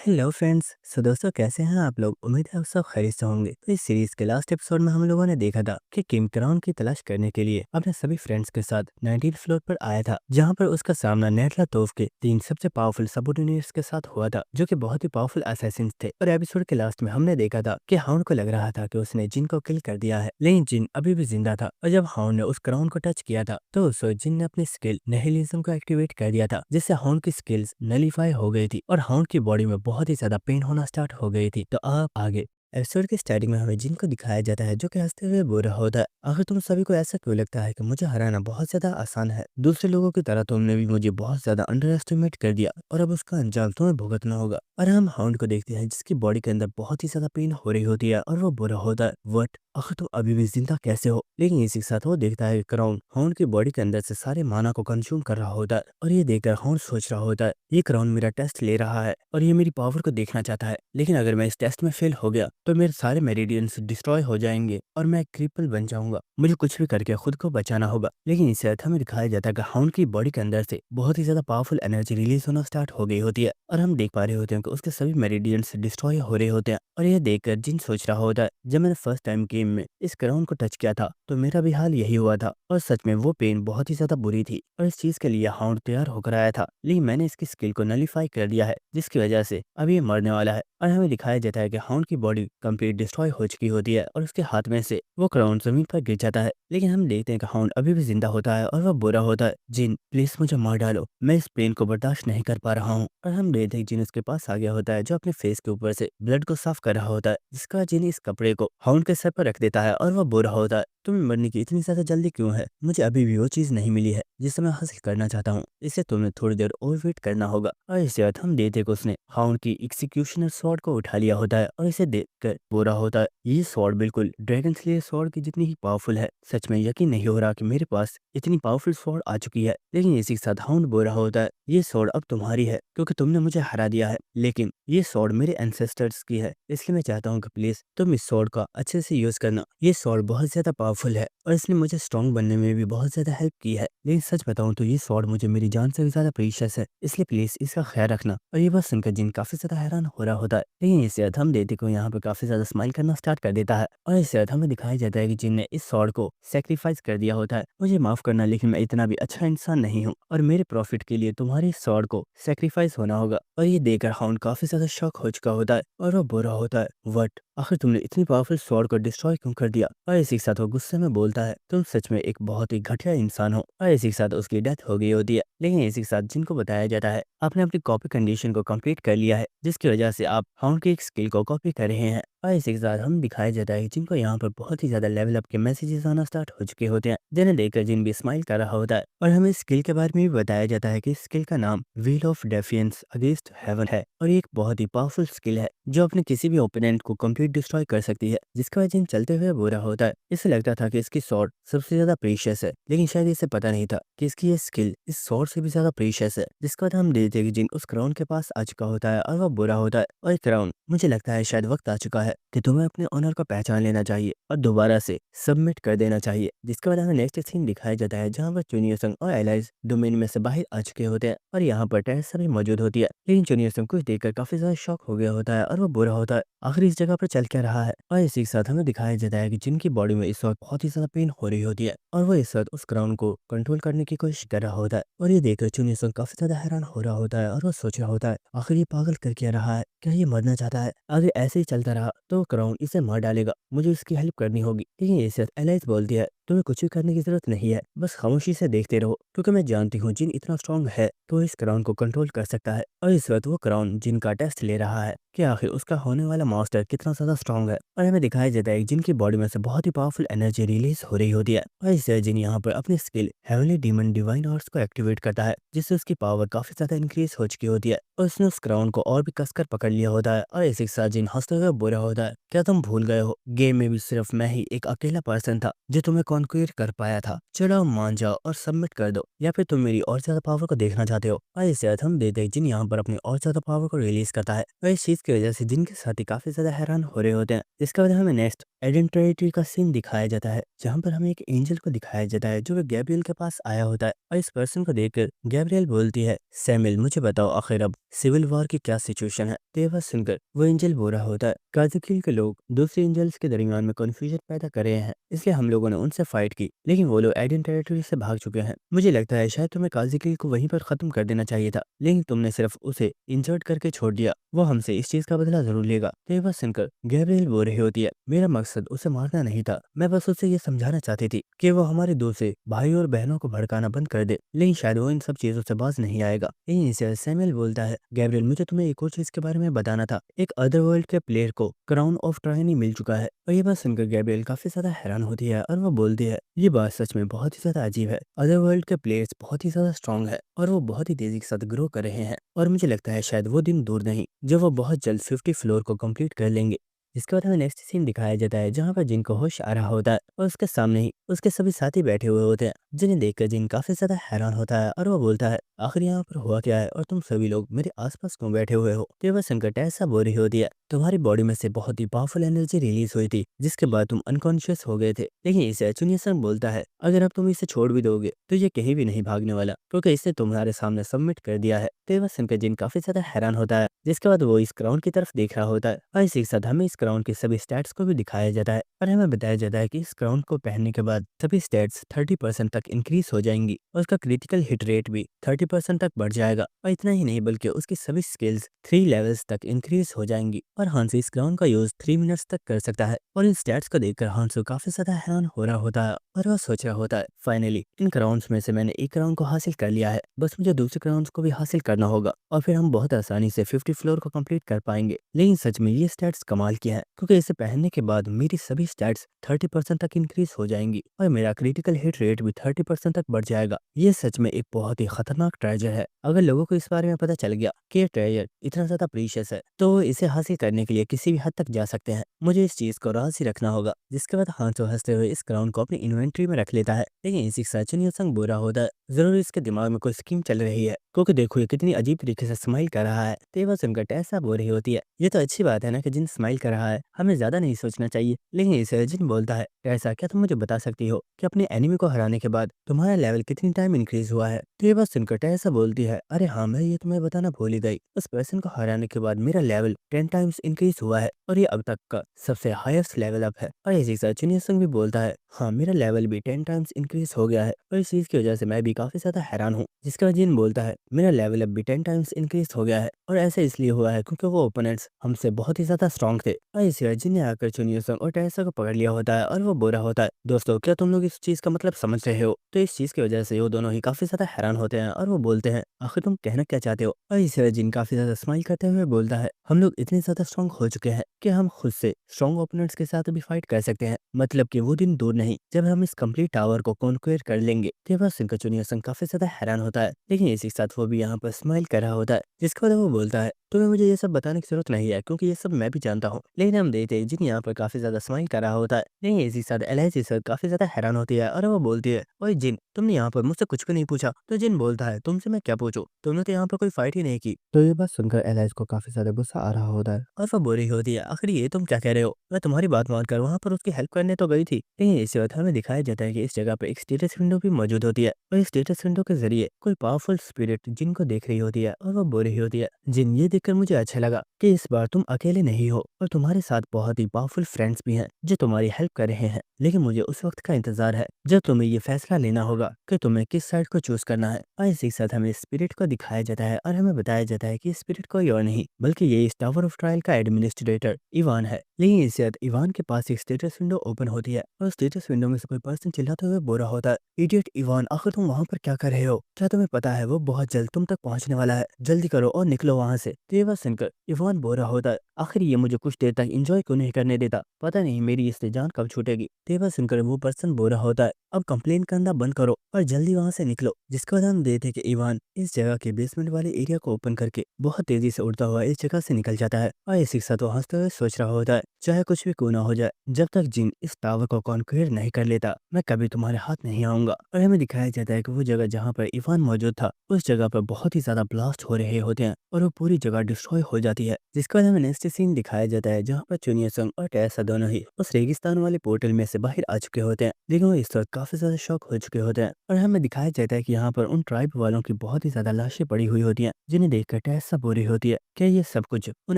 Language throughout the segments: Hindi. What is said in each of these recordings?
Hello friends. सो दोस्तों, कैसे हैं आप लोग? उम्मीद है आप सब खैरियत से होंगे। तो इस सीरीज के लास्ट एपिसोड में हम लोगों ने देखा था कि किम क्राउन की तलाश करने के लिए अपने सभी फ्रेंड्स के साथ 19th फ्लोर पर आया था, जहां पर उसका सामना नेटला तोफ के 3 सबसे पावरफुल सबऑर्डिनेट्स के साथ हुआ था, जो कि बहुत ही पावरफुल असैसिन्स थे। और एपिसोड के लास्ट में हमने देखा था कि हाउंड को लग रहा था कि उसने जिन को किल कर दिया है, लेकिन जिन अभी भी जिंदा था। और जब हाउंड ने उस क्राउन को टच किया था तो उस वक्त जिन ने अपनी स्किल निहिलिज्म को एक्टिवेट कर दिया था, जिससे हाउंड की स्किल्स नलीफाई हो गई थी और हाउंड की बॉडी में बहुत ही ज्यादा पेन होना स्टार्ट हो गई थी। तो अब आगे एपिसोड के स्टार्टिंग में हमें जिन को दिखाया जाता है, जो कि हंसते हुए बोल रहा होता है, आखिर तुम सभी को ऐसा क्यों लगता है कि मुझे हराना बहुत ज्यादा आसान है? दूसरे लोगों की तरह तुमने भी मुझे बहुत ज्यादा अंडर एस्टिमेट कर दिया और अब उसका अंजाम तुम्हें भुगतना होगा। और हम हाउंड को देखते हैं, जिसकी बॉडी के अंदर बहुत ही ज्यादा पेन हो रही होती है और वो बुरा होता है, वट आखिर तुम अभी भी जिंदा कैसे हो? लेकिन इसी के साथ वो देखता है कि क्राउन हाउंड की बॉडी के अंदर से सारे माना को कंज्यूम कर रहा होता है। और ये देखकर हाउंड सोच रहा होता है, ये क्राउन मेरा टेस्ट ले रहा है और ये मेरी पावर को देखना चाहता है, लेकिन अगर मैं इस टेस्ट में फेल हो गया तो मेरे सारे मेरिडियंस डिस्ट्रॉय हो जाएंगे और मैं क्रिपल बन जाऊंगा। मुझे कुछ भी करके खुद को बचाना होगा। लेकिन इस अर्थ हमें दिखाया जाता है कि हाउंड की बॉडी के अंदर से बहुत ही ज्यादा पावरफुल एनर्जी रिलीज होना स्टार्ट हो गई होती है और हम देख पा रहे होते हैं कि उसके सभी मेरिडियंस डिस्ट्रॉय हो रहे होते हैं। और यह देखकर जिन सोच रहा होता है, जब मैंने फर्स्ट टाइम गेम में इस क्राउन को टच किया था तो मेरा भी हाल यही हुआ था और सच में वो पेन बहुत ही ज्यादा बुरी थी और इस चीज के लिए हाउंड तैयार होकर आया था, लेकिन मैंने इसकी स्किल को नलीफाई कर दिया है, जिसकी वजह से अब ये मरने वाला है। और हमें दिखाया जाता है कि हाउंड की बॉडी कंप्लीट डिस्ट्रॉय हो चुकी होती है और उसके हाथ में से वो क्राउन जमीन पर गिर जाता है। लेकिन हम देखते हैं कि हाउंड अभी भी जिंदा होता है और वह बुरा होता है, जिन प्लीज मुझे मार डालो, मैं इस पेन को बर्दाश्त नहीं कर पा रहा हूँ। और हम देखते हैं जिन उसके पास आ गया होता है, जो अपने फेस के ऊपर से ब्लड को साफ कर रहा होता है, जिसका जिन इस कपड़े को हाउंड के सर पर रख देता है और वह बुरा होता है, तुम्हें मरने की इतनी ज्यादा जल्दी क्यों है? मुझे अभी भी वो चीज नहीं मिली है जिसे मैं हासिल करना चाहता हूँ, इसे तुम्हें थोड़ी देर और वेट करना होगा। और इसके बाद हम देखते हैं कि उसने हाउंड की एक्सिक्यूशनर स्वॉर्ड को उठा लिया होता है और इसे देखकर बुरा होता है, ये स्वॉर्ड बिल्कुल ड्रैगन स्लेयर स्वॉर्ड की जितनी ही पावरफुल है। सच में यकीन नहीं हो रहा कि मेरे पास इतनी पावरफुल स्वॉर्ड आ चुकी है। लेकिन इसी के साथ हाउंड बुरा होता है, ये स्वॉर्ड अब तुम्हारी है क्योंकि तुमने मुझे हरा दिया है, लेकिन ये स्वॉर्ड मेरे एंसेस्टर्स की है, इसलिए मैं चाहता हूँ कि प्लीज तुम इस स्वॉर्ड का अच्छे से यूज करना। ये स्वॉर्ड बहुत ज्यादा पावरफुल है और इसने मुझे स्ट्रॉन्ग बनने में भी बहुत ज्यादा हेल्प की है, लेकिन सच बताऊं तो ये स्वॉर्ड मुझे मेरी जान से भी ज्यादा प्रीशियस है, इसलिए प्लीज इसका ख्याल रखना। और ये बात सुनकर जिन काफी ज्यादा हैरान हो रहा होता है, लेकिन इससे अर्थ हम देते को यहाँ पे काफी ज्यादा स्माइल करना स्टार्ट कर देता है। और इससे अर्थ हमें दिखाया जाता है कि जिन ने इस स्वॉर्ड को सेक्रीफाइस कर दिया होता है, मुझे माफ करना लेकिन मैं इतना भी अच्छा इंसान नहीं हूँ और मेरे प्रॉफिट के लिए तुम्हारे स्वॉर्ड को सेक्रीफाइस होना होगा। और ये देखकर हाउंड काफी ज्यादा शॉक हो चुका होता है और वो बुरा होता है, वट आखिर तुमने इतनी पावरफुल स्वॉर्ड को डिस्ट्रॉय क्यों कर दिया? और इसी के साथ वो गुस्से में बोलता है, तुम सच में एक बहुत ही घटिया इंसान हो। और इसी के साथ उसकी डेथ हो गई होती है। लेकिन इसी के साथ जिनको बताया जाता है, आपने अपनी कॉपी कंडीशन को कंप्लीट कर लिया है, जिसकी वजह से आप हाउंड की एक स्किल को कॉपी कर रहे हैं। और इसी के साथ हम दिखाया जाता है जिनको यहाँ पर बहुत ही ज्यादा लेवल अप के मैसेजेस आना स्टार्ट हो चुके होते हैं, जिन्हें देखकर जिन भी स्माइल कर रहा होता है। और हमें स्किल के बारे में भी बताया जाता है कि स्किल का नाम wheel of defiance against heaven है और ये एक बहुत ही पावरफुल स्किल है जो अपने किसी भी ओपोनेंट को कंप्लीट डिस्ट्रॉय कर सकती है, जिसका वजह चलते हुए बुरा होता है। इसे लगता था कि इसकी स्वॉर्ड सबसे ज्यादा प्रीशियस है, लेकिन शायद इसे पता नहीं था कि इसकी ये स्किल इस स्वॉर्ड से भी ज्यादा प्रीशियस है। जिसके बाद हम देखते हैं कि जिन उस क्राउन के पास आ चुका होता है और वह बुरा होता है, और क्राउन मुझे लगता है शायद वक्त आ चुका है कि तुम्हें अपने ऑनर का पहचान लेना चाहिए और दोबारा से सबमिट कर देना चाहिए। जिसके बाद हमें नेक्स्ट सीन दिखाया जाता है, जहाँ पर चुनियोसंग और एलाइज डोमेन में से बाहर आ चुके होते हैं और यहाँ पर टेरेसा भी मौजूद होती है। लेकिन चुनियोसंग कुछ देखकर काफी ज्यादा शॉक हो गया होता है और वो बुरा होता है, आखिर इस जगह पर चल क्या रहा है? और इसी के साथ हमें दिखाया जाता है कि जिनकी बॉडी में इस वक्त बहुत ही ज्यादा पेन हो रही होती है और वो इस वक्त उस क्राउन को कंट्रोल करने की कोशिश कर रहा होता है। और ये देखकर चुनियोसंग काफी ज्यादा हैरान हो रहा होता है और वो सोच रहा होता है, आखिर ये पागल कर क्या रहा है? क्या ये मरना चाहता है? अगर ऐसे ही चलता रहा तो क्राउन इसे मार डालेगा, मुझे इसकी हेल्प करनी होगी। लेकिन इस वक्त एलाइज बोलती है, तुम्हें कुछ भी करने की जरूरत नहीं है, बस खामोशी से देखते रहो, क्योंकि मैं जानती हूँ जिन इतना स्ट्रांग है तो इस क्राउन को कंट्रोल कर सकता है। और इस वक्त वो क्राउन जिनका टेस्ट ले रहा है कि आखिर उसका होने वाला मास्टर कितना ज्यादा स्ट्रांग है। और हमें दिखाया जाता है जिनकी बॉडी में से बहुत ही पावरफुल एनर्जी रिलीज हो रही होती है और इससे जिन यहाँ पर अपनी skill heavenly demon divine arts को एक्टिवेट करता है, जिससे उसकी पावर काफी ज्यादा इंक्रीज हो चुकी होती है और उसने उस क्राउन को और भी कसकर पकड़ लिया होता है। और इसी के साथ जिन हंसते हुए बुरा होता है, क्या तुम भूल गए हो गेम में भी सिर्फ मैं ही एक अकेला पर्सन था जो तुम्हें कॉन्क्रीट कर पाया था। चलो मान जाओ और सबमिट कर दो, या फिर तुम मेरी और ज्यादा पावर को देखना चाहते हो। और इसके बाद हम देते हैं जिन यहाँ पर अपनी और ज्यादा पावर को रिलीज करता है, और इस चीज की वजह से जिन के साथी काफी ज्यादा हैरान हो रहे होते हैं। इसके बाद हमें नेक्स्ट आइडेंटिटी का सीन दिखाया जाता है, जहाँ पर हमें एक एंजल को दिखाया जाता है जो गैब्रियल के पास आया होता है। और इस पर्सन को देखकर गैब्रियल बोलती है, सैमुअल मुझे बताओ आखिर अब सिविल वॉर की क्या सिचुएशन है। तो ये बात सुनकर वो एंजल बोल रहा होता है, काजुकिल के लोग दूसरे एंजल्स के दरमियान में कंफ्यूजन पैदा कर रहे हैं, इसलिए हम लोगों ने उनसे फाइट की, लेकिन वो लोग एडन टेरिटरी से भाग चुके हैं। मुझे लगता है शायद तुम्हें काजुकिल को वहीं पर खत्म कर देना चाहिए था, लेकिन तुमने सिर्फ उसे इंजर्ड करके छोड़ दिया। वो हमसे इस चीज का बदला जरूर लेगा। तो ये बात सुनकर गैब्रियल बोल रही होती है, मेरा मकसद उसे मारना नहीं था, मैं बस उसे ये समझाना चाहती थी कि वो हमारे दूसरे भाई और बहनों को भड़काना बंद कर दे, लेकिन शायद वो इन सब चीजों से बाज नहीं आएगा। लेकिन इसे सैमुअल बोलता है, गैब्रियल मुझे तुम्हें एक और चीज के बारे में बताना था, एक अदरवर्ल्ड के प्लेयर को क्राउन ऑफ ट्रायनी मिल चुका है। और ये बात सुनकर गैब्रियल काफी ज्यादा हैरान होती है और वो बोलती है, ये बात सच में बहुत ही ज्यादा अजीब है, अदरवर्ल्ड के प्लेयर्स बहुत ही ज्यादा स्ट्रांग है और वो बहुत ही तेजी के साथ ग्रो कर रहे हैं, और मुझे लगता है शायद वो दिन दूर नहीं जब वो बहुत जल्द 50 फ्लोर को कंप्लीट कर लेंगे। इसके बाद हमें नेक्स्ट सीन दिखाया जाता है, जहाँ पर जिन को होश आ रहा होता है और उसके सामने ही उसके सभी साथी बैठे हुए होते हैं, जिन्हें देखकर जिन काफी ज्यादा हैरान होता है और वो बोलता है, आखिर यहाँ पर हुआ क्या है और तुम सभी लोग मेरे आसपास क्यों बैठे हुए हो। तो वह संकट ऐसा बोल रही होती है, तुम्हारी बॉडी में से बहुत ही पावरफुल एनर्जी रिलीज हुई थी, जिसके बाद तुम अनकॉन्शियस हो गए थे, लेकिन इसे चुनियसन बोलता है, अगर अब तुम इसे छोड़ भी दोगे तो ये कहीं भी नहीं भागने वाला, क्योंकि इसने तुम्हारे सामने सबमिट कर दिया है। तो वह सुनकर जिन काफी ज्यादा हैरान होता है, जिसके बाद वो इस क्राउन की तरफ देख रहा होता है, और इसी के साथ हमें इस क्राउन के सभी स्टैट्स को भी दिखाया जाता है, और हमें बताया जाता है कि इस क्राउन को पहनने के बाद सभी स्टैट्स 30% तक इंक्रीज हो जाएंगी, और उसका क्रिटिकल हिट रेट भी 30% तक बढ़ जाएगा। और इतना ही नहीं बल्कि उसकी सभी स्किल्स 3 लेवल्स तक इंक्रीज हो जाएंगी, और हांसो इस क्राउन का यूज 3 मिनट्स तक कर सकता है। और इन स्टैट्स को देखकर हांसो काफी ज्यादा हैरान हो रहा होता है, और वह सोच रहा होता है, फाइनली इन क्राउन्स में से मैंने एक क्राउन को हासिल कर लिया है, बस मुझे दूसरे क्राउन्स को भी हासिल करना होगा, और फिर हम बहुत आसानी से 50 फ्लोर को कंप्लीट कर पाएंगे। लेकिन सच में ये स्टैट्स कमाल की है, क्योंकि इसे पहनने के बाद मेरी सभी स्टैट्स 30% तक इंक्रीज हो जाएंगी, और मेरा क्रिटिकल हिट रेट भी 30% तक बढ़ जाएगा। ये सच में एक बहुत ही खतरनाक ट्रेजर है। अगर लोगों को इस बारे में पता चल गया कि ये ट्रेजर इतना ज्यादा प्रीशियस है, तो वो इसे हासिल करने के लिए किसी भी हद तक जा सकते हैं। मुझे इस चीज को राज ही रखना होगा। जिसके बाद हांसो हंसते हुए इस क्राउन को अपनी इन्वेंट्री में रख लेता है, लेकिन इसी के साथ चुनियोसंग बुरा होता है, जरूर इसके दिमाग में कोई स्कीम चल रही है, क्योंकि देखो ये कितनी अजीब तरीके से स्माइल कर रहा है। तो वह सुनकर टेसा बोल रही होती है, ये तो अच्छी बात है ना कि जिन स्माइल कर रहा है, हमें ज्यादा नहीं सोचना चाहिए। लेकिन इसे जिन बोलता है, टेसा क्या तुम मुझे बता सकती हो कि अपने एनिमी को हराने के बाद तुम्हारा लेवल कितनी टाइम इंक्रीज हुआ है। तो ये बात सुनकर टेसा बोलती है, अरे हाँ मैं ये तुम्हें बताना भूल ही गई, उस पर्सन को हराने के बाद मेरा लेवल 10 टाइम्स इंक्रीज हुआ है, और ये अब तक का सबसे हाईएस्ट लेवल अप है। और इसी के साथ चुनियोसंग भी बोलता है, हाँ मेरा लेवल भी 10 टाइम्स इंक्रीज हो गया है, और इस चीज की वजह से मैं भी काफी ज्यादा हैरान हूँ। जिसके बाद जिन बोलता है, मेरा लेवल अब भी 10 टाइम्स इंक्रीज हो गया है, और ऐसा इसलिए हुआ है क्योंकि वो ओपोनेंट्स हमसे बहुत ही ज्यादा स्ट्रॉन्ग थे। और इसी वजह जिन ने आकर चुनियोसंग और टेसा को पकड़ लिया होता है, और वो बोल रहा होता है, दोस्तों क्या तुम लोग इस चीज का मतलब समझ रहे हो। तो इस चीज की वजह से वो दोनों ही काफी ज्यादा हैरान होते हैं, और वो बोलते हैं, आखिर तुम कहना क्या चाहते हो। और इसी वजह जिन काफी ज्यादा स्माइल करते हुए बोलता है, हम लोग इतने ज्यादा स्ट्रॉन्ग हो चुके हैं कि हम खुद से स्ट्रॉन्ग ओपोनेंट्स के साथ भी फाइट कर सकते हैं, मतलब कि वो दिन दूर नहीं जब हम इस कंप्लीट टावर को कॉन्क्वेयर कर लेंगे। तो बस इनका चुनियोसंग काफी ज्यादा हैरान होता है, लेकिन इसी के साथ वो भी यहाँ पर स्माइल कर रहा होता है। जिसके बाद वो बोलता है, तुम्हें मुझे ये सब बताने की जरूरत नहीं है, क्योंकि ये सब मैं भी जानता हूँ। लेकिन हम देखते हैं जिन यहाँ पर काफी ज्यादा स्माइल कर रहा होता है, लेकिन इसी के साथ एलआईसी सर काफी ज्यादा हैरान होती है, और वो बोलती है, ओए जिन तुमने यहाँ पर मुझसे कुछ भी नहीं पूछा। तो जिन बोलता है, तुमसे मैं क्या पूछूं, तुमने तो यहाँ पर कोई फाइट ही नहीं की। तो ये बात सुनकर एलआईसी को काफी ज्यादा गुस्सा आ रहा होता है, और वो बोल रही होती है, आखिर ये तुम क्या कह रहे हो, मैं तुम्हारी बात मानकर वहाँ पर उसकी हेल्प करने तो गई थी। लेकिन इसी वक्त हमें दिखाया जाता है कि इस जगह पे एक स्टेटस विंडो भी मौजूद होती है, और इस स्टेटस विंडो के जरिए कोई पावरफुल स्पिरिट जिन को देख रही होती है, और वो बोल रही होती है, जिन ये देखकर मुझे अच्छा लगा कि इस बार तुम अकेले नहीं हो, और तुम्हारे साथ बहुत ही पावरफुल फ्रेंड्स भी हैं जो तुम्हारी हेल्प कर रहे हैं। लेकिन मुझे उस वक्त का इंतजार है जब तुम्हें ये फैसला लेना होगा कि तुम्हें किस साइड को चूज करना है। और इसी के साथ हमें स्पिरिट को दिखाया जाता है, और हमें बताया जाता है कि स्पिरिट कोई और नहीं बल्कि ये इस टावर ऑफ ट्रायल का एडमिनिस्ट्रेटर इवान है। लेकिन इसके बाद इवान के पास एक स्टेटस विंडो ओपन होती है, और स्टेटस विंडो में से कोई पर्सन चिल्लाते हुए बोल रहा होता है, इडियट इवान, आखिर तुम वहाँ पर क्या कर रहे हो, क्या तुम्हें पता है वो बहुत जल्द तुम तक पहुँचने वाला है, जल्दी करो और निकलो वहाँ से। तो ये बात सुनकर इवान बोल रहा होता है, आखिर ये मुझे कुछ देर तक एंजॉय क्यों नहीं करने देता, पता नहीं मेरी इससे जान कब छूटेगी। तो ये बात सुनकर वो पर्सन बोल रहा होता है, अब कंप्लेन करना बंद करो और जल्दी वहाँ से निकलो। जिसके बाद हम देखते हैं कि इवान इस जगह के बेसमेंट वाले एरिया को ओपन करके बहुत तेजी से उड़ता हुआ इस जगह से निकल जाता है, और इसी के साथ वो हंसते हुए सोच रहा होता है, चाहे कुछ भी क्यों ना हो जाए, जब तक जिन इस टावर को कॉन्क्रीट नहीं कर लेता, मैं कभी तुम्हारे हाथ नहीं आऊंगा। और हमें दिखाया जाता है कि वो जगह जहाँ पर इवान मौजूद था, उस जगह पर बहुत ही ज्यादा ब्लास्ट हो रहे होते हैं और वो पूरी जगह डिस्ट्रॉय हो जाती है। जिसके बाद हमें नेक्स्ट सीन दिखाया जाता है जहाँ पर चुनिया संग और टैसा दोनों ही उस रेगिस्तान वाले पोर्टल में से बाहर आ चुके होते हैं, लेकिन वो इस वक्त काफी ज्यादा शॉक हो चुके होते हैं। और हमें दिखाया जाता है कि यहाँ पर उन ट्राइब वालों की बहुत ही ज्यादा लाशें पड़ी हुई होती हैं, जिन्हें देखकर टैसा बोल रही होती है क्या ये सब कुछ उन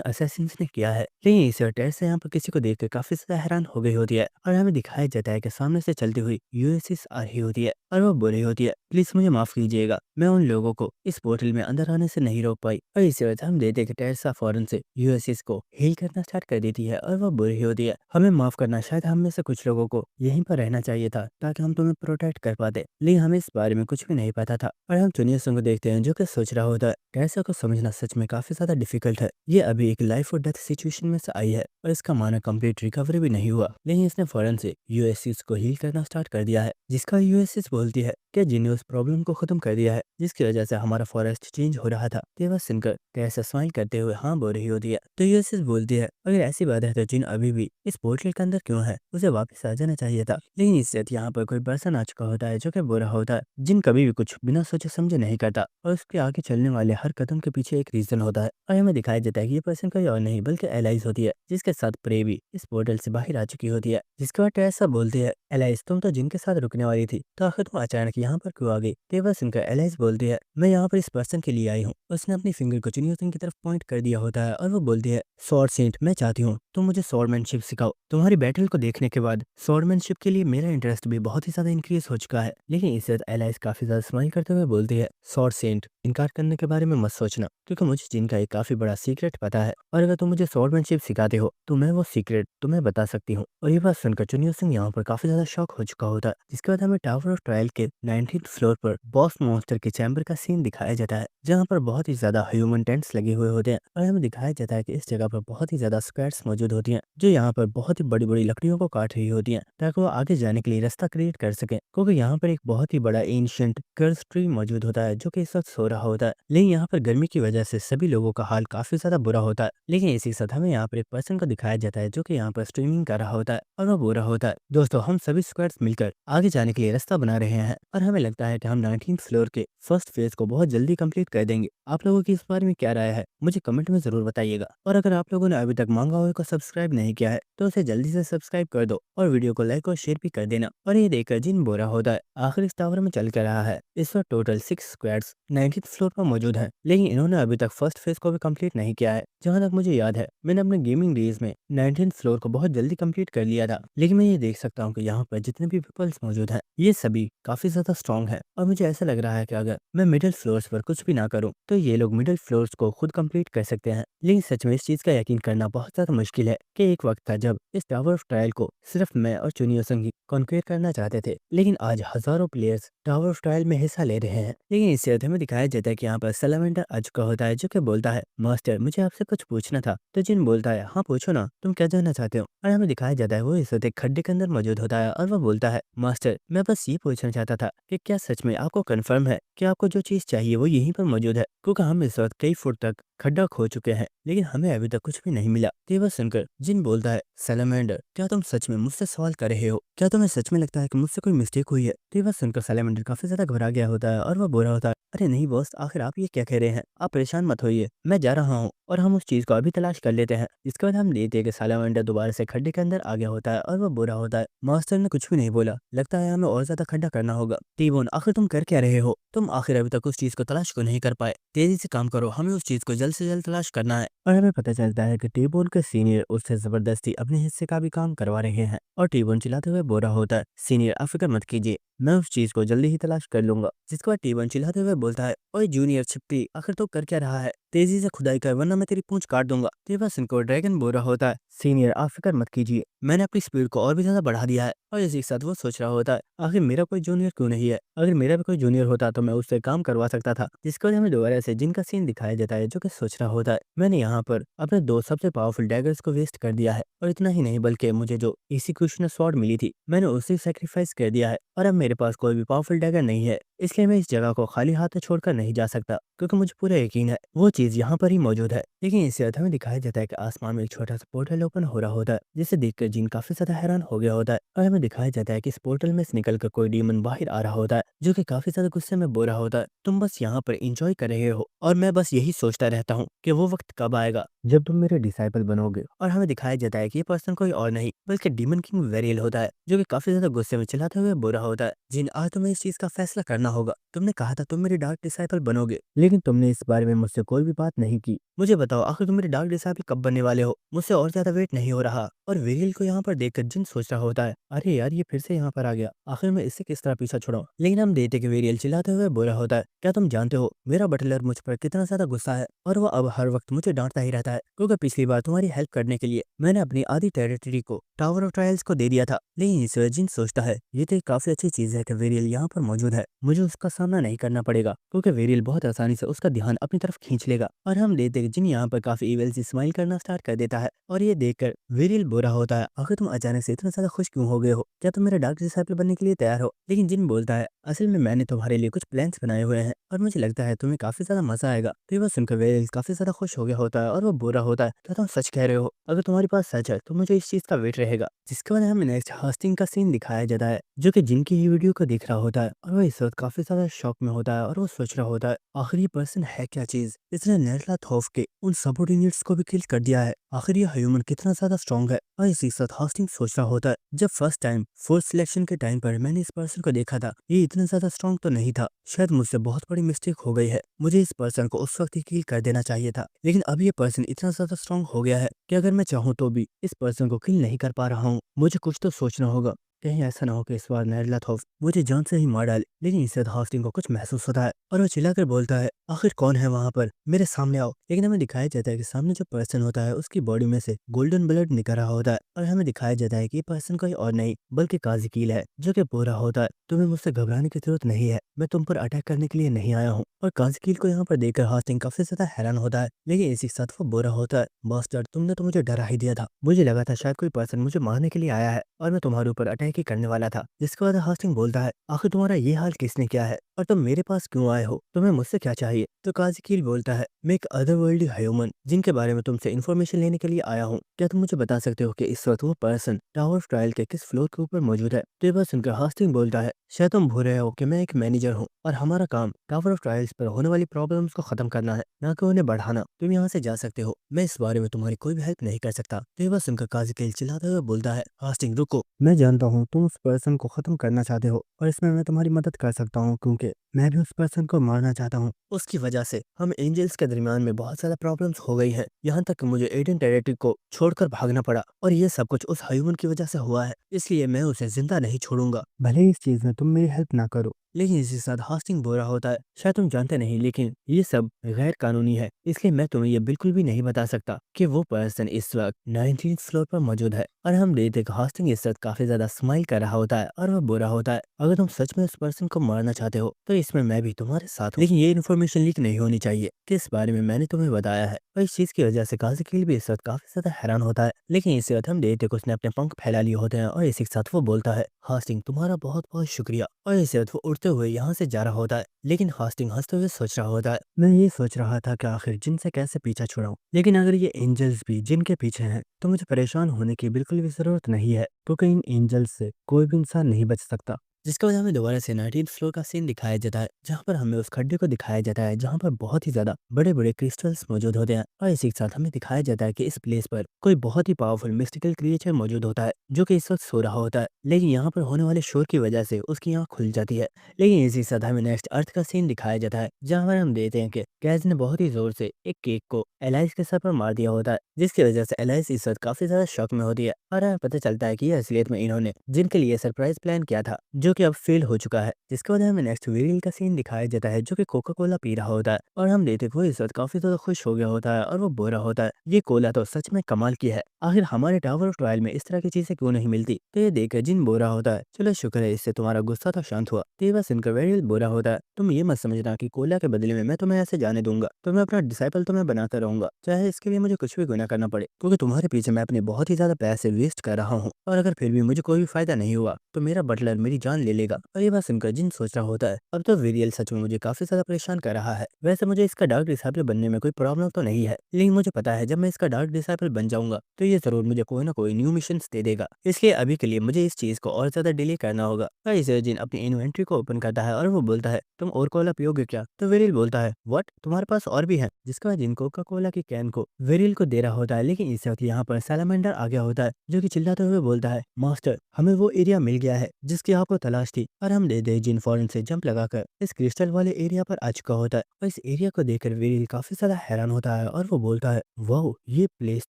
असैसिन्स ने किया है। लेकिन इस टैसा यहाँ पर किसी को देखकर काफी ज्यादा हैरान हो गई होती है और हमें दिखाया जाता है कि सामने से चलती हुई यूएसएस आ रही होती है और वो बोल रही होती है प्लीज मुझे माफ कीजिएगा, मैं उन लोगों को इस पोर्टल में अंदर आने से नहीं रोक पाई। और इसी वजह हम देखते हैं कि टैसा फौरन से यूएसएस को हील करना स्टार्ट कर देती है और वो बोल रही होती है हमें माफ करना, शायद हम में से कुछ लोगों को यहीं पर रहना चाहिए था ताकि हम तुम्हें प्रोटेक्ट कर पाते, लेकिन हमें इस बारे में कुछ भी नहीं पता था। और हम चुनिया सिंह को देखते हैं जो कि सोच रहा होता है टैसा को समझना सच में काफी ज्यादा डिफिकल्ट है। ये अभी एक लाइफ और डेथ सिचुएशन में से आई है और इसका माना कंप्लीट रिकवरी भी नहीं हुआ, लेकिन इसने फौरन से यूएसएस को हील करना स्टार्ट कर दिया है। जिसका यूएसएस बोलती है कि जिन ने उस प्रॉब्लम को खत्म कर दिया है जिसकी वजह से हमारा फॉरेस्ट चेंज हो रहा था। तो वह सुनकर टैसा स्माइल करते हुए हाँ बोल रही होती है। तो यूएसएस बोलती है अगर ऐसी बात है तो जिन अभी भी इस पोर्टल के अंदर क्यों है, उसे वापस आ जाना चाहिए था। लेकिन इससे यहाँ पर कोई पर्सन आ चुका होता है जो कि बोल रहा होता है जिन कभी भी कुछ बिना सोचे समझे नहीं करता और उसके आगे चलने वाले हर कदम के पीछे एक रीजन होता है। और हमें दिखाया जाता है कि ये पर्सन कोई और नहीं बल्कि एलाइज होती है, जिसके साथ प्रे भी इस पोर्टल से बाहर आ चुकी होती है। जिसके बाद टैसा बोलती है एलाइज तुम तो जिनके साथ रुकने वाली थी, तो आखिर तुम अचानक यहाँ पर क्यों आ गई। तेवर सुनकर एलाइज बोलती है मैं यहाँ पर इस पर्सन के लिए आई हूँ। उसने अपनी फिंगर को चुनियो सिंह की तरफ पॉइंट कर दिया होता है और वो बोलती है स्वॉर्ड सेंट मैं चाहती हूँ तुम मुझे स्वॉर्डमैनशिप सिखाओ। तुम्हारी बैटल को देखने के बाद स्वॉर्डमैनशिप के लिए मेरा इंटरेस्ट भी बहुत ही ज्यादा इंक्रीज हो चुका है। लेकिन इस वक्त एलाइज काफी ज्यादा स्माइल करते हुए बोलती है स्वॉर्ड सेंट इनकार करने के बारे में मत सोचना, क्योंकि मुझे जिनका एक काफी बड़ा सीक्रेट पता है और अगर तुम मुझे स्वॉर्डमैनशिप सिखाते हो तो मैं वो सीक्रेट तुम्हें बता सकती हूँ। और ये बात सुनकर चुनियो सिंह यहाँ पर काफी ज्यादा शॉक हो चुका होता है। जिसके बाद हमें टावर ऑफ ट्रायल के 19th फ्लोर पर बॉस मॉन्स्टर के चैम्बर का सीन दिखाया जाता है, जहाँ पर बहुत ही ज्यादा ह्यूमन टेंट्स लगे हुए होते हैं और हमें दिखाया जाता है कि इस जगह पर बहुत ही ज्यादा स्क्वाड्स मौजूद होती हैं जो यहाँ पर बहुत ही बड़ी बड़ी लकड़ियों को काट रही होती हैं ताकि वो आगे जाने के लिए रास्ता क्रिएट कर सके, क्योंकि यहाँ पर एक बहुत ही बड़ा एंशिएंट कर्स ट्री मौजूद होता है जो कि इस वक्त सो रहा होता है। लेकिन यहाँ पर गर्मी की वजह से सभी लोगों का हाल काफी ज्यादा बुरा होता है। लेकिन इसी साथ हमें यहाँ पर एक पर्सन को दिखाया जाता है जो कि यहाँ पर स्ट्रीमिंग कर रहा होता है और वो बोल रहा होता है दोस्तों हम सभी स्क्वाड्स मिलकर आगे जाने के लिए रास्ता बना रहे हैं और हमें लगता है कि हम 19th फ्लोर के फर्स्ट फेज को बहुत जल्दी कंप्लीट कर देंगे। आप लोगों की इस बारे में क्या राय है मुझे कमेंट में जरूर बताइएगा। और अगर आप लोगों ने अभी तक मांगा हुए को सब्सक्राइब नहीं किया है तो उसे जल्दी से सब्सक्राइब कर दो और वीडियो को लाइक और शेयर भी कर देना। और ये देखकर जिन बोरा होता है आखिर इस टावर में चल कर रहा है। इस वक्त टोटल 6 स्क्वाड्स 19th फ्लोर पर मौजूद है, लेकिन इन्होंने अभी तक फर्स्ट फेज को भी कंप्लीट नहीं किया है। जहां तक मुझे याद है मैंने अपने गेमिंग डेज में 19th फ्लोर को बहुत जल्दी कंप्लीट कर लिया था। लेकिन मैं ये देख सकता हूँ कि यहाँ पर जितने भी पीपल्स मौजूद हैं ये सभी काफी ज्यादा स्ट्रॉन्ग है और मुझे ऐसा लग रहा है कि अगर मैं मिडिल फ्लोर्स पर कुछ भी ना करूँ तो ये लोग मिडिल फ्लोर्स को खुद कंप्लीट कर सकते हैं। लेकिन सच में इस चीज का यकीन करना बहुत ज्यादा मुश्किल है कि एक वक्त था जब इस टावर ऑफ ट्रायल को सिर्फ मैं और चुनियो संग ही कॉन्क्वेयर करना चाहते थे, लेकिन आज हजारों प्लेयर्स टावर ऑफ ट्रायल में हिस्सा ले रहे हैं। लेकिन इस अर्थ में दिखाया जाता है कि यहाँ पर सैलामेंडर आ चुका होता है जो कि बोलता है मास्टर मुझे आपसे कुछ पूछना था। तो जिन बोलता है हाँ पूछो ना, तुम क्या जानना चाहते हो। और हमें दिखाया जाता है वो इस वक्त एक खड्डे के अंदर मौजूद होता है और वो बोलता है मास्टर मैं बस ये पूछना चाहता था कि क्या सच में आपको कंफर्म है कि आपको जो चीज चाहिए वो यहीं पर मौजूद है, क्योंकि हम इस वक्त कई फुट तक खड्डा खो चुके हैं लेकिन हमें अभी तक कुछ भी नहीं मिला। तेवर सुनकर जिन बोलता है सैलामेंडर क्या तुम सच में मुझसे सवाल कर रहे हो, क्या तुम्हें सच में लगता है कि मुझसे कोई मिस्टेक हुई है। तेवर सुनकर सैलामेंडर काफी ज्यादा घबरा गया होता है और वह बोल रहा होता है अरे नहीं बॉस आखिर आप ये क्या कह रहे हैं, आप परेशान मत होइए, मैं जा रहा हूँ और हम उस चीज को अभी तलाश कर लेते हैं। इसके बाद हम देखते हैं कि सैलामेंडर दोबारा से खड्डे के अंदर आ गया होता है और वह बोल रहा होता है मास्टर ने कुछ भी नहीं बोला, लगता है हमें और ज्यादा खड्डा करना होगा। टीबोन आखिर तुम कर क्या रहे हो, तुम आखिर अभी तक उस चीज को तलाश को नहीं कर पाए, तेजी से काम करो, हमें उस चीज को जल्द से जल्द तलाश करना है। और हमें पता चलता है कि टीबोन के सीनियर उससे जबरदस्ती अपने हिस्से का भी काम करवा रहे हैं और टीबोन चिल्लाते हुए बोल रहा होता है सीनियर आप फिक्र मत कीजिए, मैं उस चीज को जल्दी ही तलाश कर लूंगा। जिसके बाद टीबोन चिल्लाते हुए बोलता है ओए जूनियर छिपकली आखिर तो कर क्या रहा है, तेजी से खुदाई कर वरना मैं तेरी पूंछ काट दूंगा। तेवासन को ड्रैगन बोल रहा होता है सीनियर आप फिक्र मत कीजिए, मैंने अपनी स्पीड को और भी ज्यादा बढ़ा दिया है। और इसी के साथ वो सोच रहा होता है आखिर मेरा कोई जूनियर क्यों नहीं है, अगर मेरा भी कोई जूनियर होता तो मैं उससे काम करवा सकता था। जिसके बाद हमें दोबारा से जिनका सीन दिखाया जाता है जो कि सोच रहा होता है मैंने यहाँ पर अपने दो सबसे पावरफुल डैगर्स को वेस्ट कर दिया है और इतना ही नहीं बल्कि मुझे जो एक्जीक्यूशनर स्वॉर्ड मिली थी मैंने उसे सैक्रिफाइस कर दिया है और अब मेरे पास कोई भी पावरफुल डैगर नहीं है। इसलिए मैं इस जगह को खाली हाथ छोड़कर नहीं जा सकता, क्योंकि मुझे पूरा यकीन है वो चीज यहाँ पर ही मौजूद है। लेकिन इससे हमें दिखाया जाता है कि आसमान में एक छोटा सा पोर्टल ओपन हो रहा होता है, जिसे देखकर जिन काफी ज्यादा हैरान हो गया होता है। और हमें दिखाया जाता है कि इस पोर्टल में से निकल कर कोई डीमन बाहर आ रहा होता है, जो कि काफी ज्यादा गुस्से में बोल रहा होता है, तुम बस यहाँ पर इंजॉय कर रहे हो और मैं बस यही सोचता रहता हूँ कि वो वक्त कब आएगा जब तुम मेरे डिसाइपल बनोगे। और हमें दिखाया जाता है कि ये पर्सन कोई और नहीं बल्कि डीमन किंग वेरियल होता है, जो कि काफी ज्यादा गुस्से में चिल्लाते हुए बोल रहा होता है, जिन आज तुम्हें इस चीज का फैसला करना होगा। तुमने कहा था तुम मेरे डार्क डिसाइपल बनोगे, लेकिन तुमने इस बारे में मुझसे कोई भी बात नहीं की। मुझे बताओ आखिर तुम मेरे डार्क डिसाइपल कब बनने वाले हो? मुझसे और ज्यादा वेट नहीं हो रहा। और वेरियल को यहाँ पर देखकर जिन सोच रहा होता है, अरे यार ये फिर से यहाँ पर आ गया, आखिर मैं इससे किस तरह पीछा छुड़ाऊं। लेकिन हम देखते कि वेरियल चिल्लाते हुए बोल रहा होता है, क्या तुम जानते हो मेरा बटलर मुझ पर कितना ज्यादा गुस्सा है, और वो अब हर वक्त मुझे डांटता ही रहता है, क्योंकि पिछली बार तुम्हारी हेल्प करने के लिए मैंने अपनी आधी टेरिटरी को टावर ऑफ ट्रायल्स को दे दिया था। लेकिन इस जिन सोचता है ये तो एक काफी अच्छी चीज है कि वेरियल यहाँ पर मौजूद है, मुझे उसका सामना नहीं करना पड़ेगा, क्योंकि वेरियल बहुत आसानी से उसका ध्यान अपनी तरफ खींच लेगा। और हम देखते हैं कि जिन यहाँ पर काफी इविल से स्माइल करना स्टार्ट कर देता है, और ये देखकर वेरियल बुरा होता है, आखिर तुम अचानक से इतना ज्यादा खुश क्यों हो गए हो? क्या तुम मेरे डार्क डिसाइपल बनने के लिए तैयार हो? लेकिन जिन बोलता है, असल में मैंने तुम्हारे लिए कुछ प्लान्स बनाए हुए हैं और मुझे लगता है तुम्हें काफी ज्यादा मजा आएगा। तो ये बात सुनकर वेरियल काफी ज्यादा खुश हो गया होता है और वो बुरा होता है, क्या तुम सच कह रहे हो? अगर तुम्हारी बात सच है तो मुझे इस चीज का वेट रहेगा। जिसके बाद हमें नेक्स्ट हास्टिंग का सीन दिखाया जाता है, जो कि जिनकी ही वीडियो को देख रहा होता है, और वह इस वक्त काफी ज्यादा शॉक में होता है और वो सोच रहा होता है, आखिर ये पर्सन है क्या चीज, इसने नेरला थोफ के उन सबऑर्डिनेट्स को भी किल कर दिया है। आखिर ये ह्यूमन कितना ज्यादा स्ट्रॉन्ग है। और इसी साथ हास्टिंग सोच रहा होता है, जब फर्स्ट टाइम फोर्थ सिलेक्शन के टाइम पर मैंने इस पर्सन को देखा था, ये इतना ज्यादा स्ट्रॉन्ग तो नहीं था, शायद मुझसे बहुत बड़ी मिस्टेक हो गई है, मुझे इस पर्सन को उस वक्त ही किल कर देना चाहिए था। लेकिन अब ये पर्सन इतना ज्यादा स्ट्रॉन्ग हो गया है कि अगर मैं चाहूँ तो भी इस पर्सन को किल नहीं कर पा रहा हूँ। मुझे कुछ तो सोचना होगा, कहीं ऐसा ना हो कि इस बार नेरलाथोफ मुझे जान से ही मार डाले। लेकिन इससे हास्टिंग को कुछ महसूस होता है और वो चिल्लाकर बोलता है, आखिर कौन है वहां पर, मेरे सामने आओ। लेकिन हमें दिखाया जाता है कि सामने जो पर्सन होता है उसकी बॉडी में से गोल्डन ब्लड निकल रहा होता है, और हमें दिखाया जाता है कि ये पर्सन कोई और नहीं बल्कि काजिकील है, जो कि बोल रहा होता है, तुम्हें मुझसे घबराने की जरूरत नहीं है, मैं तुम पर अटैक करने के लिए नहीं आया हूँ। और काजिकील को यहाँ पर देखकर हास्टिंग काफी ज्यादा हैरान होता है, लेकिन इसी साथ वो बोल रहा होता है, मास्टर तुमने तो मुझे डरा ही दिया था, मुझे लगा था शायद कोई पर्सन मुझे मारने के लिए आया है और मैं तुम्हारे ऊपर अटैक ही करने वाला था। जिसके बाद हास्टिंग बोलता है, आखिर तुम्हारा ये हाल किसने किया है और तुम मेरे पास क्यों आए हो, तुम्हें मुझसे क्या चाहिए? तो काजिकील बोलता है, मैं एक अदरवर्ल्ड ह्यूमन जिनके बारे में तुमसे इन्फॉर्मेशन लेने के लिए आया हूँ, क्या तुम मुझे बता सकते हो कि इस वक्त वो पर्सन टावर ऑफ ट्रायल के किस फ्लोर के ऊपर मौजूद है? तो ये बात सुनकर हास्टिंग बोलता है, शायद तुम भूल रहे हो कि मैं एक मैनेजर हूँ और हमारा काम टावर ऑफ ट्रायल्स पर होने वाली प्रॉब्लम्स को खत्म करना है, ना कि उन्हें बढ़ाना। तुम यहाँ से जा सकते हो, मैं इस बारे में तुम्हारी कोई भी हेल्प नहीं कर सकता। तो ये बात सुनकर काजिकील चिल्लाते हुए बोलता है, हास्टिंग रुको, मैं जानता हूँ तुम उस पर्सन को खत्म करना चाहते हो और इसमें मैं तुम्हारी मदद कर सकता हूँ, क्योंकि मैं भी उस पर्सन को मारना चाहता हूँ। उसकी वजह से हम एंजल्स के दरमियान में बहुत ज्यादा प्रॉब्लम्स हो गई हैं, यहाँ तक कि मुझे एडन टेरिटरी को छोड़कर भागना पड़ा, और ये सब कुछ उस ह्यूमन की वजह से हुआ है, इसलिए मैं उसे जिंदा नहीं छोड़ूंगा, भले इस चीज में तुम मेरी हेल्प ना करो। लेकिन इसी साथ हास्टिंग बोल रहा होता है, शायद तुम जानते नहीं लेकिन ये सब गैर कानूनी है, इसलिए मैं तुम्हें ये बिल्कुल भी नहीं बता सकता कि वो पर्सन इस वक्त 19th फ्लोर पर मौजूद है। और हम देखते हैं कि हास्टिंग इस वक्त काफी ज्यादा स्माइल कर रहा होता है और वो बोल रहा होता है, अगर तुम सच में उस पर्सन को मारना चाहते हो तो इसमें मैं भी तुम्हारे साथ हूँ, लेकिन ये इन्फॉर्मेशन लीक नहीं होनी चाहिए कि इस बारे में मैंने तुम्हें बताया है। और इस चीज की वजह से काजिकील भी इस वक्त काफी ज्यादा हैरान होता है। लेकिन इस वक्त हम देखते हैं कि उसने अपने पंख फैला लिए होते हैं और इसी के साथ वो बोलता है, हास्टिंग तुम्हारा बहुत बहुत शुक्रिया। और इस वक्त वो उड़ते हुए यहाँ से जा रहा होता है। लेकिन हास्टिंग हंसते हुए सोच रहा होता है, मैं ये सोच रहा था कि आखिर जिन से कैसे पीछा छुड़ाऊं, लेकिन अगर ये एंजल्स भी जिन के पीछे हैं तो मुझे परेशान होने की बिल्कुल भी जरूरत नहीं है, क्योंकि इन एंजल्स से कोई भी इंसान नहीं बच सकता। जिसके बाद हमें दोबारा से 19th फ्लोर का सीन दिखाया जाता है, जहाँ पर हमें उस खड्डे को दिखाया जाता है जहाँ पर बहुत ही ज्यादा बड़े बड़े क्रिस्टल्स मौजूद होते हैं। और इसी के साथ हमें दिखाया जाता है कि इस प्लेस पर कोई बहुत ही पावरफुल मिस्टिकल क्रिएचर मौजूद होता है, जो कि इस वक्त सो रहा होता है, लेकिन यहाँ पर होने वाले शोर की वजह से उसकी आँख खुल जाती है। लेकिन इसी के साथ हमें नेक्स्ट अर्थ का सीन दिखाया जाता है, जहाँ पर हम देखते हैं कि कैज ने बहुत ही जोर से एक केक को एलाइस के सर पर मार दिया होता है, जिसकी वजह से एलाइस इस वक्त काफी ज्यादा शॉक में होती है। और हमें पता चलता है कि ये असलियत में इन्होंने जिनके लिए सरप्राइज प्लान किया था, जो कि अब फेल हो चुका है। जिसके बाद हमें नेक्स्ट वीरियल का सीन दिखाया जाता है, जो कि कोका कोला पी रहा होता है, और हम देखते हैं कि वो इस वक्त काफी ज्यादा खुश हो गया होता है और वो बोल रहा होता है, ये कोला तो सच में कमाल की है, आखिर हमारे टावर ऑफ ट्रायल में इस तरह की चीजें क्यों नहीं मिलती। तो ये देखकर जिन बोल रहा होता है, चलो शुक्र है इससे तुम्हारा गुस्सा तो शांत हुआ। तो ये बस सुनकर वेरियल बोल रहा होता है, तुम ये मत समझना कि कोला के बदले में मैं तुम्हें ऐसे जाने दूंगा, तो मैं अपना डिसाइपल तुम्हें बनाता रहूंगा, चाहे इसके लिए मुझे कुछ भी गुनाह करना पड़े, क्योंकि तुम्हारे पीछे मैं अपने बहुत ही ज्यादा पैसे वेस्ट कर रहा हूँ, और अगर फिर भी मुझे कोई भी फायदा नहीं हुआ तो मेरा बटलर मेरी जान ले लेगा। और ये बात सुनकर जिन सोच रहा होता है अब तो वेरियल सच में मुझे काफी ज्यादा परेशान कर रहा है। वैसे मुझे इसका डार्क डिसाइपल बनने में कोई प्रॉब्लम तो नहीं है, लेकिन मुझे पता है जब मैं इसका डार्क डिसाइपल बन जाऊंगा तो ये जरूर मुझे कोई ना कोई न्यू मिशन दे देगा। इसलिए अभी के लिए मुझे इस चीज को और ज्यादा डिले करना होगा। और इसे जिन अपनी इन्वेंट्री को ओपन करता है और वो बोलता है तुम और कोला पियोगे क्या? तो वेरियल बोलता है व्हाट, तुम्हारे पास और भी है? जिसके बाद जिन कोका कोला की कैन को वेरियल को दे रहा होता है, लेकिन इस वक्त यहाँ पर सैलामेंडर आ गया होता है जो कि चिल्लाते हुए बोलता है मास्टर हमें वो एरिया मिल गया है जिसकी आपको तलाश थी। और हम दे जिन फौरन से जंप लगाकर इस क्रिस्टल वाले एरिया पर आ चुका होता है। और इस एरिया को देखकर वेरियल काफी ज्यादा हैरान होता है और वो बोलता है वाह, ये प्लेस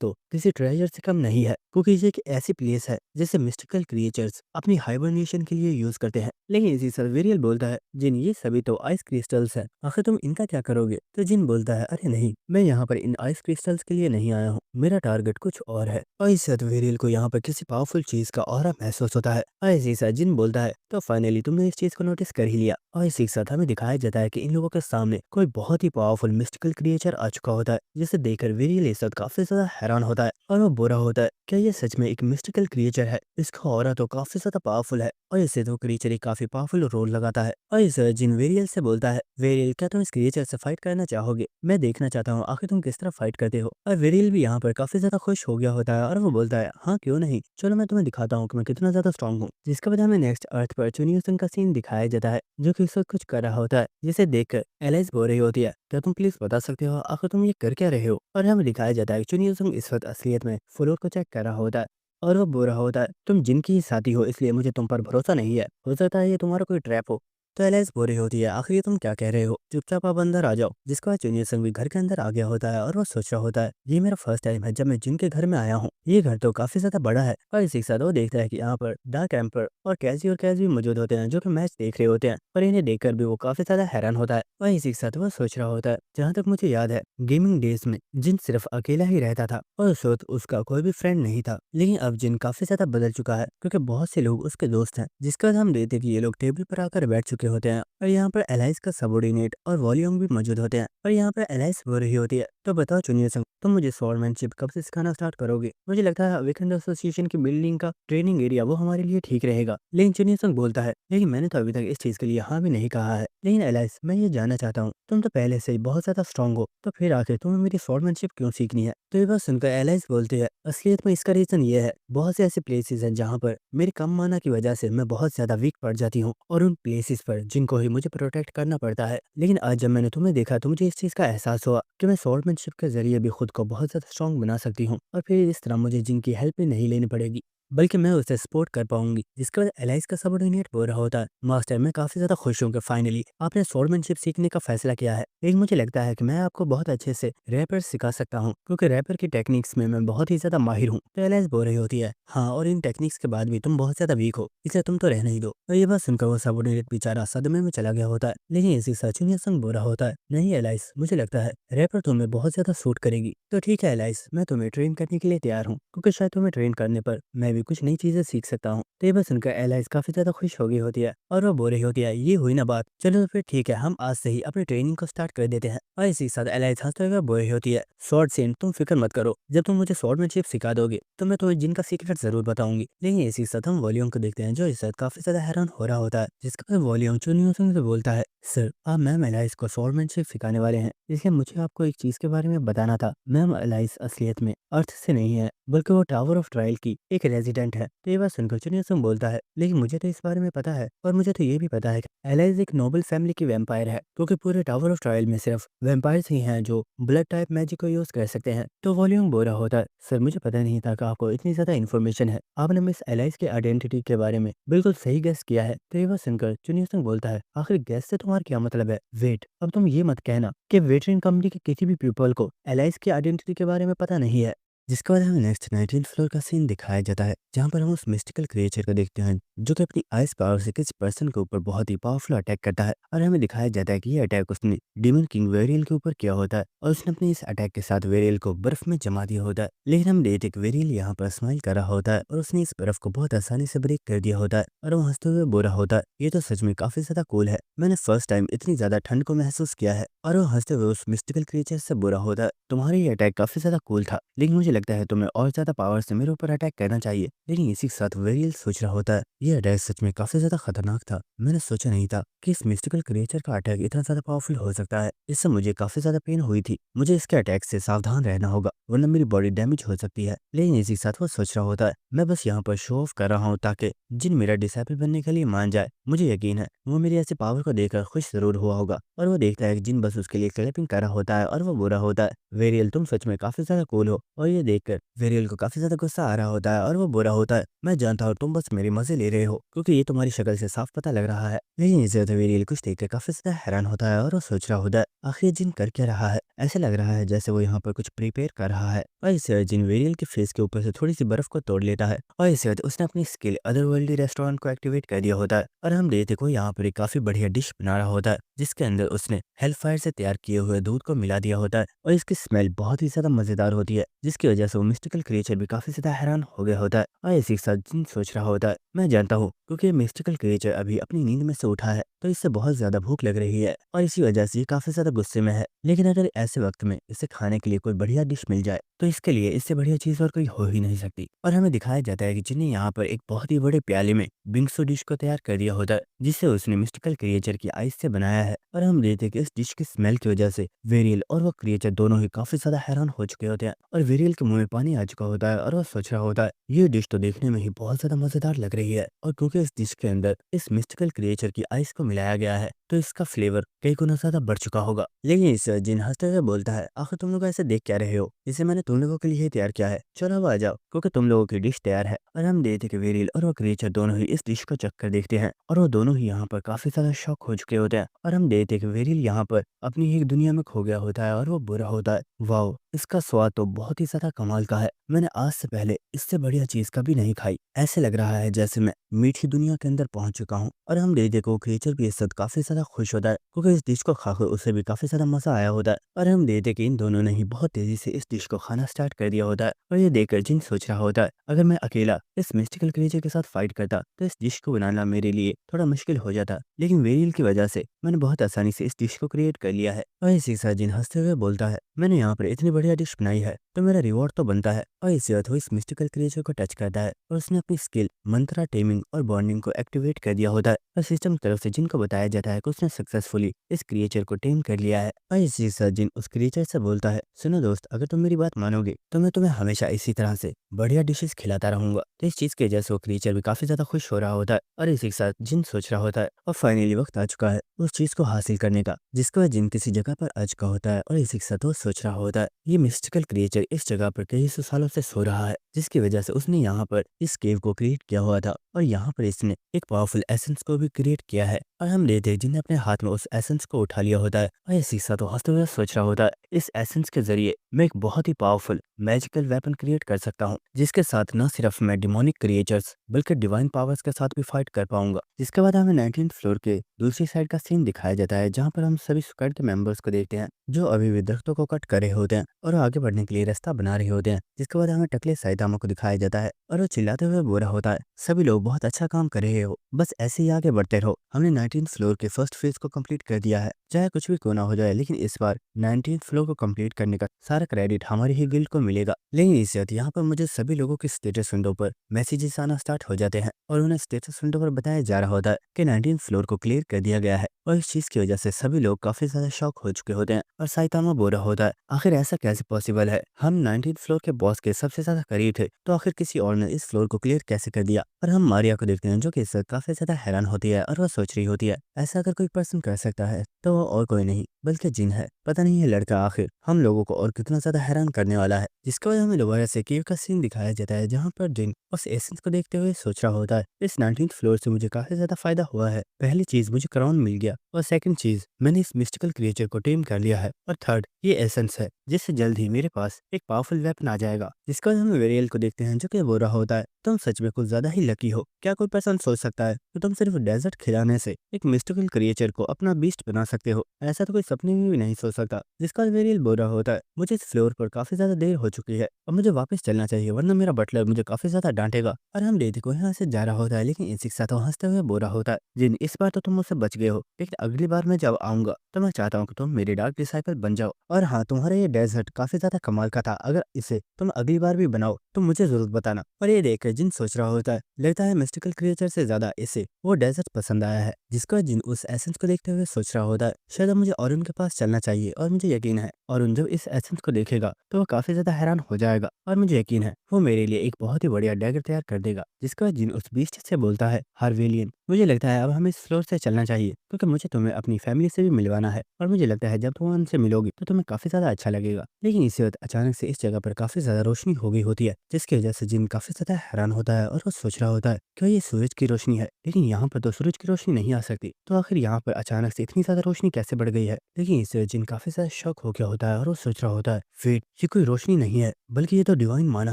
तो किसी ट्रेजर से कम नहीं है, क्योंकि ये एक ऐसी प्लेस है जिसे मिस्टिकल क्रिएचर्स अपनी हाइबरनेशन के लिए यूज करते हैं। लेकिन इसी सर वेरियल बोलता है जिन ये सभी तो आइस क्रिस्टल्स हैं, आखिर तुम इनका क्या करोगे? तो जिन बोलता है अरे नहीं, मैं यहाँ पर इन आइस क्रिस्टल्स के लिए नहीं आया हूँ, मेरा टारगेट कुछ और है। और इस साथ वेरियल को यहाँ पर किसी पावरफुल चीज का ऑरा महसूस होता है। और इसी साथ जिन बोलता है तो फाइनली तुमने इस चीज को नोटिस कर ही लिया। और इसी के साथ हमें दिखाया जाता है कि इन लोगों के सामने कोई बहुत ही पावरफुल मिस्टिकल क्रिएचर आ चुका होता है, जिसे देखकर वेरियल इस वक्त काफी ज्यादा हैरान होता है और वो बुरा होता है क्या ये सच में एक मिस्टिकल क्रिएचर है? इसका ऑरा तो काफी ज्यादा पावरफुल है और इससे तो क्रिएचर एक काफी पावरफुल रोल लगाता है। और इस जिन वेरियल से बोलता है वेरियल क्या तुम इस क्रिएचर से फाइट करना चाहोगे? मैं देखना चाहता हूँ आखिर तुम किस तरह फाइट करते हो। और वेरियल भी यहाँ पर काफी ज्यादा खुश हो गया होता है और वो बोलता है हाँ क्यों नहीं, चलो मैं तुम्हें दिखाता हूँ कि मैं कितना ज्यादा स्ट्रांग हूँ। जिसके बाद हमें नेक्स्ट अर्थ पर चुनियोसन का सीन दिखाया जाता है जो कि इस वक्त कुछ कर रहा होता है, जिसे देखकर एलाइस बोल रही होती है क्या तुम प्लीज बता सकते हो आखिर तुम ये कर क्या रहे हो? और हमें दिखाया जाता है कि चुनियोसन इस वक्त असलियत में फ्लोर को चेक कर रहा होता है और वो बोल रहा होता है तुम जिनकी ही साथी हो इसलिए मुझे तुम पर भरोसा नहीं है, हो सकता है ये तुम्हारा कोई ट्रैप हो। तो एलाइस बोल रही होती है आखिर ये तुम क्या कह रहे हो, चुपचाप आप अंदर आ जाओ। जिसके बाद जूनियर संग भी घर के अंदर आ गया होता है और वो सोच रहा होता है ये मेरा फर्स्ट टाइम है जब मैं जिनके घर में आया हूँ, ये घर तो काफी ज्यादा बड़ा है। और इसी के साथ वो देखता है कि यहाँ पर डार्क एम्पर और कैजी भी मौजूद होते हैं जो कि मैच देख रहे होते हैं और इन्हें देखकर भी वो काफी ज्यादा हैरान होता है। और इसी के साथ वो सोच रहा होता है जहाँ तक मुझे याद है गेमिंग डेज में जिन सिर्फ अकेला ही रहता था और उस वक्त उसका कोई भी फ्रेंड नहीं था, लेकिन अब जिन काफी ज्यादा बदल चुका है क्योंकि बहुत से लोग उसके दोस्त हैं। जिसके बाद हम देखते हैं कि ये लोग टेबल पर आकर बैठ चुके होते हैं और यहाँ पर एलाइस का सबॉर्डिनेट और वॉल्यूम भी मौजूद होते हैं। और यहाँ पर एलाइस बोल रही होती है तो बताओ जूनियर संग तुम मुझे स्वॉर्डमैनशिप कब से सिखाना स्टार्ट करोगे? मुझे लगता है वीकेंड एसोसिएशन की बिल्डिंग का ट्रेनिंग एरिया वो हमारे लिए ठीक रहेगा। लेकिन जूनियर संग बोलता है लेकिन मैंने तो अभी तक इस चीज के लिए हाँ भी नहीं कहा है। लेकिन एलाइस मैं ये जानना चाहता हूँ तुम तो पहले से ही बहुत ज्यादा स्ट्रांग हो, तो फिर आखिर तुम्हें मेरी स्वॉर्डमैनशिप क्यों सीखनी है? तो ये बात सुनकर एलाइस बोलती है असलियत में इसका रीजन ये है बहुत से ऐसे प्लेसेस हैं जहाँ पर मेरे कम माना की वजह से मैं बहुत ज्यादा वीक पड़ जाती हूँ और उन प्लेसेस पर जिनको ही मुझे प्रोटेक्ट करना पड़ता है। लेकिन आज जब मैंने तुम्हें देखा तो मुझे इस चीज का एहसास हुआ कि मैं स्वॉर्डमैनशिप के जरिए भी खुद को बहुत ज्यादा स्ट्रांग बना सकती हूँ और फिर इस तरह मुझे जिनकी हेल्प भी नहीं लेनी पड़ेगी बल्कि मैं उसे सपोर्ट कर पाऊंगी। जिसके बाद एलाइस का सबॉर्डिनेट बोल रहा होता है मास्टर मैं काफी ज्यादा खुश हूँ कि फाइनली आपने स्वॉर्डमैनशिप सीखने का फैसला किया है। लेकिन मुझे लगता है कि मैं आपको बहुत अच्छे से रैपर सिखा सकता हूँ क्योंकि रैपर की टेक्निक्स में मैं बहुत ही ज्यादा माहिर हूँ। तो एलाइस बोल रही होती है हाँ और इन टेक्निक्स के बाद भी तुम बहुत ज्यादा वीक हो, इसलिए तुम तो रहने ही दो। और ये बात सुनकर वो सबॉर्डिनेट बेचारा सदमे में चला गया होता है। लेकिन इसी सचिन संग बोल रहा होता है नहीं एलाइस मुझे लगता है रैपर तुम्हें बहुत ज्यादा सूट करेगी। तो ठीक है एलाइस मैं तुम्हें ट्रेन करने के लिए तैयार हूँ क्योंकि शायद तुम्हें ट्रेन करने पर मैं भी कुछ नई चीजें सीख सकता हूँ। तो ये बात सुनकर एलाइस काफी ज्यादा खुश हो गई होती है और वो बोल रही होती है ये हुई ना बात, चलो तो फिर ठीक है हम आज से ही अपनी ट्रेनिंग को स्टार्ट कर देते हैं। और इसी के साथ एलाइस हंसते हुए बोल रही होती है स्वॉर्ड सेंट तुम फिक्र मत करो, जब तुम मुझे स्वॉर्डमैनशिप सिखा दोगे तो मैं तुम्हें जिनका सीक्रेट जरूर बताऊंगी। लेकिन इसी के साथ हम वॉल्यूम को देखते हैं जो इस साथ काफी ज्यादा हैरान हो रहा होता है। जिसका वॉल्यूम चुनियों से बोलता है सर आप मैम एलाइस को स्वॉर्डमैनशिप सिखाने वाले हैं, इसलिए मुझे आपको एक चीज के बारे में बताना था। मैम एलाइस असलियत में अर्थ से नहीं है बल्कि वो टावर ऑफ ट्रायल की एक रेजिडेंट है। तो ये बात सुनकर चुनियों बोलता है लेकिन मुझे तो इस बारे में पता है और मुझे तो ये भी पता है कि एलाइस एक नोबल फैमिली की वैम्पायर है क्योंकि पूरे टावर ऑफ ट्रायल में सिर्फ वैम्पायर्स ही हैं जो ब्लड टाइप मैजिक को यूज कर सकते हैं। तो वॉल्यूम बोल रहा होता है सर मुझे पता नहीं था कि आपको इतनी ज्यादा इन्फॉर्मेशन है, आपने मिस एलाइस के आइडेंटिटी के बारे में बिल्कुल सही गेस किया है। तो ये बात सुनकर चुनियों बोलता है आखिर गेस से तुम्हारा क्या मतलब है? वेट अब तुम ये मत कहना कि वेटरिन कंपनी के किसी भी पीपल को एलाइस की आइडेंटिटी के बारे में पता नहीं है। जिसके बाद हमें नेक्स्ट 19th फ्लोर का सीन दिखाया जाता है जहाँ पर हम उस मिस्टिकल क्रिएचर को देखते हैं जो कि अपनी आइस पावर से किसी पर्सन के ऊपर बहुत ही पावरफुल अटैक करता है। और हमें दिखाया जाता है कि ये अटैक उसने डीमन किंग वेरियल के ऊपर किया होता है और उसने अपने इस अटैक के साथ वेरियल को बर्फ में जमा दिया होता है। लेकिन हम देखते कि वेरियल यहाँ पर स्माइल कर रहा होता है और उसने इस बर्फ को बहुत आसानी से ब्रेक कर दिया होता है और वो हंसते हुए बोल रहा होता है ये तो सच में काफी ज्यादा कूल है, मैंने फर्स्ट टाइम इतनी ज्यादा ठंड को महसूस किया है। और वो हंसते हुए उस मिस्टिकल क्रिएचर से बोल रहा होता है तुम्हारा ये अटैक काफी ज्यादा कूल था, लेकिन मुझे लगता है तुम्हें और ज्यादा पावर से मेरे ऊपर अटैक करना चाहिए। लेकिन इसी के साथ वेरियल सोच रहा होता है ये अटैक सच में काफी ज्यादा खतरनाक था। मैंने सोचा नहीं था कि इस मिस्टिकल क्रिएचर का अटैक इतना ज्यादा पावरफुल हो सकता है। इससे मुझे काफी ज्यादा पेन हुई थी। मुझे इसके अटैक से सावधान रहना होगा वरना मेरी बॉडी डैमेज हो सकती है। लेकिन इसी के साथ वो सोच रहा होता है मैं बस यहाँ पर शो ऑफ कर रहा हूँ ताकि जिन मेरा डिसाइपल बनने के लिए मान जाए। मुझे यकीन है वो मेरी ऐसी पावर को देखकर खुश जरूर हुआ होगा। और वो देखता है कि जिन बस उसके लिए क्लैपिंग कर रहा होता है और वो बुरा होता है वेरियल तुम सच में काफी ज्यादा कूल हो। और ये देखकर वेरियल को काफी ज्यादा गुस्सा आ रहा होता है और वो बुरा होता है मैं जानता हूँ तुम बस मेरे मजे ले रहे हो क्योंकि ये तुम्हारी शक्ल से साफ पता लग रहा है। लेकिन इसे तो वेरियल कुछ देखकर काफी ज्यादा हैरान होता है और वो सोच रहा होता है आखिर जिन कर क्या रहा है। ऐसे लग रहा है जैसे वो यहाँ पर कुछ प्रिपेयर कर रहा है। और इसे जिन वेरियल के फेस के ऊपर से थोड़ी सी बर्फ को तोड़ लेता है और इसे उसने अपनी स्किल अदरवर्ल्डी रेस्टोरेंट को एक्टिवेट कर दिया होता है। और हम देखते को यहाँ पर एक काफी बढ़िया डिश बना रहा होता है जिसके अंदर उसने हेलफायर से तैयार किए हुए दूध को मिला दिया होता है। और इसकी स्मेल बहुत ही ज्यादा मजेदार होती है जिसकी वजह से वो मिस्टिकल क्रिएचर भी काफी ज्यादा हैरान हो गया होता है। और इसी के साथ जिन सोच रहा होता है मैं जानता हूँ क्योंकि मिस्टिकल क्रिएचर अभी अपनी नींद में से उठा है तो इससे बहुत ज्यादा भूख लग रही है और इसी वजह से ये काफी ज्यादा गुस्से में है। लेकिन अगर ऐसे वक्त में इसे खाने के लिए कोई बढ़िया डिश मिल जाए तो इसके लिए इससे बढ़िया चीज और कोई हो ही नहीं सकती। और हमें दिखाया जाता है कि जिन्हें यहाँ पर एक बहुत ही बड़े प्याले में बिंगसू डिश को तैयार कर दिया होता है जिसे उसने मिस्टिकल क्रिएचर की आइस से बनाया है। और हम देखते हैं कि इस डिश की स्मेल की वजह से वेरियल और वो क्रिएचर दोनों ही काफी ज्यादा हैरान हो चुके होते हैं। और वेरियल के मुंह में पानी आ चुका होता है और वो सोच रहा होता है ये डिश तो देखने में ही बहुत ज्यादा मजेदार लग रही है। और क्योंकि इस डिश के अंदर इस मिस्टिकल क्रिएचर की आइस को मिलाया गया है तो इसका फ्लेवर कई गुना ज्यादा बढ़ चुका होगा। लेकिन इस जिन हंसते हुए बोलता है आखिर तुम लोग ऐसे देख क्या रहे हो, इसे मैंने तुम लोगों के लिए ही तैयार किया है, चलो अब आ जाओ क्योंकि तुम लोगों की डिश तैयार है। और हम देखते कि वेरियल और वो क्रिएचर दोनों ही इस डिश को चख कर देखते हैं और वो दोनों ही यहाँ पर काफी ज्यादा शॉक हो चुके होते हैं। और हम देखते कि वेरियल यहाँ पर अपनी ही एक दुनिया में खो गया होता है और वो बुरा होता है वाओ इसका स्वाद तो बहुत ही ज्यादा कमाल का है, मैंने आज से पहले इससे बढ़िया चीज कभी नहीं खाई। ऐसे लग रहा है जैसे मैं मीठी दुनिया के अंदर पहुंच चुका हूँ। और हम देखते को क्रिएचर भी इस वक्त काफी ज्यादा खुश होता है क्योंकि इस डिश को खाकर उसे भी काफी ज्यादा मजा आया होता है। और हम देखते कि इन दोनों ने ही बहुत तेजी से इस डिश को खाना स्टार्ट कर दिया होता है। और ये देखकर जिन सोच रहा होता है अगर मैं अकेला इस मिस्टिकल क्रिएचर के साथ फाइट करता तो इस डिश को बनाना मेरे लिए थोड़ा मुश्किल हो जाता, लेकिन वेरियल की वजह से मैंने बहुत आसानी से इस डिश को क्रिएट कर लिया है। और इसी के साथ जिन हंसते हुए बोलता है मैंने यहाँ पर इतनी बढ़िया डिश बनाई है तो मेरा रिवॉर्ड तो बनता है। और इसी बात वो इस मिस्टिकल क्रिएचर को टच करता है और उसने अपनी स्किल मंत्रा टेमिंग और बॉन्डिंग को एक्टिवेट कर दिया होता है। और सिस्टम की तरफ से जिनको बताया जाता है कि उसने सक्सेसफुली इस क्रिएचर को टेम कर लिया है। और इसी के साथ जिन उस क्रिएचर से बोलता है सुनो दोस्त अगर तुम मेरी बात मानोगे तो मैं तुम्हें हमेशा इसी तरह से बढ़िया डिशेस खिलाता रहूंगा। तो इस चीज की वजह से वो क्रिएचर भी काफी ज्यादा खुश हो रहा होता है। और इसी के साथ जिन सोच रहा होता है और फाइनली वक्त आ चुका है उस चीज को हासिल करने का जिसके बाद जिन किसी जगह पर आ चुका होता है। और इसी के साथ वो सोच रहा होता है ये मिस्टिकल क्रिएचर इस जगह पर कई सौ सालों से सो रहा है जिसकी वजह से उसने यहाँ पर इस केव को क्रिएट किया हुआ था और यहाँ पर इसने एक पावरफुल एसेंस को भी क्रिएट किया है। और हम देखते हैं जिन्हें अपने हाथ में उस एसेंस को उठा लिया होता है और इसी के साथ वो हंसते हुए सोच रहा होता है इस एसेंस के जरिए मैं एक बहुत ही पावरफुल मैजिकल वेपन क्रिएट कर सकता हूँ जिसके साथ न सिर्फ मैं डिमोनिक क्रिएचर्स बल्कि डिवाइन पावर्स के साथ भी फाइट कर पाऊंगा। जिसके बाद हमें 19th फ्लोर के दूसरी साइड का सीन दिखाया जाता है जहाँ पर हम सभी स्क्वाड के मेंबर्स को देखते हैं जो अभी भी दरख्तों को कट कर रहे होते हैं और आगे बढ़ने के लिए रास्ता बना रहे होते हैं। जिसके बाद हमें टकले साइदामा को दिखाया जाता है और वो चिल्लाते हुए बोल रहा होता है सभी लोग बहुत अच्छा काम कर रहे हो, बस ऐसे ही आगे बढ़ते रहो। हमने 19th फ्लोर के फर्स्ट फेज को कंप्लीट कर दिया है, चाहे कुछ भी क्यों ना हो जाए लेकिन इस बार 19th फ्लोर को कंप्लीट करने का सारा क्रेडिट हमारी ही गिल्ड को मिलेगा। लेकिन इस वक्त यहाँ पर मुझे सभी लोगों के स्टेटस विंडो पर मैसेजेस आना स्टार्ट हो जाते हैं और उन्हें स्टेटस विंडो पर बताया जा रहा होता है कि 19th फ्लोर को क्लियर कर दिया गया है। और इस चीज की वजह से सभी लोग काफी ज्यादा शॉक हो चुके होते हैं और साइतामा बोल रहा होता है आखिर ऐसा कैसे पॉसिबल है, हम 19th फ्लोर के बॉस के सबसे ज्यादा करीब थे तो आखिर किसी और ने इस फ्लोर को क्लियर कैसे कर दिया। और हम मारिया को देखते हैं जो कि इससे काफी ज्यादा हैरान होती है और वह सोच रही होती है ऐसा अगर कोई पर्सन कर सकता है तो वो और कोई नहीं बल्कि जिन है। पता नहीं ये लड़का आखिर हम लोगों को और कितना ज्यादा हैरान करने वाला है। जिसके बाद हमें दोबारा से केव का सीन दिखाया जाता है जहाँ पर जिन उस एसेंस को देखते हुए सोच रहा होता है इस 19th फ्लोर से मुझे काफी ज्यादा फायदा हुआ है। पहली चीज मुझे क्राउन मिल गया और सेकंड चीज मैंने इस मिस्टिकल क्रिएचर को टेम कर लिया है और थर्ड ये एसेंस है जिससे जल्द ही मेरे पास एक पावरफुल वेपन आ जाएगा। जिसके बाद हम वेरियल को देखते हैं जो कि बोल रहा होता है तुम सच में कुछ ज्यादा ही लकी हो, क्या कोई पर्सन सोच सकता है कि तुम सिर्फ डेजर्ट खिलाने से एक मिस्टिकल क्रिएचर को अपना बीस्ट बना सकते हो, ऐसा तो कोई सपने में भी नहीं सोच सकता। जिसका वेरियल बोरा होता है, मुझे इस फ्लोर पर काफी ज्यादा देर हो चुकी है और मुझे वापस चलना चाहिए वरना मेरा बटलर मुझे काफी ज्यादा डांटेगा। और हम लेते को यहाँ से जा रहा होता है, लेकिन इसी के साथ वो हंसते हुए बोरा होता है। जिन इस बार तो तुम मुझसे बच गए हो, लेकिन अगली बार मैं जब आऊंगा तो मैं चाहता हूँ कि तुम मेरे डार्क डिसाइपल बन जाओ। और हाँ, तुम्हारा ये डेजर्ट काफी ज्यादा कमाल का था, अगर इसे तुम अगली बार भी बनाओ तो मुझे जरूर बताना। और ये देखकर जिन सोच रहा होता है, लगता है मिस्टिकल क्रिएचर से ज्यादा इसे वो डेजर्ट पसंद आया है। जिसका जिन उस एसेंस को देखते हुए सोच रहा होता है, शायद अब मुझे अरुण के पास चलना चाहिए। और मुझे यकीन है अरुण जब इस एसेंस को देखेगा तो वो काफी ज्यादा हैरान हो जाएगा, और मुझे यकीन है वो मेरे लिए एक बहुत ही बढ़िया डैगर तैयार कर देगा। जिसका जिन उस बीस्ट से बोलता है, हार्वेलियन मुझे लगता है अब हमें इस फ्लोर से चलना चाहिए, क्योंकि मुझे तुम्हें अपनी फैमिली से भी मिलवाना है और मुझे लगता है जब तुम उनसे मिलोगी तो तुम्हें काफी ज्यादा अच्छा लगेगा। लेकिन इसी वक्त अचानक से इस जगह पर काफी ज्यादा रोशनी हो गई होती है, जिसकी वजह से जिन काफी ज्यादा हैरान होता है और वो सोच रहा होता है क्या ये सूरज की रोशनी है, लेकिन यहाँ पर तो सूरज की रोशनी नहीं आ सकती, तो आखिर यहाँ पर अचानक से इतनी ज्यादा रोशनी कैसे बढ़ गई है। लेकिन इससे जिन काफी ज्यादा शौक हो गया होता है और वो सोच रहा होता है, वेट, ये कोई रोशनी नहीं है बल्कि ये तो डिवाइन माना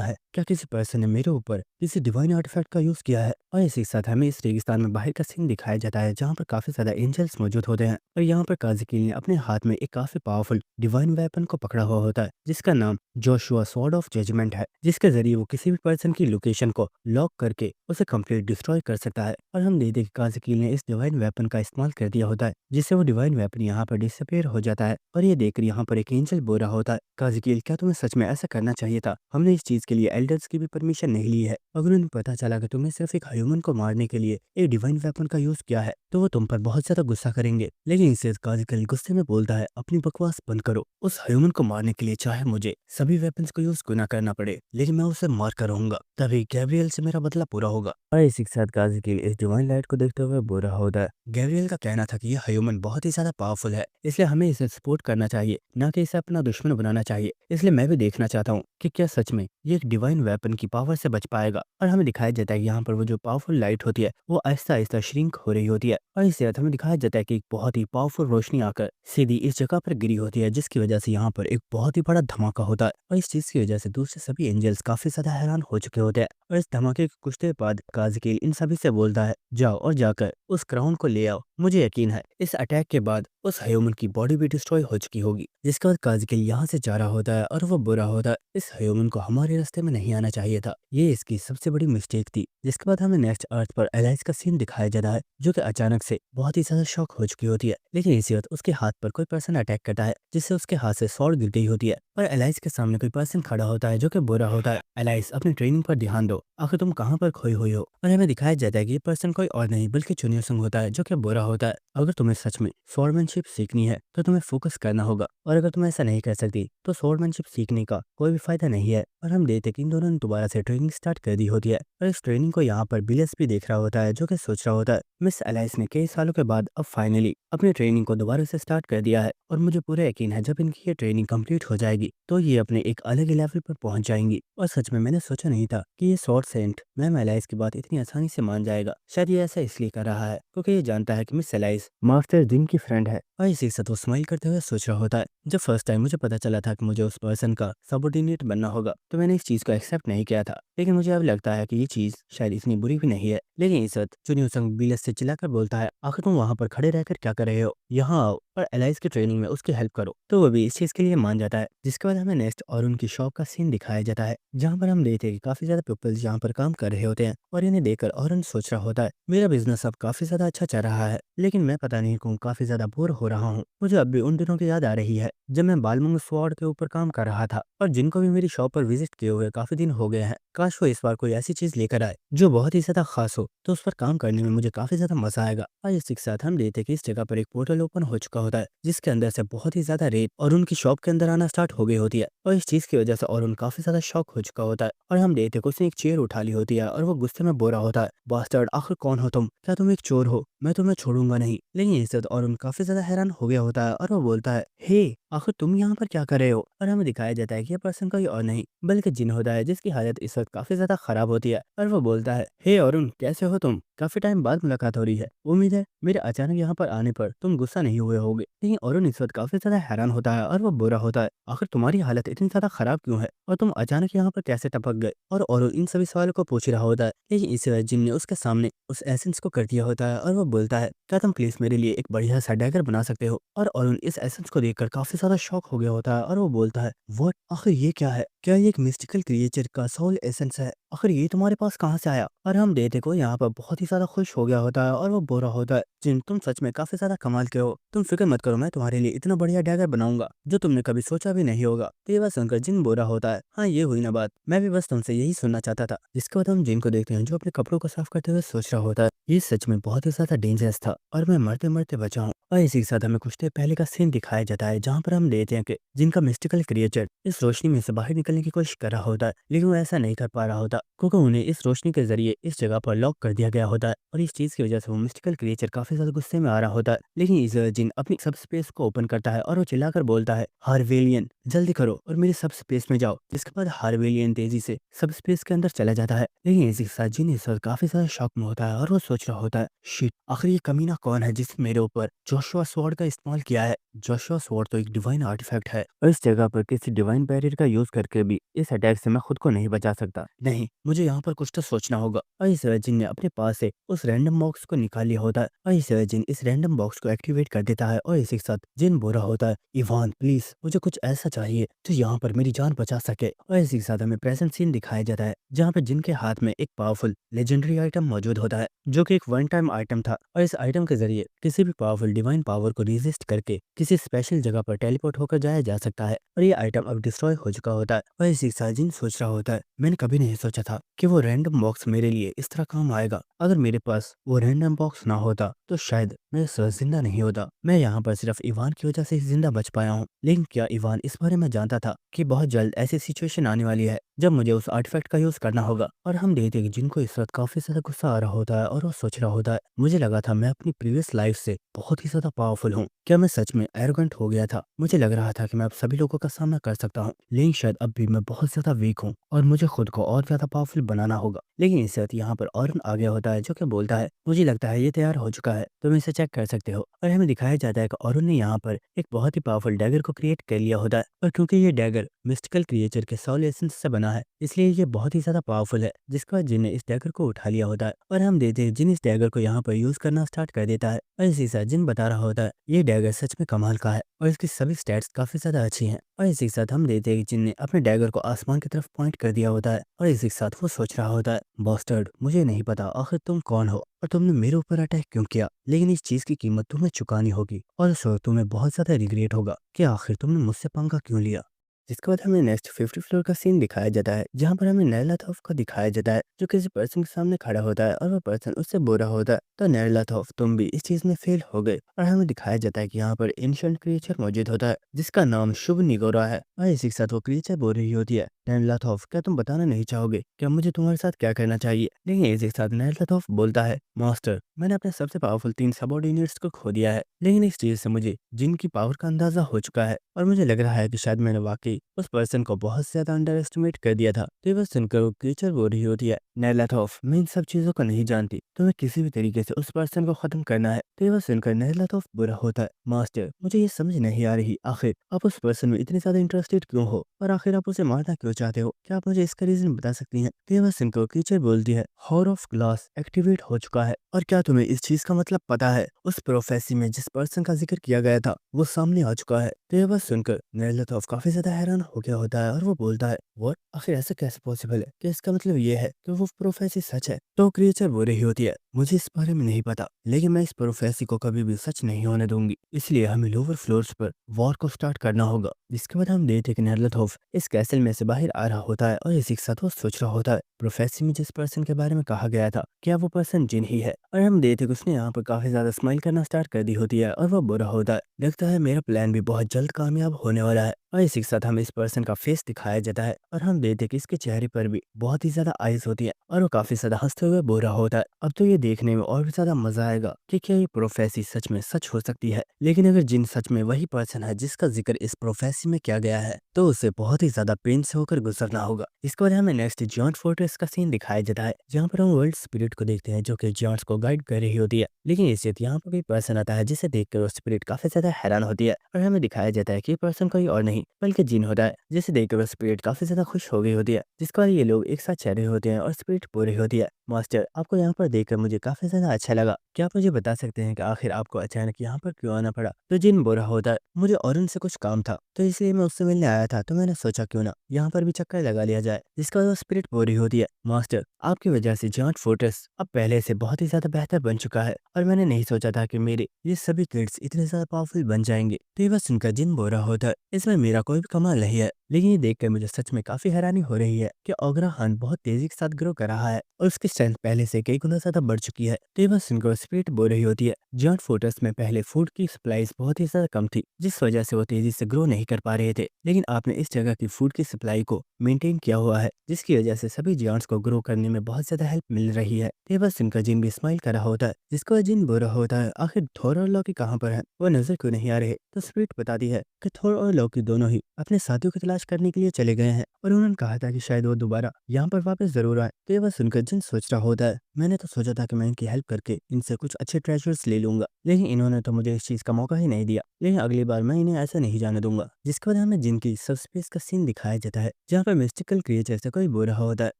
है। क्या किसी पर्सन ने मेरे ऊपर किसी डिवाइन आर्टिफैक्ट का यूज किया है। और इसी के साथ हमें इस रेगिस्तान में बाहर का सीन दिखाया जाता है, जहाँ पर काफी ज्यादा एंजल्स मौजूद होते हैं। और यहाँ पर काजिकिल ने अपने हाथ में एक काफी पावरफुल डिवाइन वेपन को पकड़ा हुआ होता है, जिसका नाम जोशुआ स्वॉर्ड ऑफ जजमेंट है, जिसके जरिए वो किसी भी पर्सन की लोकेशन को लॉक करके उसे कंप्लीट डिस्ट्रॉय कर सकता है। और हम देखते हैं कि काजिकिल ने इस डिवाइन वेपन का इस्तेमाल कर दिया होता है, जिससे वो डिवाइन वेपन यहाँ पर डिसअपीयर हो जाता है। और ये देखकर यहाँ पर एक एंजल बोल रहा होता है, काजिकिल क्या तुम्हें सच में ऐसा करना चाहिए था, हमने इस चीज के लिए एल्डर्स की भी परमिशन नहीं ली है। अगर उन्हें पता चला कि तुमने सिर्फ एक ह्यूमन को मारने के लिए एक डिवाइन वेपन का यूज किया है तो वो तुम पर बहुत ज्यादा गुस्सा करेंगे। लेकिन इसे काजिकल गुस्से में बोलता है, अपनी बकवास बंद करो, उस ह्यूमन को मारने के लिए चाहे मुझे सभी वेपन्स को यूज क्यों ना करना पड़े, लेकिन मैं उसे मार कर रहूंगा, तभी गैब्रियल से मेरा बदला पूरा होगा। और इसी के साथ काजिकल इस डिवाइन लाइट को देखते हुए बुरा होता है। गैब्रियल का कहना था कि यह ह्यूमन बहुत ही ज्यादा पावरफुल है, इसलिए हमें इसे सपोर्ट करना चाहिए, ना कि इसे अपना दुश्मन बनाना चाहिए। इसलिए मैं भी देखना चाहता हूँ कि क्या सच में ये एक डिवाइन वेपन की पावर से बच पाएगा। और हमें दिखाया जाता है कि यहाँ पर वो जो पावरफुल लाइट होती है वो आहिस्ता आहिस्ता श्रिंक हो रही होती है। और इसके साथ हमें दिखाया जाता है कि एक बहुत ही पावरफुल रोशनी आकर सीधी इस जगह पर गिरी होती है, जिसकी वजह से यहाँ पर एक बहुत ही बड़ा धमाका होता है। और इस चीज की वजह से दूसरे सभी एंजल्स काफी ज्यादा हैरान हो चुके होते हैं। और इस धमाके के कुछ देर बाद काजिकिल इन सभी से बोलता है, जाओ और जाकर उस क्राउन को ले आओ। मुझे यकीन है इस अटैक के बाद उस ह्यूमन की बॉडी भी डिस्ट्रॉय हो चुकी होगी। जिसके बाद काजिकिल यहाँ से जा रहा होता है और वो बुरा होता है, इस ह्यूमन को हमारे रास्ते में नहीं आना चाहिए था, ये इसकी सबसे बड़ी मिस्टेक थी। जिसके बाद हमें नेक्स्ट अर्थ पर एलाइस का सीन दिखाया जाता है, जो कि अचानक से बहुत ही ज्यादा शॉक हो चुकी होती है। लेकिन इसी वक्त उसके हाथ पर कोई पर्सन अटैक करता है, जिससे उसके हाथ से स्वॉर्ड गिर गई होती है। और एलाइस के सामने कोई पर्सन खड़ा होता है जो कि बुरा होता है, एलाइस अपनी ट्रेनिंग पर ध्यान दो, आखिर तुम कहाँ पर खोई हुई हो। और हमें दिखाया जाता है कि ये पर्सन कोई और नहीं बल्कि चुनियो संग होता है, जो कि बुरा होता है। अगर तुम्हें सच में स्वॉर्डमैनशिप सीखनी है तो तुम्हें फोकस करना होगा, और अगर तुम ऐसा नहीं कर सकती तो स्वॉर्डमैनशिप सीखने का कोई भी फायदा नहीं है। और हम देखते हैं कि इन दोनों ने दोबारा से ट्रेनिंग स्टार्ट कर दी होती है। और इस ट्रेनिंग को यहाँ पर बिलियस भी देख रहा होता है, जो कि सोच रहा होता है मिस एलाइस ने कई सालों के बाद अब फाइनली अपनी ट्रेनिंग को दोबारा से स्टार्ट कर दिया है। और मुझे पूरा यकीन है जब इनकी ये ट्रेनिंग कंप्लीट हो जाएगी तो ये अपने एक अलग ही लेवल पर पहुंच जाएंगी। और सच में मैंने सोचा नहीं था कि ये स्वॉर्ड सेंट मैम एलाइस की बात इतनी आसानी से मान जाएगा। शायद ये ऐसा इसलिए कर रहा है क्योंकि ये जानता है कि मिस एलाइस मास्टर जिन की फ्रेंड है। और इसी के साथ वो स्माइल करते हुए सोच रहा होता है, जब फर्स्ट टाइम मुझे पता चला था कि मुझे उस पर्सन का सबऑर्डिनेट बनना होगा तो मैंने इस चीज को एक्सेप्ट नहीं किया था, लेकिन मुझे अब लगता है कि ये चीज शायद इतनी बुरी भी नहीं है। लेकिन इस वक्त चुनियो संग बिलस से चिल्लाकर बोलता है, आखिर तुम वहां पर खड़े रहकर क्या कर रहे हो, यहाँ आओ और एलाइस की ट्रेनिंग में उसकी हेल्प करो। तो वो भी इस चीज के लिए मान जाता है। जिसके बाद हमें नेक्स्ट और उनकी शॉप का सीन दिखाया जाता है, जहाँ पर हम देखते हैं कि काफी ज्यादा पीपल्स यहाँ पर काम कर रहे होते हैं। और इन्हें देखकर औरन सोच रहा होता है, मेरा बिजनेस अब काफी ज्यादा अच्छा चल रहा है, लेकिन मैं पता नहीं क्यों काफी ज्यादा बोर हो रहा हूँ। मुझे अब भी उन दिनों की याद आ रही है जब मैं बालमुंग स्वॉर्ड के ऊपर काम कर रहा था, और जिनको भी मेरी शॉप पर विजिट किए हुए काफी दिन हो गए हैं। काश वो इस बार कोई ऐसी चीज लेकर आए जो बहुत ही ज्यादा खास हो, तो उस पर काम करने में मुझे काफी ज्यादा मजा आएगा। और इसी के साथ हम देखते हैं कि इस जगह पर एक पोर्टल ओपन हो चुका होता है, जिसके अंदर से बहुत ही ज्यादा रेत और उनकी शॉप के अंदर आना स्टार्ट हो गई होती है। और इस चीज की वजह से और काफी ज्यादा शॉक हो चुका होता है। और हम देखते हैं कि उसने एक चेयर उठा ली होती है और वो गुस्से में बोल रहा होता है, बास्टर्ड आखिर कौन हो तुम, क्या तुम एक चोर हो, मैं तुम्हें छोड़ूंगा नहीं। लेकिन इस वक्त और काफी ज्यादा हैरान हो गया होता है और वो बोलता है, हे आखिर तुम यहाँ पर क्या कर रहे हो? और हमें दिखाया जाता है कि यह पर्सन कोई और नहीं बल्कि जिन होता है, जिसकी हालत इस वक्त काफी ज्यादा खराब होती है। और वो बोलता है, हे अरुण, कैसे हो तुम? काफी टाइम बाद मुलाकात हो रही है। उम्मीद है मेरे अचानक यहाँ पर आने पर तुम गुस्सा नहीं हुए होगे। लेकिन अरुण इस वक्त काफी ज्यादा हैरान होता है और वो बुरा होता है। आखिर तुम्हारी हालत इतनी ज्यादा खराब क्यों है और तुम अचानक यहाँ पर कैसे टपक गए? और अरुण इन सभी सवालों को पूछ रहा होता है, लेकिन इसी वक्त जिन ने उसके सामने उस एसेंस को कर दिया होता है और वो बोलता है, क्या तुम प्लीज मेरे लिए एक बढ़िया सा डैगर बना सकते हो? और अरुण इस एसेंस को देखकर काफी ज्यादा शॉक हो गया होता है और वो बोलता है, व्हाट, आखिर ये क्या है? क्या ये एक मिस्टिकल क्रिएचर का सोल एसेंस है? आखिर ये तुम्हारे पास कहाँ से आया? और हम देते को यहाँ पर बहुत ही ज्यादा खुश हो गया होता है और वो बोल रहा होता है, जिन तुम सच में काफी ज्यादा कमाल के हो। तुम फिक्र मत करो, मैं तुम्हारे लिए इतना बढ़िया डैगर बनाऊंगा जो तुमने कभी सोचा भी नहीं होगा। तो ये बात सुनकर जिन बोल रहा होता है, हाँ ये हुई ना बात, मैं भी बस तुमसे यही सुनना चाहता था। जिसके बाद हम जिन को देखते हैं जो अपने कपड़ों को साफ करते हुए सोच रहा होता है, ये सच में बहुत ही ज्यादा डेंजरस था और मैं मरते मरते बचा हूँ। और इसी के साथ हमें कुछ देर पहले का सीन दिखाया जाता है जहाँ पर हम देखते हैं कि जिनका मिस्टिकल क्रिएचर इस रोशनी में से बाहर निकलने की कोशिश कर रहा होता है, लेकिन वो ऐसा नहीं कर पा रहा होता क्योंकि उन्हें इस रोशनी के जरिए इस जगह पर लॉक कर दिया गया होता है। और इस चीज की वजह से वो मिस्टिकल क्रिएचर काफी ज्यादा गुस्से में आ रहा होता है। लेकिन इस जिन अपनी सब स्पेस को ओपन करता है और वो चिल्लाकर बोलता है, हार्वेलियन जल्दी करो और मेरे सब स्पेस में जाओ। जिसके बाद हार्वेलियन तेजी से सब स्पेस के अंदर चला जाता है। लेकिन इसी के साथ जिन इस वक्त काफी ज्यादा शॉक में होता है और वो सोच रहा होता है, शिट, आखिर ये कमीना कौन है जिसने मेरे ऊपर जोशुआ स्वॉर्ड का इस्तेमाल किया है? जोशुआ स्वॉर्ड तो एक डिवाइन आर्टिफैक्ट है और इस जगह पर किसी डिवाइन बैरियर का यूज करके भी इस अटैक से मैं खुद को नहीं बचा सकता। नहीं, मुझे यहाँ पर कुछ तो सोचना होगा। और इस जिन ने अपने पास से उस रैंडम बॉक्स को निकाल लिया होता है और इस जिन इस रैंडम बॉक्स को एक्टिवेट कर देता है। और इसी के साथ जिन बोल रहा होता है, इवान प्लीज मुझे कुछ ऐसा चाहिए जो यहाँ पर मेरी जान बचा सके। और इसी के साथ हमें प्रेजेंट सीन दिखाया जाता है जहाँ पे जिनके हाथ में एक पावरफुल लेजेंडरी आइटम मौजूद होता है जो कि एक वन टाइम आइटम था। और इस आइटम के जरिए किसी भी पावरफुल डिवाइन पावर को रेजिस्ट करके किसी स्पेशल जगह पर टेलीपोर्ट होकर जाया जा सकता है। और ये आइटम अब डिस्ट्रॉय हो चुका होता है। और इसी के साथ जिन सोच रहा होता है, मैंने कभी नहीं सोचा था कि वो रैंडम बॉक्स मेरे लिए इस तरह काम आएगा। अगर मेरे पास वो रैंडम बॉक्स ना होता तो शायद मैं इस वक्त जिंदा नहीं होता। मैं यहाँ पर सिर्फ इवान की वजह से ही जिंदा बच पाया हूँ। लेकिन क्या इवान इस बारे में जानता था कि बहुत जल्द ऐसी सिचुएशन आने वाली है जब मुझे उस आर्टिफैक्ट का यूज करना होगा? और हम देखते हैं कि जिनको इस वक्त काफी ज्यादा गुस्सा आ रहा होता है और वो सोच रहा होता है, मुझे लगा था मैं अपनी प्रीवियस लाइफ से बहुत ही ज्यादा पावरफुल हूँ। क्या मैं सच में एरोगेंट हो गया था? मुझे लग रहा था कि मैं अब सभी लोगों का सामना कर सकता हूँ, लेकिन शायद अब भी मैं बहुत ज्यादा वीक हूँ और मुझे खुद को और ज्यादा पावरफुल बनाना होगा। लेकिन इस वक्त यहाँ पर ऑरन आ गया होता है जो कि बोलता है, मुझे लगता है ये तैयार हो चुका है, तुम इसे चेक कर सकते हो। और हमें दिखाया जाता है कि ऑरन ने यहाँ पर एक बहुत ही पावरफुल डैगर को क्रिएट कर लिया होता है। और क्योंकि ये डैगर मिस्टिकल क्रिएचर के सोल एसेंस से बना है, इसलिए ये बहुत ही ज्यादा पावरफुल है। जिसके बाद जिन ने इस डैगर को उठा लिया होता है और हम देते हैं जिन इस डैगर को यहाँ पर यूज करना स्टार्ट कर देता है। और इसी साथ जिन बता रहा होता है, ये डैगर सच में कमाल का है और इसकी सभी स्टैट्स काफी ज्यादा अच्छी हैं। और इसी के साथ हम देते हैं कि जिन ने अपने डैगर को आसमान की तरफ पॉइंट कर दिया होता है। और इसी के साथ वो सोच रहा होता है, बॉस्टर्ड, मुझे नहीं पता आखिर तुम कौन हो और तुमने मेरे ऊपर अटैक क्यों किया, लेकिन इस चीज की कीमत तुम्हें चुकानी होगी और इस वक्त तुम्हें बहुत ज्यादा रिग्रेट होगा कि आखिर तुमने मुझसे पंगा क्यों लिया। जिसके बाद हमें नेक्स्ट 50 फ्लोर का सीन दिखाया जाता है जहाँ पर हमें नेरलाथोफ को दिखाया जाता है जो किसी पर्सन के सामने खड़ा होता है और वो पर्सन उससे बोल रहा होता है, तो नेरलाथोफ तुम भी इस चीज में फेल हो गए। और हमें दिखाया जाता है कि यहाँ पर एंशिएंट क्रिएचर मौजूद होता है जिसका नाम शुभ निगोरा है। और इसी के साथ वो क्रिएचर बोल रही होती है, नेरलाथोफ क्या तुम बताना नहीं चाहोगे क्या मुझे तुम्हारे साथ क्या करना चाहिए? लेकिन इसी के साथ नेरलाथोफ बोलता है, मास्टर, मैंने अपने सबसे पावरफुल 3 सबऑर्डिनेट्स को खो दिया है, लेकिन इस चीज से मुझे जिनकी पावर का अंदाजा हो चुका है और मुझे लग रहा है कि शायद मैंने वाकई उस पर्सन को बहुत ज्यादा अंडर एस्टिमेट कर दिया था। तो ये बस सुनकर वो क्रीचर बोल रही होती है, नेरलाथोफ, मैं इन सब चीजों को नहीं जानती, तुम्हें किसी भी तरीके से उस पर्सन को खत्म करना है। तो ये बस सुनकर नेरलाथोफ बुरा होता है, मास्टर, मुझे ये समझ नहीं आ रही आखिर आप उस पर्सन में इतने ज्यादा इंटरेस्टेड क्यों हो और आखिर आप उसे मारना क्यों चाहते हो, क्या आप मुझे इसका रीजन बता सकती हैं? तो ये बस सुनकर क्रीचर बोलती है, हॉर ऑफ ग्लास एक्टिवेट हो चुका है और क्या तुम्हें इस चीज का मतलब पता है? उस प्रोफेसी में जिस पर्सन का जिक्र किया गया था वो सामने आ चुका है। तो ये बस सुनकर नेरलाथोफ काफी ज्यादा हैरान हो गया होता है और वो बोलता है, व्हाट, आखिर ऐसा कैसे पॉसिबल है कि इसका मतलब ये है कि वो प्रोफेसी सच है? तो क्रिएचर बोल रही होती है, मुझे इस बारे में नहीं पता, लेकिन मैं इस प्रोफेसी को कभी भी सच नहीं होने दूंगी, इसलिए हमें लोअर फ्लोर्स पर वॉर को स्टार्ट करना होगा। जिसके बाद हम देखते हैं कि नेरलाथोफ इस कैसल में से बाहर आ रहा होता है और इसी के साथ वो सोच रहा होता है, प्रोफेसी में जिस पर्सन के बारे में कहा गया था क्या वो पर्सन जिन ही है? और हम देखते हैं कि उसने यहाँ पर काफी ज्यादा स्माइल करना स्टार्ट कर दी होती है और वो बुरा होता है, लगता है मेरा प्लान भी बहुत जल्द कामयाब होने वाला है। और इसी के साथ हमें इस पर्सन का फेस दिखाया जाता है और हम देखते हैं कि इसके चेहरे पर भी बहुत ही ज्यादा आइज होती है और वो काफी ज्यादा हंसते हुए बोल रहा होता है, अब तो ये देखने में और भी ज्यादा मजा आएगा कि क्या ये प्रोफेसी सच में सच हो सकती है। लेकिन अगर जिन सच में वही पर्सन है जिसका जिक्र इस प्रोफेसी में किया गया है तो उसे बहुत ही ज्यादा पेन से होकर गुजरना होगा। इसके बाद हमें नेक्स्ट जियांट फोर्ट्रेस का सीन दिखाया जाता है, जहाँ पर हम वर्ल्ड स्पिरिट को देखते हैं जो कि जियांट्स को गाइड कर रही होती है। लेकिन इसी यहाँ पर कोई पर्सन आता है जिसे देखकर वो स्पिरिट काफी ज्यादा हैरान होती है और हमें दिखाया जाता है कि पर्सन कोई और नहीं बल्कि जिन होता है, जिसे देखकर वो स्पिरिट काफी ज्यादा खुश हो गई होती है। जिसके बाद ये लोग एक साथ चल रहे होते हैं और स्पिरिट बोल रही होती है, मास्टर आपको यहाँ पर देखकर मुझे काफी ज्यादा अच्छा लगा, क्या आप मुझे बता सकते हैं कि आखिर आपको अचानक यहाँ पर क्यों आना पड़ा। तो जिन बोल रहा होता है, मुझे औरन से कुछ काम था तो इसलिए मैं उससे मिलने आया था, तो मैंने सोचा क्यों ना यहाँ पर भी चक्कर लगा लिया जाए। जिसका वो स्पिरिट बोल रही होती है, मास्टर आपकी वजह से जांट फोर्ट्रेस अब पहले से बहुत ही ज्यादा बेहतर बन चुका है और मैंने नहीं सोचा था कि मेरे ये सभी किड्स इतने ज्यादा पावरफुल बन जाएंगे। तो ये बस सुनकर जिन बोल रहा होता है, इसमें मेरा कोई भी कमाल नहीं है, लेकिन ये देखकर मुझे सच में काफी हैरानी हो रही है कि ओगरा खान बहुत तेजी के साथ ग्रो कर रहा है और उसकी स्ट्रेंथ पहले से कई गुना ज्यादा बढ़ चुकी है। तो ये बस सुनकर स्पिरिट बोल रही होती है, जांट फोर्ट्रेस में पहले फूड की सप्लाईज बहुत ही ज्यादा कम थी जिस वजह से वो तेजी से ग्रो नहीं कर पा रहे थे, लेकिन आपने इस जगह की फूड की सप्लाई को मेंटेन किया हुआ है जिसकी वजह से सभी जियांट्स को ग्रो करने में बहुत ज्यादा हेल्प मिल रही है। तो ये बस सुनकर जिन भी स्माइल कर रहा होता है, जिसको जिन बोल रहा होता है आखिर थोर और लॉकी कहाँ पर है, वो नजर क्यों नहीं आ रहे। तो स्पिरिट बताती है कि थोर और लॉकी दोनों ही अपने साथियों की तलाश करने के लिए चले गए हैं और उन्होंने कहा था कि शायद वो दोबारा यहाँ पर वापस जरूर आए। तो ये बस सुनकर जिन सोच रहा होता है, मैंने तो सोचा था कि मैं इनकी हेल्प करके इनसे कुछ अच्छे ट्रेजर्स ले लूंगा, लेकिन इन्होंने तो मुझे इस चीज का मौका ही नहीं दिया, लेकिन अगली बार मैं इन्हें ऐसा नहीं जाने दूंगा। जिसके बाद हमें जिनकी सबस्पेस का सीन दिखाया जाता है, जहाँ पर मिस्टिकल क्रिएचर से कोई बोल रहा होता है,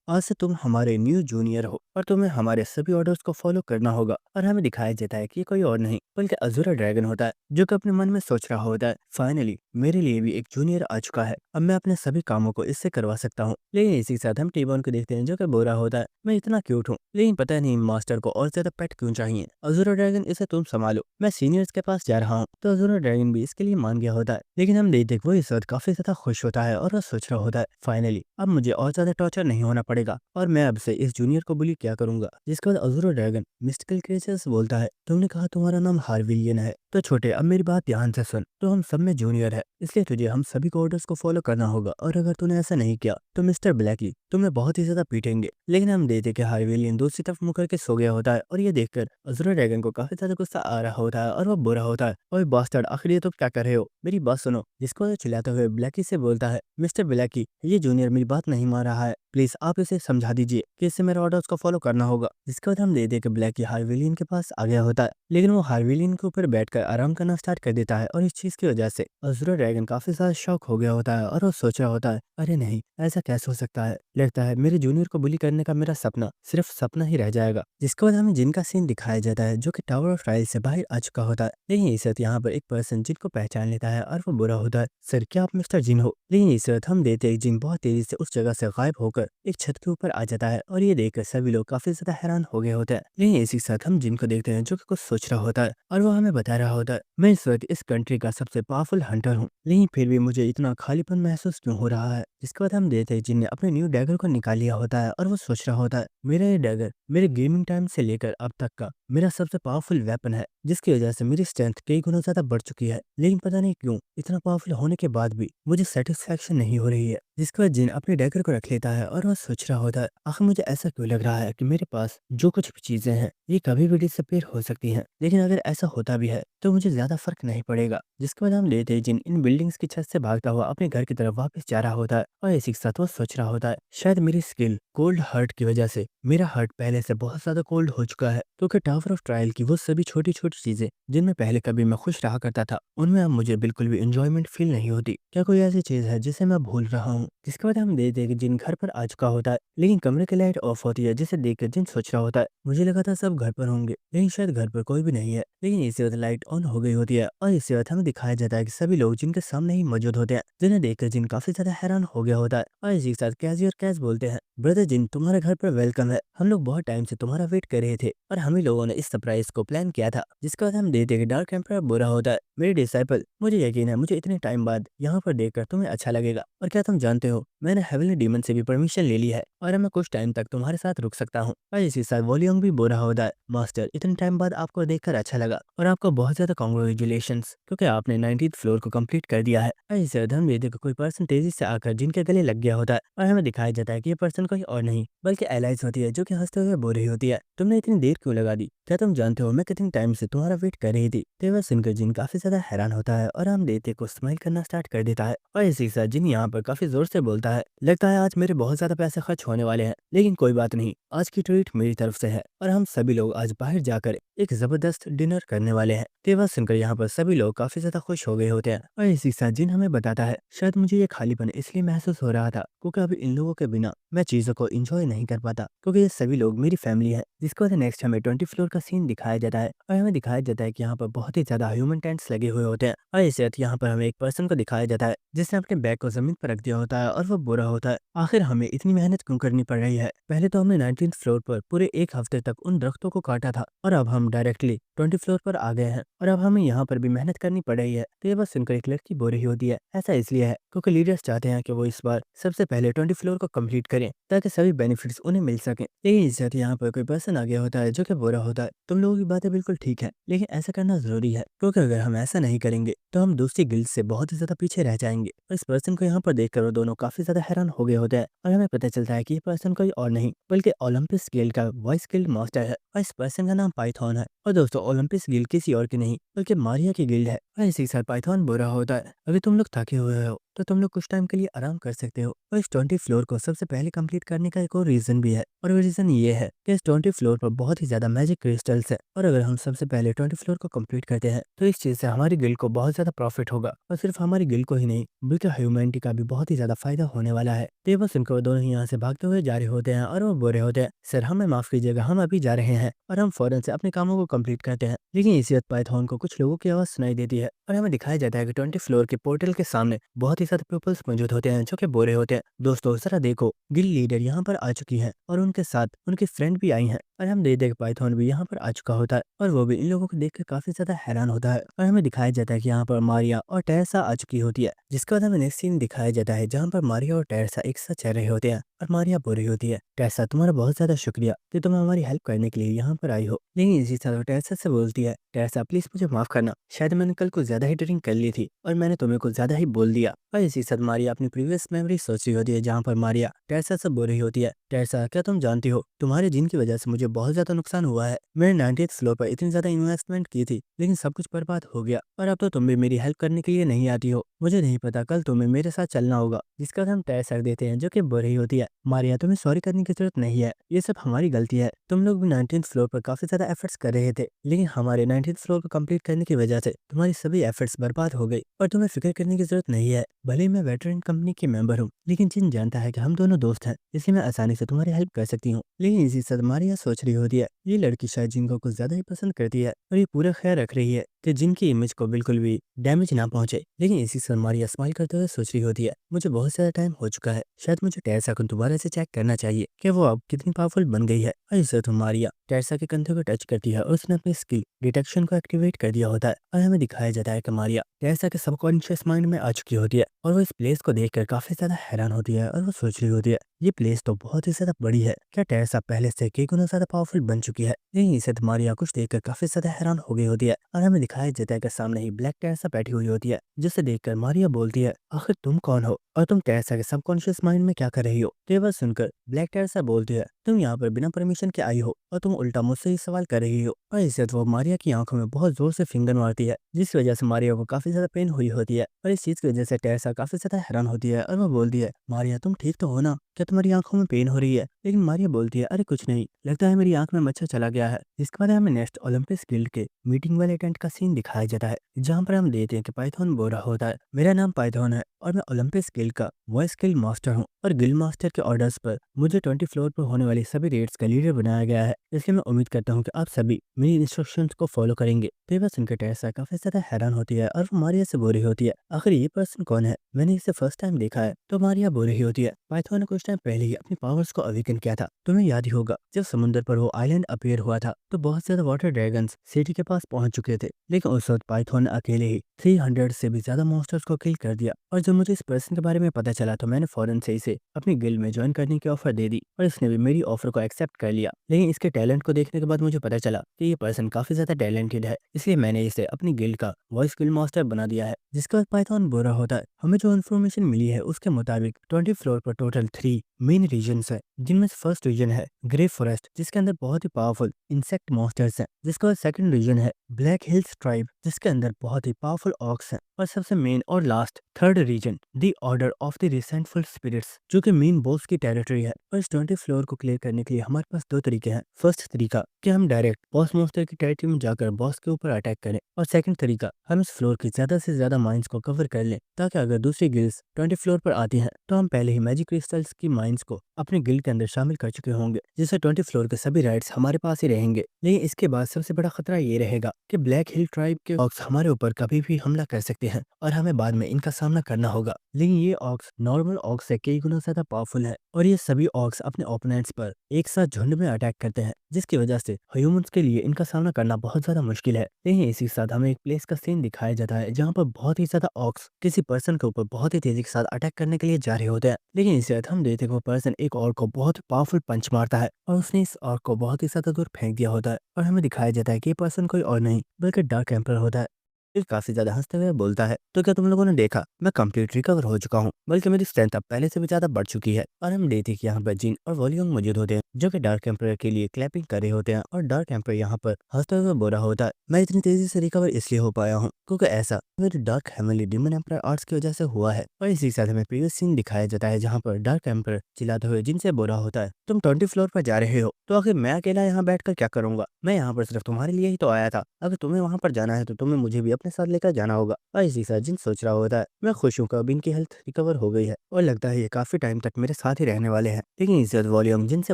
आज से तुम हमारे न्यू जूनियर हो और तुम्हें हमारे सभी ऑर्डर्स को फॉलो करना होगा। और हमें दिखाया जाता है कि कोई और नहीं बल्कि अज़ूरा ड्रैगन होता है, जो कि अपने मन में सोच रहा होता है, फाइनली मेरे लिए भी एक जूनियर आ चुका है, अब मैं अपने सभी कामों को इससे करवा सकता हूँ। लेकिन इसी के साथ हम टीबॉन को देखते हैं जो कि बोल रहा होता है, मैं इतना क्यूट हूँ लेकिन पता नहीं मास्टर को और ज्यादा पेट क्यों चाहिए। अज़ूरा ड्रैगन इसे तुम संभालो, मैं सीनियर्स के पास जा रहा हूँ। तो अज़ूरा ड्रैगन भी इसके लिए मान गया होता है, लेकिन हम देखते वो इस वक्त काफी ज्यादा खुश होता है और वो सोच रहा होता है, फाइनली अब मुझे और ज्यादा टॉर्चर नहीं होना पड़ेगा और मैं अब से इस जूनियर को बुली क्या करूंगा। जिसके बाद अज़ूरा ड्रैगन मिस्टिकल क्रिएचर्स बोलता है, तुमने कहा तुम्हारा नाम हार्विलियन है, तो छोटे अब मेरी बात ध्यान से सुन, तो हम सब में जूनियर है इसलिए तुझे हम सभी को ऑर्डर्स को फॉलो करना होगा और अगर तूने ऐसा नहीं किया तो मिस्टर ब्लैकी तुम्हें बहुत ही ज्यादा पीटेंगे। लेकिन हम देखते कि हार्विलियन दूसरी तरफ मुकर के सो गया होता है और ये देखकर अज़ूरा ड्रैगन को काफी ज्यादा गुस्सा आ रहा होता है और वो बुरा होता है, ओए बास्टर्ड आखिर ये तुम क्या कर रहे हो, मेरी बात सुनो। जिसको वो चिल्लाते हुए ब्लैकी से बोलता है, मिस्टर ब्लैकी ये जूनियर मेरी बात नहीं मान रहा है, प्लीज आप इसे समझा दीजिए कि इससे मेरे ऑर्डर्स को फॉलो करना होगा। जिसके बाद हम देखते कि ब्लैकी हार्विलियन के पास आ गया होता है, लेकिन वो हार्विलियन के ऊपर बैठकर आराम करना स्टार्ट कर देता है और इस चीज की वजह से अज़ूरा ड्रैगन काफी ज्यादा शॉक हो गया होता है और वो सोच रहा होता है, अरे नहीं ऐसा कैसे हो सकता है, लगता है मेरे जूनियर को बुली करने का मेरा सपना सिर्फ सपना ही रह जाएगा। जिसके बाद हमें जिन का सीन दिखाया जाता है जो कि टावर ऑफ ट्रायल से बाहर आ चुका होता है, लेकिन इस वक्त यहाँ पर एक पर्सन जिन को पहचान लेता है और वो बुरा होता है, सर क्या आप मिस्टर जिन हो। लेकिन इस वक्त हम देखते हैं जिन बहुत तेजी से उस जगह से गायब होकर एक छत के ऊपर आ जाता है और ये देखकर सभी लोग काफी ज्यादा हैरान हो गए होते हैं। लेकिन इसी के साथ हम जिन को देखते हैं जो कि कुछ सोच रहा होता है और वो हमें बता रहा होता है, मैं इस वक्त इस कंट्री का सबसे पावरफुल हंटर हूँ, लेकिन फिर भी मुझे इतना खालीपन महसूस क्यों हो रहा है। जिसके बाद हम देखते हैं जिन ने अपने न्यू डैगर को निकाल लिया होता है और वो सोच रहा होता है, मेरा ये डैगर मेरे गेमिंग टाइम से लेकर अब तक का मेरा सबसे पावरफुल वेपन है, जिसकी वजह से मेरी स्ट्रेंथ कई गुना ज्यादा बढ़ चुकी है, लेकिन पता नहीं क्यों इतना पावरफुल होने के बाद भी मुझे सेटिस्फेक्शन नहीं हो रही है। जिसके बाद जिन अपने डैगर को रख लेता है और वह सोच रहा होता है, आखिर मुझे ऐसा क्यों लग रहा है कि मेरे पास जो कुछ भी चीजें हैं ये कभी भी डिसअपीयर हो सकती हैं, लेकिन अगर ऐसा होता भी है तो मुझे ज्यादा फर्क नहीं पड़ेगा। जिसके बाद हम लेते हैं जिन इन बिल्डिंग्स की छत से भागता हुआ अपने घर की तरफ वापस जा रहा होता है और इसी के साथ वो सोच रहा होता है, शायद मेरी स्किल कोल्ड हार्ट की वजह से मेरा हार्ट पहले से बहुत ज्यादा कोल्ड हो चुका है, क्योंकि टावर ऑफ ट्रायल की वो सभी छोटी छोटी चीजें जिनमें पहले कभी मैं खुश रहा करता था उनमें अब मुझे बिल्कुल भी इंजॉयमेंट फील नहीं होती। क्या कोई ऐसी चीज है जिसे मैं भूल रहा हूँ। जिसके बाद हम देखते हैं कि जिन घर पर आ चुका होता है, लेकिन कमरे की लाइट ऑफ होती है जिसे देखकर जिन सोच रहा होता है, मुझे लगा था सब घर पर होंगे लेकिन शायद घर पर कोई भी नहीं है। लेकिन इसी वक्त लाइट ऑन हो गई होती है और इसी वक्त हमें दिखाया जाता है कि सभी लोग जिनके सामने ही मौजूद होते हैं, जिन्हें देखकर जिन काफी ज्यादा हैरान हो गया होता है और इसी के साथ कैजी और कैज बोलते हैं, ब्रदर जिन तुम्हारे घर पर वेलकम है, हम लोग बहुत टाइम से तुम्हारा वेट कर रहे थे और हम ही लोगों ने इस सरप्राइज को प्लान किया था। जिसके बाद हम देखते हैं कि डार्क एम्पायर बुरा होता है, मेरे डिसाइपल मुझे यकीन है मुझे इतने टाइम बाद यहाँ पर देखकर तुम्हें अच्छा लगेगा, और क्या तुम जानते हो मैंने हेवनली डीमन से भी परमिशन ले ली है और मैं कुछ टाइम तक तुम्हारे साथ रुक सकता हूँ। और इसी साथ वॉल्यूम भी बोरा होता है, मास्टर इतने टाइम बाद आपको देखकर अच्छा लगा और आपको बहुत ज्यादा कॉन्ग्रेचुलेशन, क्योंकि आपने 19th फ्लोर को कंप्लीट कर दिया है। और इस धर्मवेदी को कोई पर्सन तेजी से आकर जिनके गले लग गया होता है और हमें दिखाया जाता है कि ये पर्सन कोई और नहीं बल्कि एलाइज होती है, जो कि हंसते हुए बोल रही होती है, तुमने इतनी देर क्यों लगा दी? क्या तुम जानते हो मैं कितनी टाइम से तुम्हारा वेट कर रही थी? तो वह सुनकर जिन काफी ज्यादा हैरान होता है और हम देते को स्माइल करना स्टार्ट कर देता है। और इसी के साथ जिन यहाँ पर काफी जोर से बोलता है, लगता है आज मेरे बहुत ज्यादा पैसे खर्च होने वाले हैं, लेकिन कोई बात नहीं, आज की ट्रीट मेरी तरफ से है और हम सभी लोग आज बाहर जाकर एक जबरदस्त डिनर करने वाले हैं। तो वह सुनकर यहाँ पर सभी लोग काफी ज्यादा खुश हो गए होते हैं। और इसी के साथ जिन हमें बताता है, शायद मुझे ये खालीपन इसलिए महसूस हो रहा था क्योंकि अभी इन लोगों के बिना मैं चीजों को एंजॉय नहीं कर पाता, क्योंकि ये सभी लोग मेरी फैमिली है। जिसके बाद नेक्स्ट हमें 20 फ्लोर का सीन दिखाया जाता है और हमें दिखाया जाता है कि यहाँ पर बहुत ही ज्यादा ह्यूमन टेंट्स लगे हुए होते हैं। और इस साथ यहाँ पर हमें एक पर्सन को दिखाया जाता है जिसने अपने बैग को जमीन पर रख दिया होता है और वो बुरा होता है। आखिर हमें इतनी मेहनत क्यों करनी पड़ रही है? पहले तो हमने 19th फ्लोर पर पूरे एक हफ्ते तक उन दरख्तों को काटा था और अब हम डायरेक्टली 20 फ्लोर पर आ गए हैं और अब हमें यहाँ पर भी मेहनत करनी पड़ रही है। तो ये बात सुनकर एक लड़की बोल रही होती है, ऐसा इसलिए है क्योंकि लीडर्स चाहते हैं कि वो इस बार सबसे पहले 20 फ्लोर को कंप्लीट करें ताकि सभी बेनिफिट्स उन्हें मिल सकें। लेकिन इस साथ यहाँ पर कोई पर्सन आ गया होता है जो कि बुरा होता है, तुम लोगों की बातें बिल्कुल ठीक है, लेकिन ऐसा करना जरूरी है क्योंकि अगर हम ऐसा नहीं करेंगे तो हम दूसरी गिल्ड से बहुत ही ज्यादा पीछे रह जाएंगे। और इस पर्सन को यहाँ पर देखकर वो दोनों काफी ज्यादा हैरान हो गए होते हैं और हमें पता चलता है कि ये पर्सन कोई और नहीं बल्कि ओलंपिस गिल्ड का वॉइस गिल्ड मास्टर है और इस पर्सन का नाम पाइथन है। और दोस्तों ओलंपिस गिल्ड किसी और की नहीं बल्कि मारिया की गिल्ड है। और इसी के साथ पाइथन बुरा होता है, अभी तुम लोग थके हुए हो तो तुम लोग कुछ टाइम के लिए आराम कर सकते हो। और इस 20 फ्लोर को सबसे पहले कंप्लीट करने का एक और रीजन भी है और वो रीजन ये है कि इस 20 फ्लोर पर बहुत ही ज्यादा मैजिक क्रिस्टल्स है और अगर हम सबसे पहले 20 फ्लोर को कंप्लीट करते हैं तो इस चीज से हमारी गिल्ड को बहुत ज्यादा प्रॉफिट होगा और सिर्फ हमारी गिल्ड को ही नहीं बल्कि ह्यूमैनिटी का भी बहुत ही ज्यादा फायदा होने वाला है। तो ये बस उनको दोनों ही यहाँ से भागते हुए जा रहे होते हैं और वो बोल रहे होते हैं, सर हमें माफ कीजिएगा, हम अभी जा रहे हैं और हम फौरन से अपने कामों को कंप्लीट करते हैं। लेकिन इसी वक्त पाइथन को कुछ लोगों की आवाज सुनाई देती है और हमें दिखाया जाता है कि 20 फ्लोर के पोर्टल के सामने बहुत ही सारे पीपल्स मौजूद होते हैं जो कि बोरे होते हैं। दोस्तों जरा देखो, गिल्ड लीडर यहाँ पर आ चुकी है और उनके साथ उनकी फ्रेंड भी आई हैं और हम दे देख पाइथन भी यहाँ पर आ चुका होता है और वो भी इन लोगों को देखकर काफी ज्यादा हैरान होता है। और हमें दिखाया जाता है कि यहाँ पर मारिया और टेरेसा आ चुकी होती है, जिसके बाद हमें नेक्स्ट सीन दिखाया जाता है जहाँ पर मारिया और टेरेसा एक साथ चल रहे होते हैं और मारिया बोल रही होती है, टेरेसा तुम्हारा बहुत ज्यादा शुक्रिया कि तुम हमारी हेल्प करने के लिए यहाँ पर आई हो। लेकिन इसी तरह टेरेसा से बोलती है, टेरेसा प्लीज मुझे माफ करना, शायद मैंने कल कुछ ज्यादा ही ड्रिंक कर ली थी और मैंने तुम्हें कुछ ज्यादा ही बोल दिया। और इसी साथ मारिया अपनी प्रीवियस मेमोरी सोच रही होती है जहाँ पर मारिया टेरेसा से बोल रही होती है, टेरेसा क्या तुम जानती हो तुम्हारे जिन की वजह से मुझे बहुत ज्यादा नुकसान हुआ है। मैंने 90th फ्लोर पर इतनी ज्यादा इन्वेस्टमेंट की थी लेकिन सब कुछ बर्बाद हो गया और अब तो तुम भी मेरी हेल्प करने के लिए नहीं आती हो। मुझे नहीं पता कल तुम्हें मेरे साथ चलना होगा। जिसका हम टेरेसा देते हैं जो कि बोल रही होती है, मारिया तुम्हें सॉरी करने की जरूरत नहीं है, ये सब हमारी गलती है। तुम लोग भी 19th फ्लोर पर काफी ज्यादा एफर्ट्स कर रहे थे लेकिन हमारे 19th फ्लोर को कंप्लीट करने की वजह से तुम्हारी सभी एफर्ट्स बर्बाद हो गई और तुम्हें फिक्र करने की जरूरत नहीं है। भले ही मैं वेटरन कंपनी की मेंबर हूँ लेकिन जिन जानता है कि हम दोनों दोस्त हैं इसलिए मैं आसानी से तुम्हारी हेल्प कर सकती हूँ। लेकिन इसी साथ मारिया सोच रही होती है ये लड़की शायद जिन को कुछ ज्यादा ही पसंद करती है और ये पूरा ख्याल रख रही है कि जिनकी इमेज को बिल्कुल भी डैमेज ना पहुंचे। लेकिन इसी साथ मारिया स्माइल करते हुए सोच रही होती है, मुझे बहुत ज्यादा टाइम हो चुका है, शायद मुझे टेरेसा को दोबारा से चेक करना चाहिए कि वो अब कितनी पावरफुल बन गई है। और इस तो मारिया टेरेसा के कंधे को टच करती है और उसने अपनी स्किल डिटेक्शन को एक्टिवेट कर दिया होता है और हमें दिखाया जाता है कि मारिया टेरेसा के सबकॉन्शियस माइंड में आ चुकी होती है और वो इस प्लेस को देखकर काफी ज्यादा हैरान होती है और वो सोच रही होती है ये प्लेस तो बहुत ही ज्यादा बड़ी है, क्या टेरेसा पहले से कई गुना ज्यादा पावरफुल बन चुकी है? लेकिन इसे मारिया कुछ देखकर काफी ज्यादा हैरान हो गई होती है और हमें दिखाया जाता है कि सामने ही ब्लैक टेरेसा बैठी हुई होती है, जिसे देखकर मारिया बोलती है, आखिर तुम कौन हो और तुम टेरेसा के सबकॉन्शियस माइंड में क्या कर रही हो? तो ये बात सुनकर ब्लैक टेरेसा बोलती है, तुम यहाँ पर बिना परमिशन के आई हो और तुम उल्टा मुझसे ही सवाल कर रही हो। और इससे वो मारिया की आंखों में बहुत जोर से फिंगर मारती है जिसकी वजह से मारिया को काफी ज्यादा पेन हुई होती है और इस चीज की वजह से टेरेसा काफी ज्यादा हैरान होती है और वो बोलती है, मारिया तुम ठीक तो हो ना, क्या तुम्हारी आंखों में पेन हो रही है? लेकिन मारिया बोलती है, अरे कुछ नहीं, लगता है मेरी आंख में मच्छर चला गया है। जिसके बाद हमें नेक्स्ट ओलंपिक्स गिल्ड के मीटिंग वाले टेंट का सीन दिखाया जाता है जहाँ पर हम देखते हैं कि पाइथन बोल रहा होता है, मेरा नाम पाइथन है और मैं ओलंपिक्स गिल्ड का वॉइस गिल्ड मास्टर हूँ और गिल्ड मास्टर के ऑर्डर्स पर मुझे 20 फ्लोर पर होने वाली सभी रेड्स का लीडर बनाया गया है, इसलिए मैं उम्मीद करता हूँ कि आप सभी मेरी इंस्ट्रक्शंस को फॉलो करेंगे। तो ये बात सुनकर टेरेसा काफी ज्यादा हैरान होती है और वो मारिया से बोल रही होती है, आखिर ये पर्सन कौन है, मैंने इसे फर्स्ट टाइम देखा है। तो मारिया बोल रही होती है, पाइथन ने कुछ टाइम पहले ही अपनी पावर्स को अवेकन अवेकन किया था। तुम्हें याद ही होगा जब समुद्र पर वो आइलैंड अपीयर हुआ था तो बहुत ज्यादा वाटर ड्रैगन्स सिटी के पास पहुंच चुके थे, लेकिन उस वक्त पाइथन ने अकेले ही 300 से भी ज्यादा मॉन्स्टर्स को किल कर दिया। और जब मुझे इस पर्सन के बारे में पता चला तो मैंने फौरन से इसे अपनी गिल्ड में ज्वाइन करने की ऑफर दे दी और इसने भी मेरी ऑफर को एक्सेप्ट कर लिया। लेकिन इसके टैलेंट को देखने के बाद मुझे पता चला कि ये पर्सन काफी ज्यादा टैलेंटेड है, इसलिए मैंने इसे अपनी गिल्ड का वॉइस गिल्ड मास्टर बना दिया है। जिसके बाद पाइथन बुरा होता है। हमें जो इन्फॉर्मेशन मिली है उसके मुताबिक 20 फ्लोर पर टोटल 3 मेन रीजन्स है, जिनमें से फर्स्ट रीजन है ग्रे फॉरेस्ट जिसके अंदर बहुत ही पावरफुल इंसेक्ट मॉन्स्टर्स हैं। जिसके बाद सेकंड रीजन है ब्लैक हिल्स ट्राइब जिसके अंदर बहुत ही पावरफुल ऑक्स हैं। और सबसे मेन और last third reason the order of the resentful spirits जो कि मेन बॉस की टेरिटरी है। और इस 20 फ्लोर को क्लियर करने के लिए हमारे पास दो तरीके हैं। फर्स्ट तरीका कि हम डायरेक्ट बॉस मॉन्स्टर की टेरिटरी में जाकर बॉस के ऊपर अटैक करें, और सेकंड तरीका हम इस फ्लोर की ज्यादा से ज्यादा माइंस को कवर कर लें ताकि अगर दूसरी गिल्ड्स 20 फ्लोर पर आती हैं तो हम पहले ही मैजिक क्रिस्टल्स की माइंस को अपने गिल्ड के अंदर शामिल कर चुके होंगे, जिससे 20 फ्लोर के सभी राइट्स हमारे पास ही रहेंगे। लेकिन इसके बाद सबसे बड़ा खतरा ये रहेगा कि ब्लैक हिल ट्राइब के ऑक्स हमारे ऊपर कभी भी हमला कर सकते हैं और हमें बाद में इनका सामना करना होगा। लेकिन ये ऑक्स नॉर्मल ऑक्स से कई गुना ज्यादा पावरफुल है और ये सभी ऑक्स अपने ओपोनेंट्स पर एक साथ झुंड में अटैक करते हैं, जिसकी वजह से ह्यूमंस के लिए इनका सामना करना बहुत ज्यादा मुश्किल है। लेकिन इसी के साथ हमें एक प्लेस का सीन दिखाया जाता है जहाँ पर बहुत ही ज्यादा ऑक्स किसी पर्सन के ऊपर बहुत ही तेजी के साथ अटैक करने के लिए जा रहे होते हैं। लेकिन इसके बाद हम देखते हैं कि वो पर्सन एक ऑर्क को बहुत ही पावरफुल पंच मारता है और उसने इस ऑर्क को बहुत ही ज्यादा दूर फेंक दिया होता है। और हमें दिखाया जाता है कि ये पर्सन कोई और नहीं बल्कि डार्क एम्पर होता है। फिर काफी ज्यादा हंसते हुए बोलता है, तो क्या तुम लोगों ने देखा मैं कंप्लीट रिकवर हो चुका हूँ, बल्कि मेरी स्ट्रेंथ अब पहले से भी ज्यादा बढ़ चुकी है। और हम देखते हैं कि यहाँ पर जिन और वॉल्यूम मौजूद होते हैं जो कि डार्क एम्पर के लिए क्लैपिंग कर रहे होते हैं। और डार्क एम्पर यहाँ पर हंसते हुए बोल रहा होता है, मैं इतनी तेजी से रिकवर इसलिए हो पाया हूँ क्योंकि ऐसा मेरे dark heavenly demon emperor arts की वजह से हुआ है। और इसी के साथ हमें प्रीवियस सीन दिखाया जाता है जहाँ पर डार्क एम्पर चिल्लाते हुए जिनसे बोल रहा होता है, तुम 20 फ्लोर पर जा रहे हो तो आखिर मैं अकेला यहाँ बैठकर क्या करूंगा, मैं यहाँ पर सिर्फ तुम्हारे लिए ही तो आया था, अगर तुम्हें वहां पर जाना है तो तुम्हें मुझे भी अपने साथ लेकर जाना होगा। और इसी साथ जिन सोच रहा होता है, मैं खुश हूँ कि अब इनकी हेल्थ रिकवर हो गई है और लगता है ये काफी टाइम तक मेरे साथ ही रहने वाले हैं। लेकिन इस वॉल्यूम जिनसे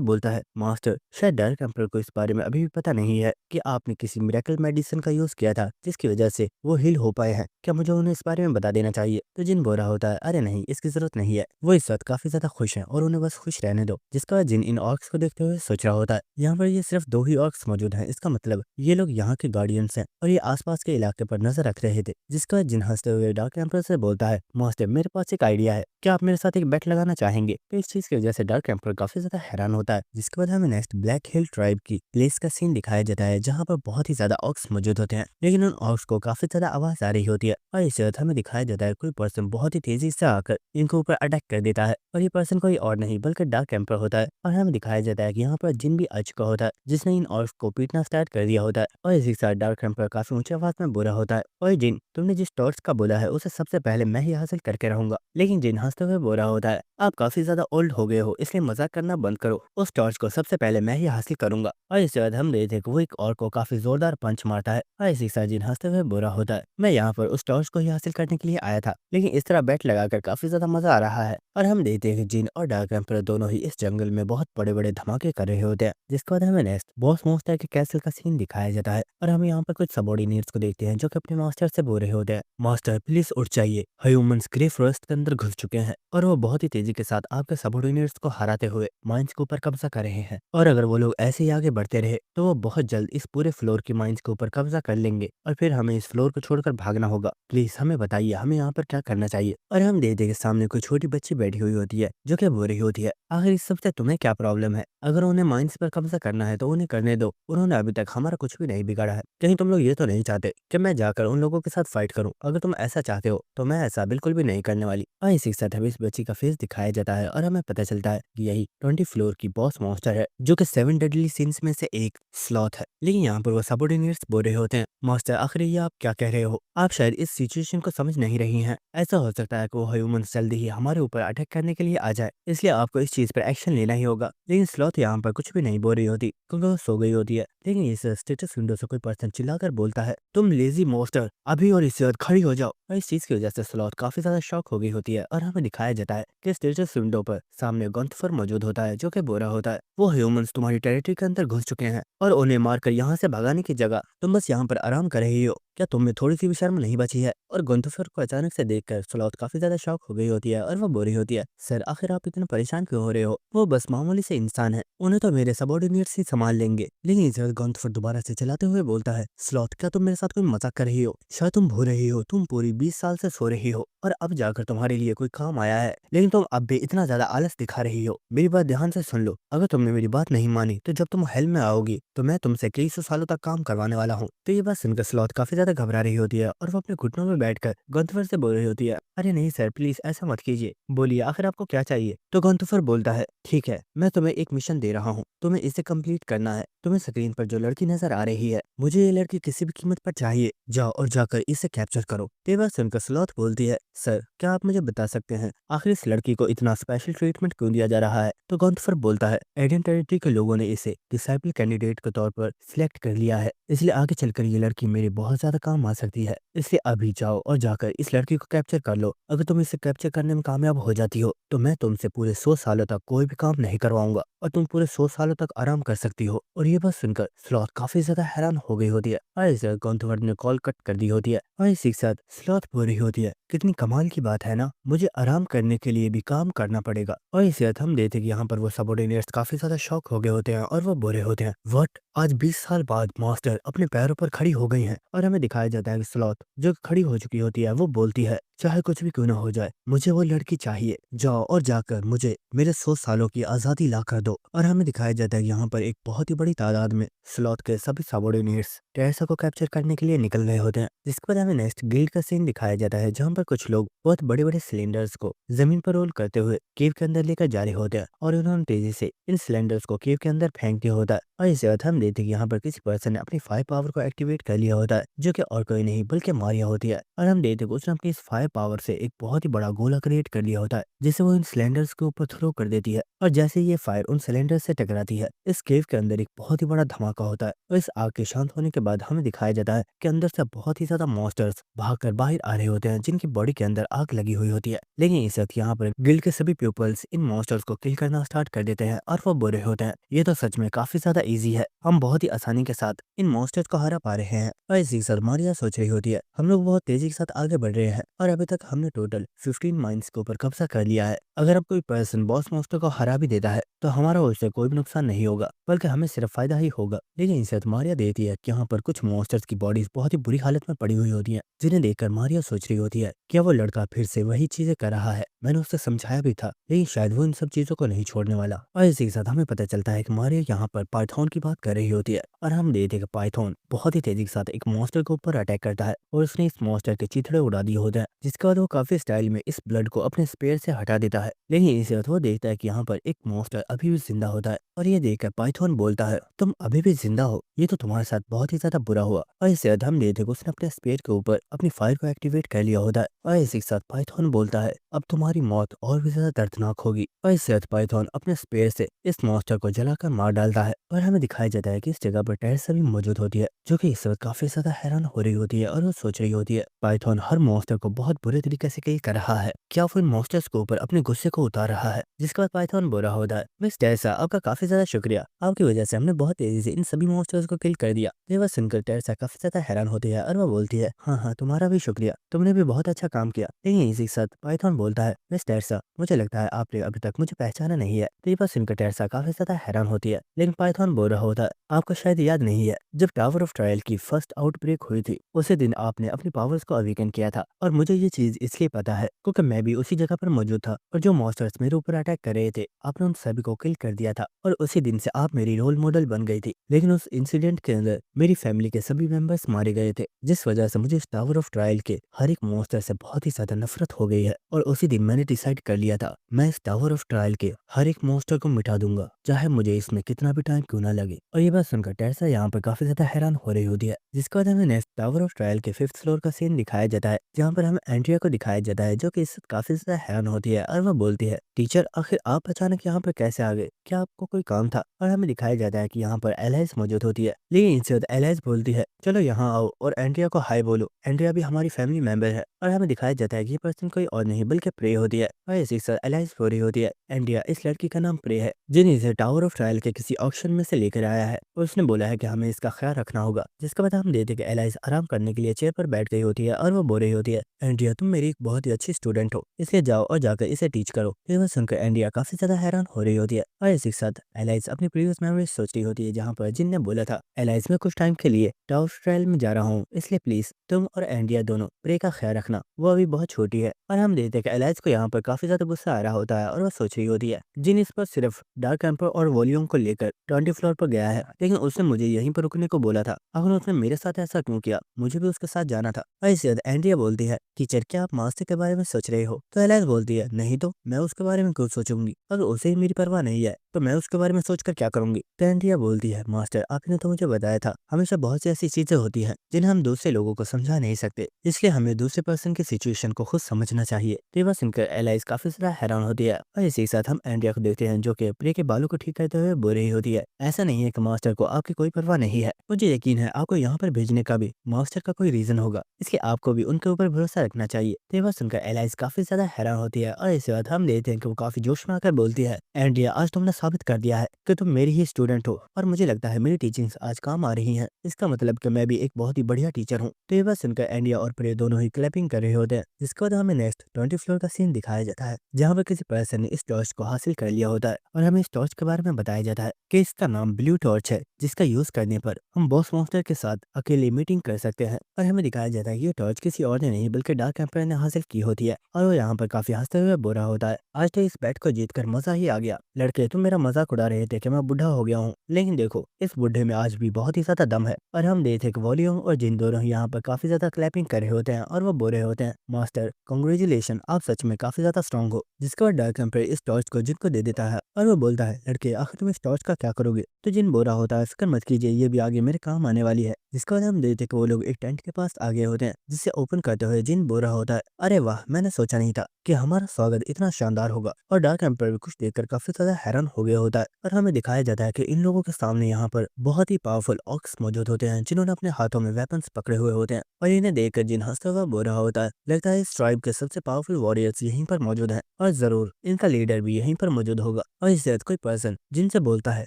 बोलता है, मास्टर शायद डार्क एम्पर को इस बारे में अभी भी पता नहीं है कि आपने किसी मिरेकल मेडिसिन का यूज किया था जिसकी वजह से वो हील हो पाए हैं, क्या मुझे उन्हें इस बारे में बता देना चाहिए। तो जिन बोल रहा होता है, अरे नहीं इसकी जरूरत नहीं है, वो इस वक्त काफी ज्यादा खुश है और उन्हें बस खुश रहने दो। जिसका बाद जिन इन ऑर्क्स को देखते हुए सोच रहा होता है, यहाँ पर ये सिर्फ 2 ही ऑर्क्स मौजूद हैं, इसका मतलब ये लोग यहाँ के गार्डियंस हैं और ये आसपास के इलाके पर नजर रख रहे थे। जिसका जिन हंसते हुए डार्क एम्पर से बोलता है, मास्टर मेरे पास एक आइडिया है, क्या आप मेरे साथ एक बेट लगाना चाहेंगे। तो इस चीज की वजह से डार्क एम्पर काफी ज्यादा हैरान होता है। जिसके बाद हमें नेक्स्ट ब्लैक हिल ट्राइब की प्लेस का सीन दिखाया जाता है जहाँ पर बहुत ही ज्यादा ऑक्स मौजूद होते हैं, लेकिन उन ऑक्स को काफी ज्यादा आवाज आ रही होती है। और इस वक्त हमें दिखाया जाता है कोई पर्सन बहुत ही तेजी से आकर इनके ऊपर अटैक कर देता है और ये पर्सन कोई और नहीं बल्कि डार्क एम्पर होता है। और हमें दिखाया जाता है कि यहाँ पर जिन भी आ चुका होता है जिसने इन ऑर्क्स को पीटना स्टार्ट कर दिया होता है। और इसी के साथ डार्क एम्पर काफी ऊंची आवाज में बोला होता है, और जिन तुमने जिस टॉर्च का बोला है उसे सबसे पहले मैं ही हासिल करके रहूंगा। लेकिन जिन हंसते हुए बोल रहा होता है, आप काफी ज्यादा ओल्ड हो गए हो इसलिए मजाक करना बंद करो, उस टॉर्च को सबसे पहले मैं ही हासिल करूंगा। और इसके बाद हम देखते हैं कि वो एक और को काफी जोरदार पंच मारता है। और इसी के साथ जिन हंसते हुए बोल रहा होता है, मैं यहाँ पर उस टॉर्च को ही हासिल करने के लिए आया था, लेकिन इस तरह बैट लगाकर काफी ज्यादा मजा आ रहा है। और हम देखते हैं कि जिन और डार्क एम्पर दोनों ही इस जंगल में बहुत बड़े बड़े धमाके कर रहे होते हैं। जिसके बाद हमें नेक्स्ट बॉस मॉन्स्टर के कैसल का सीन दिखाया जाता है और हम यहाँ पर कुछ सबॉर्डिनेट्स को देखते हैं जो कि अपने मास्टर से बोल रहे होते हैं, मास्टर प्लीज उठ जाइए, ह्यूमंस ग्रे फॉरेस्ट के अंदर घुस चुके हैं और वो बहुत ही तेजी के साथ आपके सबॉर्डिनेट्स को हराते हुए माइंस के ऊपर कब्जा कर रहे हैं। और अगर वो लोग ऐसे ही आगे बढ़ते रहे तो वो बहुत जल्द इस पूरे फ्लोर की माइंस के ऊपर कब्जा कर लेंगे और फिर हमें इस फ्लोर को छोड़कर भागना होगा। प्लीज हमें बताइए हमें यहाँ पर क्या करना चाहिए। और हम देखते हैं कि सामने कोई छोटी बच्ची बैठी हुई होती है जो कि बोल रही होती है, आखिर इस सबसे तुम्हें क्या प्रॉब्लम है, अगर उन्हें माइंस पर कब्जा करना है तो उन्हें करने दो, उन्होंने अभी तक हमारा कुछ भी नहीं बिगाड़ा है। कहीं तुम लोग ये तो नहीं चाहते कि मैं जाकर उन लोगों के साथ फाइट करूं, अगर तुम ऐसा चाहते हो तो मैं ऐसा बिल्कुल भी नहीं करने वाली। और इसी के साथ हमें इस बच्ची का फेस दिखाया जाता है और हमें पता चलता है कि यही 20 फ्लोर की बॉस मॉन्स्टर है जो कि 7 डेडली सिंस में से एक स्लॉथ है। लेकिन यहाँ पर वो सबॉर्डिनेट्स बोल रहे होते हैं, मास्टर आखिर ये आप क्या कह रहे हो, आप शायद इस सिचुएशन को समझ नहीं रही हैं, ऐसा हो सकता है कि वो ह्यूमंस जल्दी ही हमारे ऊपर अटैक करने के लिए आ जाए, इसलिए आपको इस चीज पर एक्शन लेना ही होगा। लेकिन स्लॉथ यहाँ पर कुछ भी नहीं बोल रही होती क्योंकि वो सो गई होती है। लेकिन इस स्टेटस विंडो से कोई पर्सन चिल्लाकर बोलता है, तुम लेजी मॉन्स्टर अभी और इससे खड़ी हो जाओ। और इस चीज की वजह से स्लॉथ काफी ज्यादा शॉक हो गई होती है और हमें दिखाया जाता है कि स्टेटस विंडो पर सामने गॉन्थफर मौजूद होता है जो कि बोल रहा होता है, वो ह्यूमंस तुम्हारी टेरिटरी के अंदर घुस चुके हैं और उन्हें मारकर यहाँ से भगाने की जगह तुम बस यहाँ पर आराम कर रही हो, क्या तुम में थोड़ी सी भी शर्म नहीं बची है? और गुंतफर को अचानक से देखकर स्लॉथ काफी ज्यादा शॉक हो गई होती है और वो बोल रही होती है, सर आखिर आप इतने परेशान क्यों हो रहे हो? वो बस मामूली से इंसान है, उन्हें तो मेरे सबॉर्डिनेट्स ही संभाल लेंगे। लेकिन इस वक्त गुंतफर दोबारा से चलाते हुए बोलता है, स्लॉथ क्या तुम मेरे साथ कोई मजाक कर रही हो? शायद तुम भूल रही हो तुम पूरी 20 साल से सो रही हो और अब जाकर तुम्हारे लिए कोई काम आया है, लेकिन तुम अब भी इतना ज्यादा आलस दिखा रही हो। मेरी बात ध्यान से सुन लो, अगर तुमने मेरी बात नहीं मानी तो जब तुम हेल में आओगी तो मैं तुमसे कई सौ सालों तक काम करवाने वाला हूँ। तो ये बात सुनकर स्लॉथ काफी ज्यादा घबरा रही होती है और वो अपने घुटनों में बैठकर गुंतफर से बोल रही होती है, अरे नहीं सर प्लीज ऐसा मत कीजिए, बोलिए आखिर आपको क्या चाहिए? तो गुंतफर बोलता है, ठीक है मैं तुम्हें एक मिशन दे रहा हूँ, तुम्हें इसे कंप्लीट करना है। तुम्हें स्क्रीन पर जो लड़की नजर आ रही है, मुझे ये लड़की किसी भी कीमत पर चाहिए, जाओ और जाकर इसे कैप्चर करो। ये बात सुनकर स्लॉथ बोलती है, सर क्या आप मुझे बता सकते हैं आखिर इस लड़की को इतना स्पेशल ट्रीटमेंट क्यों दिया जा रहा है? तो गुंतफर बोलता है, एडेन टेरिटरी के लोगों ने इसे डिसाइपल कैंडिडेट के तौर पर सिलेक्ट कर लिया है, इसलिए आगे चलकर ये लड़की मेरे बहुत ज्यादा काम आ सकती है। इसलिए अभी जाओ और जाकर इस लड़की को कैप्चर कर लो। अगर तुम इसे कैप्चर करने में कामयाब हो जाती हो तो मैं तुमसे पूरे 100 सालों तक कोई भी काम नहीं करवाऊंगा और तुम पूरे 100 सालों तक आराम कर सकती हो। और ये बात सुनकर स्लॉथ काफी ज्यादा हैरान हो गई होती है और इस गुंतफर ने कॉल कट कर दी होती है और इसी के साथ स्लॉथ बोल रही होती है, कितनी कमाल की बात है ना, मुझे आराम करने के लिए भी काम करना पड़ेगा। और इसी बात हम देखते कि यहाँ पर वो सबॉर्डिनेट्स काफी ज्यादा शॉक हो गए होते हैं और वो बोले होते हैं, व्हाट, आज 20 साल बाद मास्टर अपने पैरों पर खड़ी हो गई हैं। और हमें दिखाया जाता है कि स्लॉथ जो खड़ी हो चुकी होती है वो बोलती है, चाहे कुछ भी क्यों ना हो जाए मुझे वो लड़की चाहिए, जाओ और जाकर मुझे मेरे 100 सालों की आजादी ला कर दो। और हमें दिखाया जाता है कि यहाँ पर एक बहुत ही बड़ी तादाद में स्लॉथ के सभी सबॉर्डिनेट्स टेरेसा को कैप्चर करने के लिए निकल गए होते हैं। जिसके बाद हमें नेक्स्ट गिल्ड का सीन दिखाया जाता है जहाँ पर कुछ लोग बहुत बड़े बड़े सिलेंडर्स को जमीन पर रोल करते हुए केव के अंदर लेकर जा रहे होते हैं और उन्होंने तेजी से इन सिलेंडर्स को केव के अंदर फेंक दिया होता है। और इस बात हम देखते हैं कि यहाँ पर किसी पर्सन ने अपनी फायर पावर को एक्टिवेट कर लिया होता है, जो कि और कोई नहीं बल्कि मारिया होती है। और हम देखते हैं कि उसने अपनी इस फायर पावर से एक बहुत ही बड़ा गोला क्रिएट कर लिया होता है जिसे वो इन सिलेंडर्स के ऊपर थ्रो कर देती है। और जैसे ही ये फायर उन सिलेंडर से टकराती है, इस केव के अंदर एक बहुत ही बड़ा धमाका होता है और इस आग के शांत होने के बाद हमें दिखाया जाता है कि अंदर से बहुत ही ज्यादा मॉन्स्टर्स भागकर बाहर आ रहे होते हैं जिनकी बॉडी के अंदर आग लगी हुई होती है। लेकिन इस वक्त यहाँ पर गिल्ड के सभी पीपल्स इन मॉन्स्टर्स को किल करना स्टार्ट कर देते हैं और वो बोल रहे होते हैं, ये तो सच में काफी ज्यादा इजी है, हम बहुत ही आसानी के साथ इन मॉन्स्टर्स को हरा पा रहे हैं। और इसी के साथ मारिया सोच रही होती है, हम लोग बहुत तेजी के साथ आगे बढ़ रहे हैं और अभी तक हमने टोटल 15 माइंस के ऊपर कब्जा कर लिया है। अगर अब कोई पर्सन बॉस मॉन्स्टर को हरा भी देता है तो हमारा उससे कोई भी नुकसान नहीं होगा, बल्कि हमें सिर्फ फायदा ही होगा। लेकिन इस वक्त मारिया देती है कि यहाँ पर कुछ मॉन्स्टर्स की बॉडीज बहुत ही बुरी हालत में पड़ी हुई होती है, जिन्हें देखकर मारिया सोच रही होती है क्या वो लड़का फिर से वही चीजें कर रहा है, मैंने उससे समझाया भी था लेकिन शायद वो इन सब चीजों को नहीं छोड़ने वाला। और इसी के साथ हमें पता चलता है कि मारिया यहाँ पर पाइथन की बात कर रही होती है और हम देखते हैं कि पाइथन बहुत ही तेजी के साथ एक मॉन्स्टर के ऊपर अटैक करता है और उसने इस मॉन्स्टर के चिथड़े उड़ा दिए होते हैं, जिसके बाद वो काफी स्टाइल में इस ब्लड को अपने स्पेयर से हटा देता है। लेकिन इसी वक्त वो देखता है कि यहाँ पर एक मॉन्स्टर अभी भी जिंदा होता है और ये देखकर पाइथन बोलता है, तुम अभी भी जिंदा हो, ये तो तुम्हारे साथ बहुत ही ज्यादा बुरा हुआ। और इससे बाद हम देखते हैं कि उसने अपने स्पेयर के ऊपर अपनी फायर को एक्टिवेट कर लिया होता है और इसी के साथ पाइथन बोलता है, अब तुम्हारी मौत और भी ज्यादा दर्दनाक होगी। और इससे बाद पाइथन अपने स्पेयर से इस मॉन्स्टर को जलाकर मार डालता है और हमें दिखाया जाता है कि इस जगह पर टेरेसा भी मौजूद होती है, जो कि इस वक्त काफी ज्यादा हैरान हो रही होती है और वो सोच रही होती है पाइथन हर मॉन्स्टर को बहुत बुरे तरीके से किल कर रहा है, क्या वो इन मॉन्स्टर्स के ऊपर अपने गुस्से को उतार रहा है? जिसके बाद पाइथन बोल रहा होता है, मिस टेरेसा आपका काफी ज्यादा शुक्रिया, आपकी वजह से हमने बहुत तेजी से इन सभी मॉन्स्टर्स को किल कर दिया। ये बात सुनकर टेरेसा काफी ज्यादा हैरान होती है और वो बोलती है, हाँ हाँ तुम्हारा भी शुक्रिया, तुमने भी बहुत अच्छा काम किया। लेकिन इसी के साथ पाइथन बोलता है, मिस टेरेसा मुझे लगता है आपने अभी तक मुझे पहचाना नहीं है। तो ये बात सुनकर टेरेसा काफी ज्यादा हैरान होती है, लेकिन पाइथन बोल रहा होता है, आपको शायद याद नहीं है जब टावर ऑफ ट्रायल की फर्स्ट आउटब्रेक हुई थी उसी दिन आपने अपनी पावर्स को अवेकन किया था और मुझे ये चीज इसलिए पता है क्योंकि मैं भी उसी जगह पर मौजूद था और जो मॉन्स्टर्स मेरे ऊपर अटैक कर रहे थे आपने उन सभी को किल कर दिया था और उसी दिन से आप मेरी रोल मॉडल बन गई थी। लेकिन उस इंसिडेंट के अंदर मेरी फैमिली के सभी मेंबर्स मारे गए थे, जिस वजह से मुझे इस टावर ऑफ ट्रायल के हर एक मॉन्स्टर से बहुत ही ज्यादा नफरत हो गई है और उसी दिन मैंने डिसाइड कर लिया था मैं इस टावर ऑफ ट्रायल के हर एक मॉन्स्टर को मिटा दूंगा, चाहे मुझे इसमें कितना भी टाइम क्यों ना लगे। और ये बात सुनकर टेरेसा यहाँ पर काफी ज्यादा हैरान हो रही होती है। जिसके बाद हमें नेक्स्ट टावर ऑफ ट्रायल के 5th फ्लोर का सीन दिखाया जाता है जहाँ पर हमें एंड्रिया को दिखाया जाता है, जो कि इससे काफी ज्यादा हैरान होती है और वह बोलती है, टीचर आखिर आप अचानक यहाँ पर कैसे आ गए, क्या आपको कोई काम था? और हमें दिखाया जाता है कि यहाँ पर एलाइस मौजूद होती है, लेकिन इनसे बाद एलाइस बोलती है, चलो यहाँ आओ और एंड्रिया को हाय बोलो, एंड्रिया भी हमारी फैमिली मेंबर है। और हमें दिखाया जाता है कि ये पर्सन कोई और नहीं बल्कि प्रे होती है और इसी के साथ एलाइस हो रही होती है, एंड्रिया इस लड़की का नाम प्रे है जिन्हें इसे टावर ऑफ ट्रायल के किसी ऑक्शन में से लेकर आया है और उसने बोला है कि हमें इसका ख्याल रखना होगा। जिसके बाद हम देखते हैं कि एलाइस आराम करने के लिए चेयर पर बैठ गई होती है और वो बोल रही होती है, एंड्रिया तुम मेरी एक बहुत ही अच्छी स्टूडेंट हो, इसलिए जाओ और जाकर इसे टीच करो। ये बात सुनकर एंड्रिया काफी ज्यादा हैरान हो रही होती है और इसी के साथ एलाइस अपनी प्रीवियस मेमोरीज सोच रही होती है, जहाँ पर जिन ने बोला था एलाइस मैं कुछ टाइम के लिए टाउस ट्रायल में जा रहा हूँ, इसलिए प्लीज तुम और एंड्रिया दोनों प्रे का ख्याल रखना, वो अभी बहुत छोटी है। और हम देखते हैं कि एलाइस को यहाँ पर काफी ज्यादा गुस्सा आ रहा होता है और वो सोच रही होती है जिन इस पर सिर्फ डार्क एम्पर और वॉल्यूम को लेकर 20 फ्लोर पर गया है, लेकिन उसने मुझे यहीं पर रुकने को बोला था, आखिर उसने मेरे साथ ऐसा क्यों किया, मुझे भी उसके साथ जाना था। ऐसे एंड्रिया बोलती है, टीचर क्या आप मास्टर के बारे में सोच रहे हो? तो एलाइस बोलती है, नहीं तो मैं उसके बारे में क्यों सोचूंगी, अगर उसे ही मेरी परवाह नहीं है तो मैं उसके बारे में सोचकर क्या करूंगी। तो एंड्रिया बोलती है, मास्टर आपने तो मुझे बताया था हमेशा बहुत सी ऐसी चीजें होती हैं जिन्हें हम दूसरे लोगों को समझा नहीं सकते, इसलिए हमें दूसरे पर्सन की सिचुएशन को खुद समझना चाहिए। तो ये बात सुनकर एलाइस काफी ज्यादा हैरान होती है और इसी के साथ हम एंड्रिया को देखते हैं जो कि प्रे के बालों को ठीक करते हुए बोल रही होती है, ऐसा नहीं है कि मास्टर को आपकी कोई परवाह नहीं है, मुझे यकीन है आपको यहाँ पर भेजने का भी मास्टर का कोई रीजन होगा, इसलिए आपको भी उनके ऊपर भरोसा रखना चाहिए। तो ये बात सुनकर एलाइस काफी ज्यादा हैरान होती है और इसके बाद हम देखते हैं कि वो काफी जोश में आकर बोलती है, एंड्रिया आज तुमने साबित कर दिया है कि तुम मेरी ही स्टूडेंट हो और मुझे लगता है मेरी टीचिंग्स आज काम आ रही हैं, इसका मतलब कि मैं भी एक बहुत ही बढ़िया टीचर हूँ। तो ये बात सुनकर एंड्रिया और प्रे दोनों ही क्लैपिंग कर रहे होते हैं। जिसके बाद हमें नेक्स्ट 20 फ्लोर का सीन दिखाया जाता है, जहाँ पर किसी पर्सन ने इस टॉर्च को हासिल कर लिया होता है और हमें इस टॉर्च के बारे में बताया जाता है कि इसका नाम ब्लू टॉर्च है, जिसका यूज करने पर हम बॉस मॉन्स्टर के साथ अकेले मीटिंग कर सकते हैं। और हमें दिखाया जाता है कि ये टॉर्च किसी और ने नहीं बल्कि डार्क एम्पायर ने हासिल की होती है और वो यहाँ पर काफी हंसते हुए बोल रहा होता है, आज तो इस बैट को जीत कर मजा ही आ गया, लड़के तुम मेरा मजाक उड़ा रहे थे कि मैं बुढ़ा हो गया हूँ, लेकिन देखो इस बुढ़े में आज भी बहुत ही ज्यादा दम है। और हम देखते कि वॉल्यूम और जिन दोनों यहाँ पर काफी ज्यादा क्लैपिंग कर रहे होते हैं और वो बोल रहे होते हैं, मास्टर कांग्रेचुलेशन आप सच में काफी ज्यादा स्ट्रांग हो। जिसके बाद डार्क एम्पायर इस टॉर्च को जिन को दे देता है और वो बोलता है, लड़के आखिर तुम इस टॉर्च का क्या करोगे? तो जिन बोल रहा होता है, फिक्र मत कीजिए ये भी आगे मेरे काम आने वाली है। जिसके बाद हम देखते कि वो लोग एक टेंट के पास आ गए होते हैं, जिसे ओपन करते हुए जिन बोल रहा होता है, अरे वाह मैंने सोचा नहीं था कि हमारा स्वागत इतना शानदार होगा। और डार्क एम्पायर भी कुछ देखकर काफी ज्यादा हैरान हो गया होता है और हमें दिखाया जाता है कि इन लोगों के सामने यहाँ पर बहुत ही पावरफुल ऑक्स मौजूद होते हैं, जिन्होंने अपने हाथों में वेपन्स पकड़े हुए होते हैं। और इन्हें देखकर जिन हंसता हुआ बोल रहा होता है, लगता है इस ट्राइब के सबसे पावरफुल वॉरियर्स यहीं पर मौजूद हैं और जरूर इनका लीडर भी यहीं पर मौजूद होगा। और इसके बाद कोई पर्सन जिनसे बोलता है,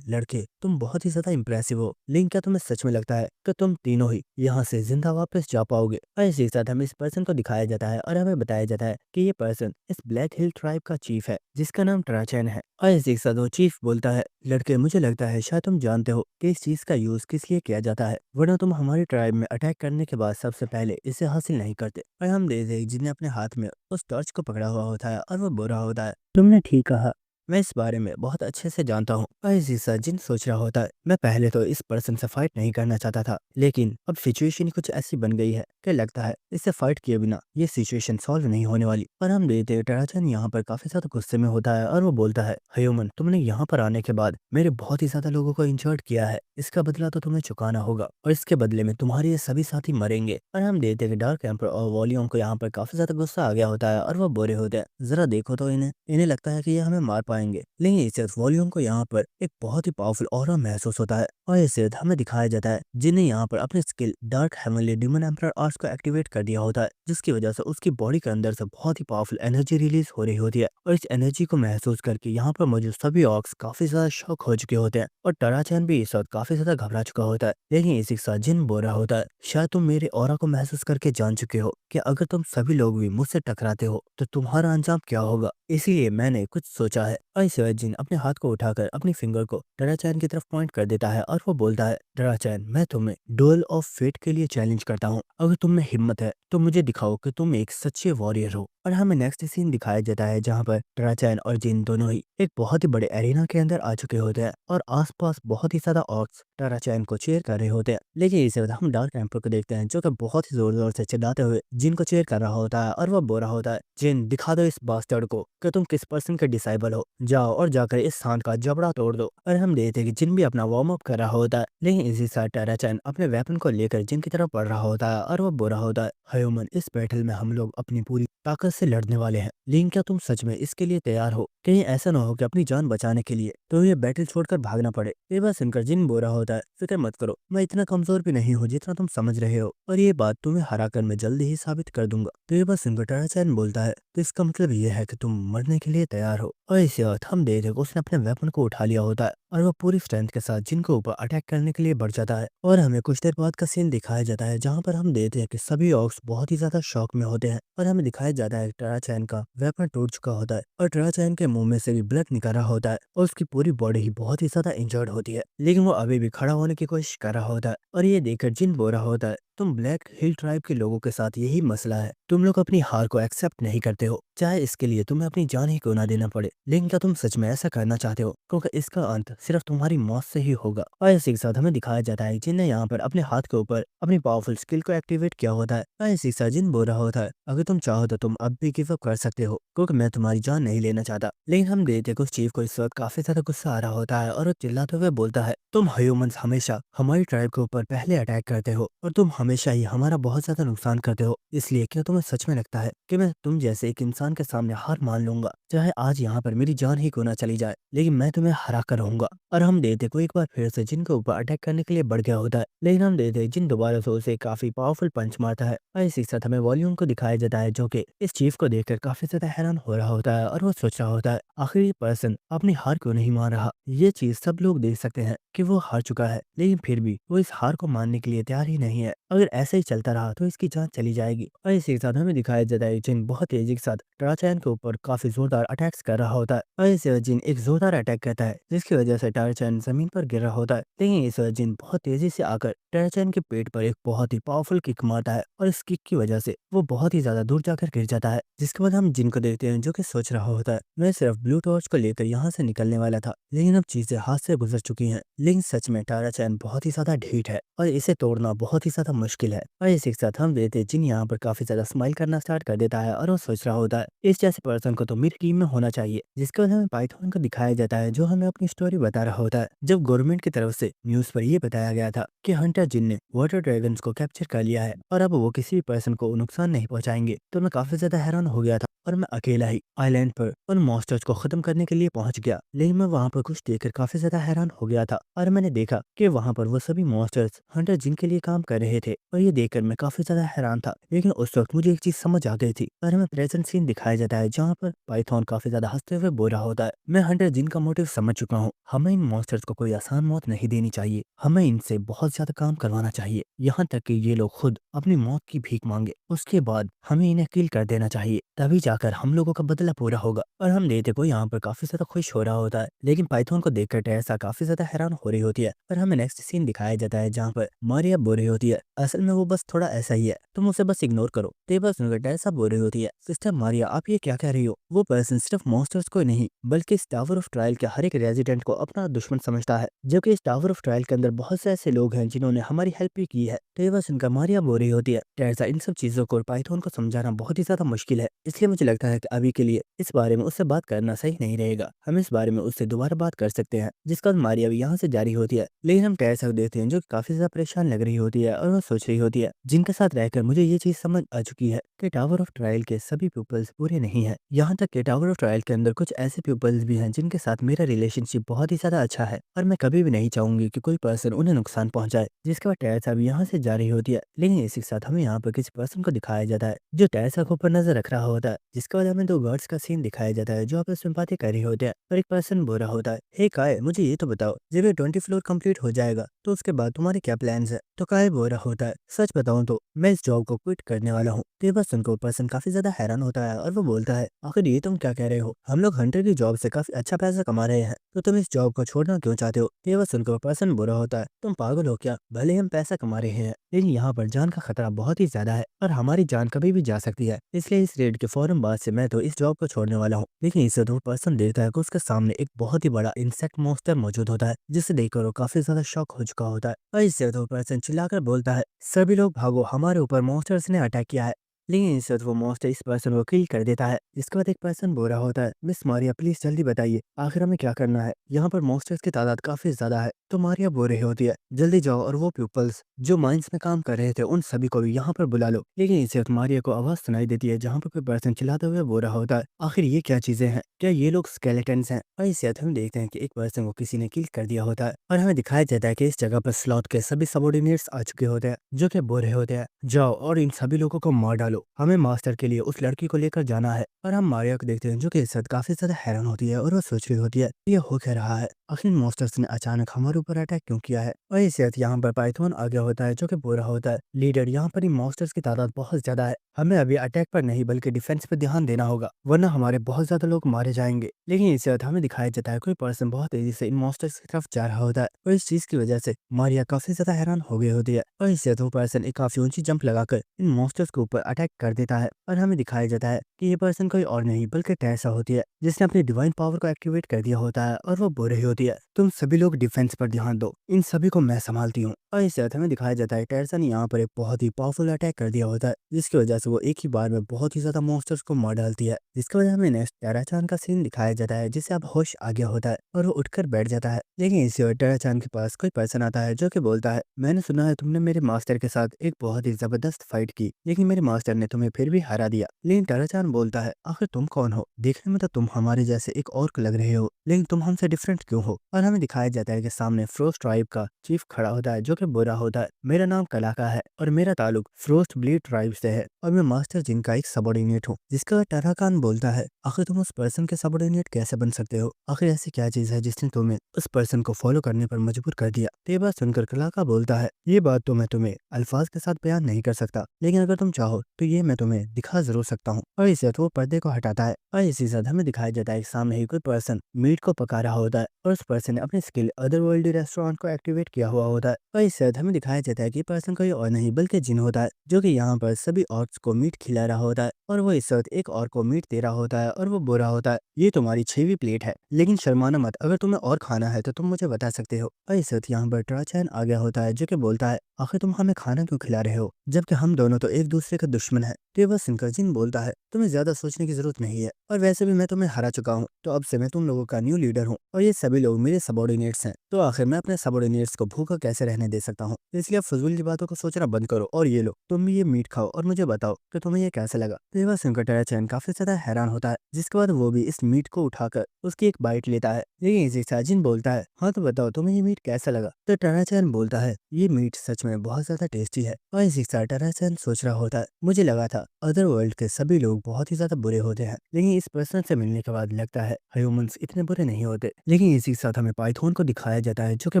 लड़के तुम बहुत ही ज्यादा इंप्रेसिव हो, लेकिन क्या तुम्हें सच में लगता है कि तुम तीनों ही यहाँ से जिंदा वापस जा पाओगे? और इसी के साथ हमें इस पर्सन को दिखाया जाता है और हमें बताया जाता है कि ये पर्सन इस ब्लैक हिल ट्राइब का चीफ है, जिसका नाम ट्राचैन है। और इसी के साथ वो चीफ बोलता है, लड़के मुझे लगता है शायद तुम जानते हो कि इस चीज का यूज किस लिए किया जाता है, वरना तुम हमारी ट्राइब में अटैक करने के बाद सबसे पहले इसे हासिल नहीं करते। और हम देखते हैं जिन्हें अपने हाथ में उस टॉर्च को पकड़ा हुआ होता है और वो बोल रहा होता है, तुमने ठीक कहा, मैं इस बारे में बहुत अच्छे से जानता हूँ। और इसी साथ जिन सोच रहा होता है, मैं पहले तो इस पर्सन से फाइट नहीं करना चाहता था, लेकिन अब सिचुएशन कुछ ऐसी बन गई है कि लगता है इससे फाइट किए बिना ये सिचुएशन सॉल्व नहीं होने वाली। और हम देखते हैं टराचन यहाँ पर काफी ज्यादा गुस्से में होता है और वो बोलता है, ह्यूमन तुमने यहाँ पर आने के बाद मेरे बहुत ही ज्यादा लोगों को इंजर्ड किया है, इसका बदला तो तुम्हें चुकाना होगा और इसके बदले में तुम्हारे ये सभी साथी मरेंगे। और हम देखते हैं कि डार्क एम्पर और वॉल्यूम को यहाँ पर काफी ज्यादा गुस्सा आ गया होता है और वो बोले होते हैं, जरा देखो तो इन्हें इन्हें लगता है कि ये हमें मार पाएंगे, लेकिन इससे वॉल्यूम को यहाँ पर एक बहुत ही पावरफुल ऑरा महसूस होता है। और इससे हमें दिखाया जाता है जिन्हें यहाँ पर अपने skill dark heavenly demon emperor arts को एक्टिवेट कर दिया होता है, जिसकी वजह से उसकी बॉडी के अंदर से बहुत ही पावरफुल एनर्जी रिलीज हो रही होती है। और इस एनर्जी को महसूस करके यहाँ पर मौजूद सभी ऑक्स काफी ज्यादा शॉक हो चुके होते हैं और टराचैन भी इस वक्त काफी ज्यादा घबरा चुका होता है। लेकिन इसी के साथ जिन बोल रहा होता है, शायद तुम मेरे ऑरा को महसूस करके जान चुके हो कि अगर तुम सभी लोग भी मुझसे टकराते हो तो तुम्हारा अंजाम क्या होगा, इसीलिए मैंने कुछ सोचा है। और इस वक्त जिन अपने हाथ को उठाकर अपनी फिंगर को टराचैन की तरफ पॉइंट कर देता है और वो बोलता है, टराचैन मैं तुम्हें डुएल ऑफ फेट के लिए चैलेंज करता हूँ, अगर तुम में हिम्मत है तो मुझे दिखाओ कि तुम एक सच्चे वॉरियर हो। और हमें नेक्स्ट सीन दिखाया जाता है जहाँ पर टराचैन और जिन दोनों ही एक बहुत ही बड़े एरिना के अंदर आ चुके होते हैं और आसपास बहुत ही ज्यादा ऑर्क्स टराचैन को चेयर कर रहे होते हैं। लेकिन इस वक्त हम डार्क एम्पर को देखते हैं जो कि बहुत ही जोर जोर से चिल्लाते हुए जिन को चेयर कर रहा होता है और वो बोल रहा होता है, जिन दिखा दो इस बास्टर्ड को कि तुम किस पर्सन के डिसाइबल हो, जाओ और जाकर इस सांड का जबड़ा तोड़ दो। और हम देखते हैं कि जिन भी अपना वार्म अप कर रहा होता है, लेकिन इसी साथ टराचैन अपने वेपन को लेकर जिन की तरफ बढ़ रहा होता है और वो बोल रहा होता है, ह्यूमन इस बैटल में हम लोग अपनी पूरी ताकत से लड़ने वाले हैं, लेकिन क्या तुम सच में इसके लिए तैयार हो? कहीं ऐसा ना हो कि अपनी जान बचाने के लिए तो ये बैटल छोड़कर भागना पड़े। ये बात सुनकर जिन बोल रहा होता है, फिक्र मत करो, मैं इतना कमजोर भी नहीं हूँ जितना तुम समझ रहे हो और ये बात तुम्हें हरा कर मैं जल्दी ही साबित कर दूंगा। तो ये बात सुनकर टराचैन बोलता है, तो इसका मतलब ये है कि तुम मरने के लिए तैयार हो। और इसे वक्त हम देखते हैं कि उसने अपने वेपन को उठा लिया होता है और वो पूरी स्ट्रेंथ के साथ जिन के ऊपर अटैक करने के लिए बढ़ जाता है। और हमें कुछ देर बाद का सीन दिखाया जाता है जहाँ पर हम देखते हैं कि सभी ऑक्स बहुत ही ज्यादा शॉक में होते हैं और हमें दिखाया जाता है टेरा चैन का वेपन टूट चुका होता है और टेरा चैन के मुंह में से भी ब्लड निकल रहा होता है और उसकी पूरी बॉडी ही बहुत ही ज्यादा इंजर्ड होती है, लेकिन वो अभी भी खड़ा होने की कोशिश कर रहा होता है। और ये देखकर जिन बोल रहा होता है, तुम ब्लैक हिल ट्राइब के लोगों के साथ यही मसला है, तुम लोग अपनी हार को एक्सेप्ट नहीं करते हो, चाहे इसके लिए तुम्हें अपनी जान ही क्यों ना देना पड़े। लेकिन क्या तुम सच में ऐसा करना चाहते हो? क्योंकि इसका अंत सिर्फ तुम्हारी मौत से ही होगा। और इसी के साथ हमें दिखाया जाता है जिन ने यहाँ पर अपने हाथ के ऊपर अपनी पावरफुल स्किल को एक्टिवेट किया होता है। और इसी के साथ जिन बोल रहा होता है, अगर तुम चाहो तो तुम अब भी गिव अप कर सकते हो क्योंकि मैं तुम्हारी जान नहीं लेना चाहता। लेकिन हम देखते हैं कि उस चीफ को इस वक्त काफी ज्यादा गुस्सा आ रहा होता है और वो चिल्लाते हुए बोलता है, तुम ह्यूमंस हमेशा हमारी ट्राइब के ऊपर पहले अटैक करते हो और तुम हमेशा ही हमारा बहुत ज्यादा नुकसान करते हो। इसलिए क्या तुम्हें सच में लगता है कि मैं तुम जैसे एक इंसान के सामने हार मान लूंगा, चाहे आज यहाँ पर मेरी जान ही क्यों ना चली जाए, लेकिन मैं तुम्हें हरा कर रहूंगा। और हम देखते को एक बार फिर से जिन के ऊपर अटैक करने के लिए बढ़ गया होता है, लेकिन हम देखते जिन दोबारा से उसे काफी पावरफुल पंच मारता है। और इसी के साथ हमें वॉल्यूम को दिखाया जाता है जो कि इस चीफ को देखकर काफी ज्यादा हैरान हो रहा होता है और वो सोच रहा होता है आखिर ये पर्सन अपनी हार क्यों नहीं मान रहा। ये चीज सब लोग देख सकते हैं कि वो हार चुका है, लेकिन फिर भी वो इस हार को मानने के लिए तैयार ही नहीं है। अगर ऐसे ही चलता रहा तो इसकी जान चली जाएगी। और इसी के साथ हमें दिखाया जाता है जिन बहुत तेजी के साथ टारचैन के ऊपर काफी जोरदार अटैक्स कर रहा होता है। और इस वक्त जिन एक जोरदार अटैक करता है जिसकी वजह से टारचैन जमीन पर गिर रहा होता है, लेकिन इस वक्त जिन बहुत तेजी से आकर टारचैन के पेट पर एक बहुत ही पावरफुल किक मारता है और इस किक की वजह से वो बहुत ही ज्यादा दूर जाकर गिर जाता है। जिसके बाद हम जिन को देखते हैं जो कि सोच रहा होता है, मैं सिर्फ ब्लू टॉर्च को लेकर यहाँ से निकलने वाला था, लेकिन अब चीजें हाथ से गुजर चुकी हैं। लेकिन सच में टारचैन बहुत ही ज्यादा ढीठ है और इसे तोड़ना बहुत ही ज्यादा मुश्किल है। और इसी के साथ हम देखते हैं जिन यहाँ पर काफी ज्यादा स्माइल करना स्टार्ट कर देता है और वो सोच रहा होता है इस जैसे पर्सन को तो मेरी टीम में होना चाहिए। जिसके बाद हमें पाइथन को दिखाया जाता है जो हमें अपनी स्टोरी बता रहा होता है जब गवर्नमेंट की तरफ से न्यूज पर यह बताया गया था कि हंटर जिन ने वाटर ड्रैगन्स को कैप्चर कर लिया है और अब वो किसी भी पर्सन को नुकसान नहीं पहुंचाएंगे। तो मैं काफी ज्यादा हैरान हो गया था और मैं अकेला ही आइलैंड पर उन मॉन्स्टर्स को खत्म करने के लिए पहुंच गया। लेकिन मैं वहां पर कुछ देखकर काफी ज्यादा हैरान हो गया था और मैंने देखा कि वहां पर वो सभी मॉन्स्टर्स हंटर जिन के लिए काम कर रहे थे और ये देखकर मैं काफी ज्यादा हैरान था। लेकिन उस वक्त मुझे एक चीज समझ आ गई थी और हमें प्रेजेंट सीन दिखाया जाता है जहाँ पर पाइथन काफी ज्यादा हंसते हुए बोल रहा होता है, मैं हंटर जिन का मोटिव समझ चुका हूँ, हमें इन मॉन्स्टर्स को कोई आसान मौत नहीं देनी चाहिए, हमें इनसे बहुत ज्यादा काम करवाना चाहिए, यहाँ तक कि ये लोग खुद अपनी मौत की भीख मांगे, उसके बाद हमें इन्हें किल कर देना चाहिए, तभी जाकर हम लोगों का बदला पूरा होगा। और हम देखते को यहाँ पर काफी ज्यादा खुश हो रहा होता है, लेकिन पाइथन को देखकर टेरेसा काफी ज्यादा हैरान हो रही होती है। और हमें नेक्स्ट सीन दिखाया जाता है जहाँ पर मारिया बोल रही होती है, असल में वो बस थोड़ा ऐसा ही है, तुम उसे बस इग्नोर करो। तो बस सुनकर टेरेसा बोल रही होती है, सिस्टर मारिया आप ये क्या कह रही हो? वो पर्सन सिर्फ मॉन्स्टर्स को नहीं बल्कि इस टावर ऑफ ट्रायल के हर एक रेजिडेंट को अपना दुश्मन समझता है, जबकि इस टावर ऑफ ट्रायल के अंदर बहुत से ऐसे लोग हैं जिन्होंने हमारी हेल्प भी की है। तो बस सुनकर मारिया बोल रही होती है, टेरेसा इन सब चीजों को पाइथन को समझाना बहुत ही ज्यादा मुश्किल है, इसलिए मुझे लगता है कि अभी के लिए इस बारे में उससे बात करना सही नहीं रहेगा, हम इस बारे में उससे दोबारा बात कर सकते हैं। जिसका मारिया भी यहाँ से जारी होती है, लेकिन हम टेरेसा को देखते हैं जो काफी ज्यादा परेशान लग रही होती है और वो सोच रही होती है, जिनके साथ रहकर मुझे ये चीज समझ आ चुकी है कि टावर ऑफ ट्रायल के सभी पीपल्स बुरे नहीं है, यहाँ तक कि टावर ऑफ ट्रायल के अंदर कुछ ऐसे पीपल्स भी हैं जिनके साथ मेरा रिलेशनशिप बहुत ही ज्यादा अच्छा है और मैं कभी भी नहीं चाहूंगी कि कोई पर्सन उन्हें नुकसान पहुंचाए। जिसके बाद टेरेसा भी यहाँ से जा रही होती है, लेकिन इसी के साथ हमें यहाँ पर किसी पर्सन को दिखाया जाता है जो टेरेसा के ऊपर नजर रख रहा होता है। जिसके बाद हमें दो गार्ड्स का सीन दिखाया जाता है जो आपस में बातें कर रहे होते हैं और एक पर्सन बोल रहा होता है, हे काय मुझे ये तो बताओ जब ये 20 फ्लोर कंप्लीट हो जाएगा तो उसके बाद तुम्हारे क्या प्लान्स है? तो काय बोल रहा होता है, सच बताऊं तो मैं इस जॉब को क्विट करने वाला हूँ। तो बस उनको पर्सन काफी ज्यादा हैरान होता है और वो बोलता है, आखिर ये तुम क्या कह रहे हो? हम लोग हंटर की जॉब से काफी अच्छा पैसा कमा रहे हैं, तो तुम इस जॉब को छोड़ना क्यों चाहते हो? ये बस उनको पर्सन बोल रहा होता है, तुम पागल हो क्या? भले हम पैसा कमा रहे हैं लेकिन यहाँ पर जान का खतरा बहुत ही ज्यादा है और हमारी जान कभी भी जा सकती है, इसलिए इस रेड के फौरन बाद से मैं तो इस जॉब को छोड़ने वाला हूँ। लेकिन इससे तो पर्सन देखता है कि उसके सामने एक बहुत ही बड़ा इंसेक्ट मॉन्स्टर मौजूद होता है, जिसे देखकर वो काफी ज्यादा शॉक हो चुका होता है। और इससे तो पर्सन चिल्लाकर बोलता है, सभी लोग भागो, हमारे ऊपर मॉन्स्टर्स ने अटैक किया है। लेकिन इससे वो मॉन्स्टर इस पर्सन को किल कर देता है। इसके बाद एक पर्सन बोल रहा होता है, मिस मारिया प्लीज जल्दी बताइए आखिर हमें क्या करना है, यहाँ पर मॉन्स्टर्स की तादाद काफी ज्यादा है। तो मारिया बोल रही होती है, जल्दी जाओ और वो पीपल्स जो माइंस में काम कर रहे थे उन सभी को भी यहाँ पर बुला लो। लेकिन इससे मारिया को आवाज सुनाई देती है जहाँ पर कोई पर्सन चिल्लाते हुए बोल रहा होता है, आखिर ये क्या चीजें हैं, क्या ये लोग स्केलेटन्स हैं? और इससे हम देखते हैं कि एक पर्सन को किसी ने किल कर दिया होता है और हमें दिखाया जाता है कि इस जगह पर स्लॉथ के सभी सबॉर्डिनेट्स आ चुके होते हैं जो कि बोल रहे होते हैं, जाओ और इन सभी लोगों को मार डालो। चलो हमें मास्टर के लिए उस लड़की को लेकर जाना है। और हम मारिया को देखते हैं जो कि इस वक्त काफी ज्यादा हैरान होती है और वो सोच रही होती है ये हो क्या रहा है, आखिर मॉन्स्टर्स ने अचानक हमारे ऊपर अटैक क्यों किया है। और इस वक्त यहाँ पर पाइथन आ गया होता है जो कि बुरा होता है लीडर, यहाँ पर मॉन्स्टर्स की तादाद बहुत ज्यादा है, हमें अभी अटैक पर नहीं बल्कि डिफेंस पर ध्यान देना होगा वरना हमारे बहुत ज्यादा लोग मारे जाएंगे। लेकिन इस वक्त हमें दिखाया जाता है कोई पर्सन बहुत तेजी से इन मॉन्स्टर्स की तरफ जा रहा होता है और इस चीज की वजह से मारिया काफी ज्यादा हैरान हो गई होती है। और इस वक्त वो पर्सन एक काफी ऊंची जंप लगाकर इन मॉन्स्टर्स के ऊपर अटैक कर देता है और हमें दिखाया जाता है कि ये पर्सन कोई और नहीं बल्कि टेसा होती है जिसने अपनी डिवाइन पावर को एक्टिवेट कर दिया होता है और वो बोल रही होती है तुम सभी लोग डिफेंस पर ध्यान दो, इन सभी को मैं संभालती हूँ। और इस वक्त हमें दिखाया जाता है टेसा ने यहाँ पर एक बहुत ही पावरफुल अटैक कर दिया होता है जिसकी वजह से वो एक ही बार में बहुत ही ज्यादा मॉन्स्टर्स को मार डालती है, जिसकी वजह हमें नेक्स्ट टेरा-चान का सीन दिखाया जाता है जिससे अब होश आ गया होता है और वो उठकर बैठ जाता है। लेकिन इसी वक्त टेरा-चान के पास कोई पर्सन आता है जो कि बोलता है मैंने सुना है तुमने मेरे मास्टर के साथ एक बहुत ही जबरदस्त फाइट की लेकिन मेरे मास्टर ने तुम्हें फिर भी हरा दिया। लेकिन टेरा-चान बोलता है आखिर तुम कौन हो, देखने में तो तुम हमारे जैसे एक और लग रहे हो लेकिन तुम हमसे डिफरेंट क्यों हो। और हमें दिखाया जाता है कि सामने फ्रोस्ट ट्राइब का चीफ खड़ा होता है जो कि बुरा होता है मेरा नाम कलाका है और मेरा ताल्लुक फ्रोस्ट ब्लीड ट्राइब से है और मैं मास्टर जिन का एक सबऑर्डिनेट हूँ। जिसका टेरा-चान बोलता है आखिर तुम उस पर्सन के सबऑर्डिनेट कैसे बन सकते हो, आखिर ऐसी क्या चीज है जिसने तुम्हें उस पर्सन को फॉलो करने पर मजबूर कर दिया। तो ये बात सुनकर कलाका बोलता है ये बात तो मैं तुम्हें अल्फाज के साथ बयान नहीं कर सकता लेकिन अगर तुम चाहो तो ये मैं तुम्हें दिखा जरूर सकता हूँ। और इसे वो पर्दे को हटाता है और इसी साथ हमें दिखाया जाता है सामने ही कोई पर्सन मीट को पका रहा होता है और उस पर्सन ने अपनी स्किल अदरवर्ल्ड रेस्टोरेंट को एक्टिवेट किया हुआ होता है। और इस साथ हमें दिखाया जाता है कि पर्सन कोई और नहीं बल्कि जिन होता है जो कि यहाँ पर सभी ऑर्क्स को मीट खिला रहा होता है और वो इस वक्त एक और को मीट दे रहा होता है और वो बुरा होता है ये तुम्हारी 6वीं प्लेट है लेकिन शर्माना मत, अगर तुम्हें और खाना है तो तुम मुझे बता सकते हो। और इस वक्त यहाँ पर टेरा-चान आ गया होता है जो कि बोलता है आखिर तुम हमें खाना क्यों खिला रहे हो जबकि हम दोनों तो एक दूसरे का दुश्मन है। तो ये बस सुनकर जिन बोलता है तुम्हें ज्यादा सोचने की जरूरत नहीं है और वैसे भी मैं तुम्हें हरा चुका हूँ तो अब से मैं तुम लोगों का न्यू लीडर हूँ और ये सभी लोग मेरे सबऑर्डिनेट्स हैं, तो आखिर मैं अपने सबऑर्डिनेट्स को भूखा कैसे रहने दे सकता हूँ। इसलिए अब फजूल की बातों को सोचना बंद करो और ये लो तुम भी ये मीट खाओ और मुझे बताओ कि तुम्हें ये कैसा लगा। तो ये बात सुनकर टेरा-चान काफी ज्यादा हैरान होता है जिसके बाद वो भी इस मीट को उठाकर उसकी एक बाइट लेता है। लेकिन इसी साथ जिन बोलता है हाँ तो बताओ तुम्हें ये मीट कैसा लगा। तो टेरा-चान बोलता है ये मीट सच में बहुत ज्यादा टेस्टी है। और इसी साथ टेरा-चान सोच रहा होता है मुझे लगा था अदर वर्ल्ड के सभी लोग बहुत ही ज्यादा बुरे होते हैं लेकिन इस पर्सन से मिलने के बाद लगता है ह्यूमंस इतने बुरे नहीं होते। लेकिन इसी के साथ हमें पाइथन को दिखाया जाता है जो कि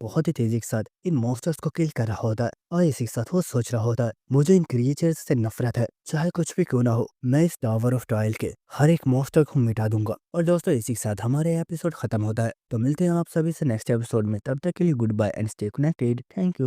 बहुत ही तेजी के साथ इन मॉन्स्टर्स को किल कर रहा होता है और इसी के साथ वो सोच रहा होता है मुझे इन क्रिएचर्स से नफरत है, चाहे कुछ भी क्यों ना हो मैं इस टावर ऑफ ट्रायल के हर एक मॉन्स्टर को मिटा दूंगा। और दोस्तों इसी के साथ हमारे एपिसोड खत्म होता है, तो मिलते हैं आप सभी से नेक्स्ट एपिसोड में, तब तक के लिए goodbye and stay connected. Thank you.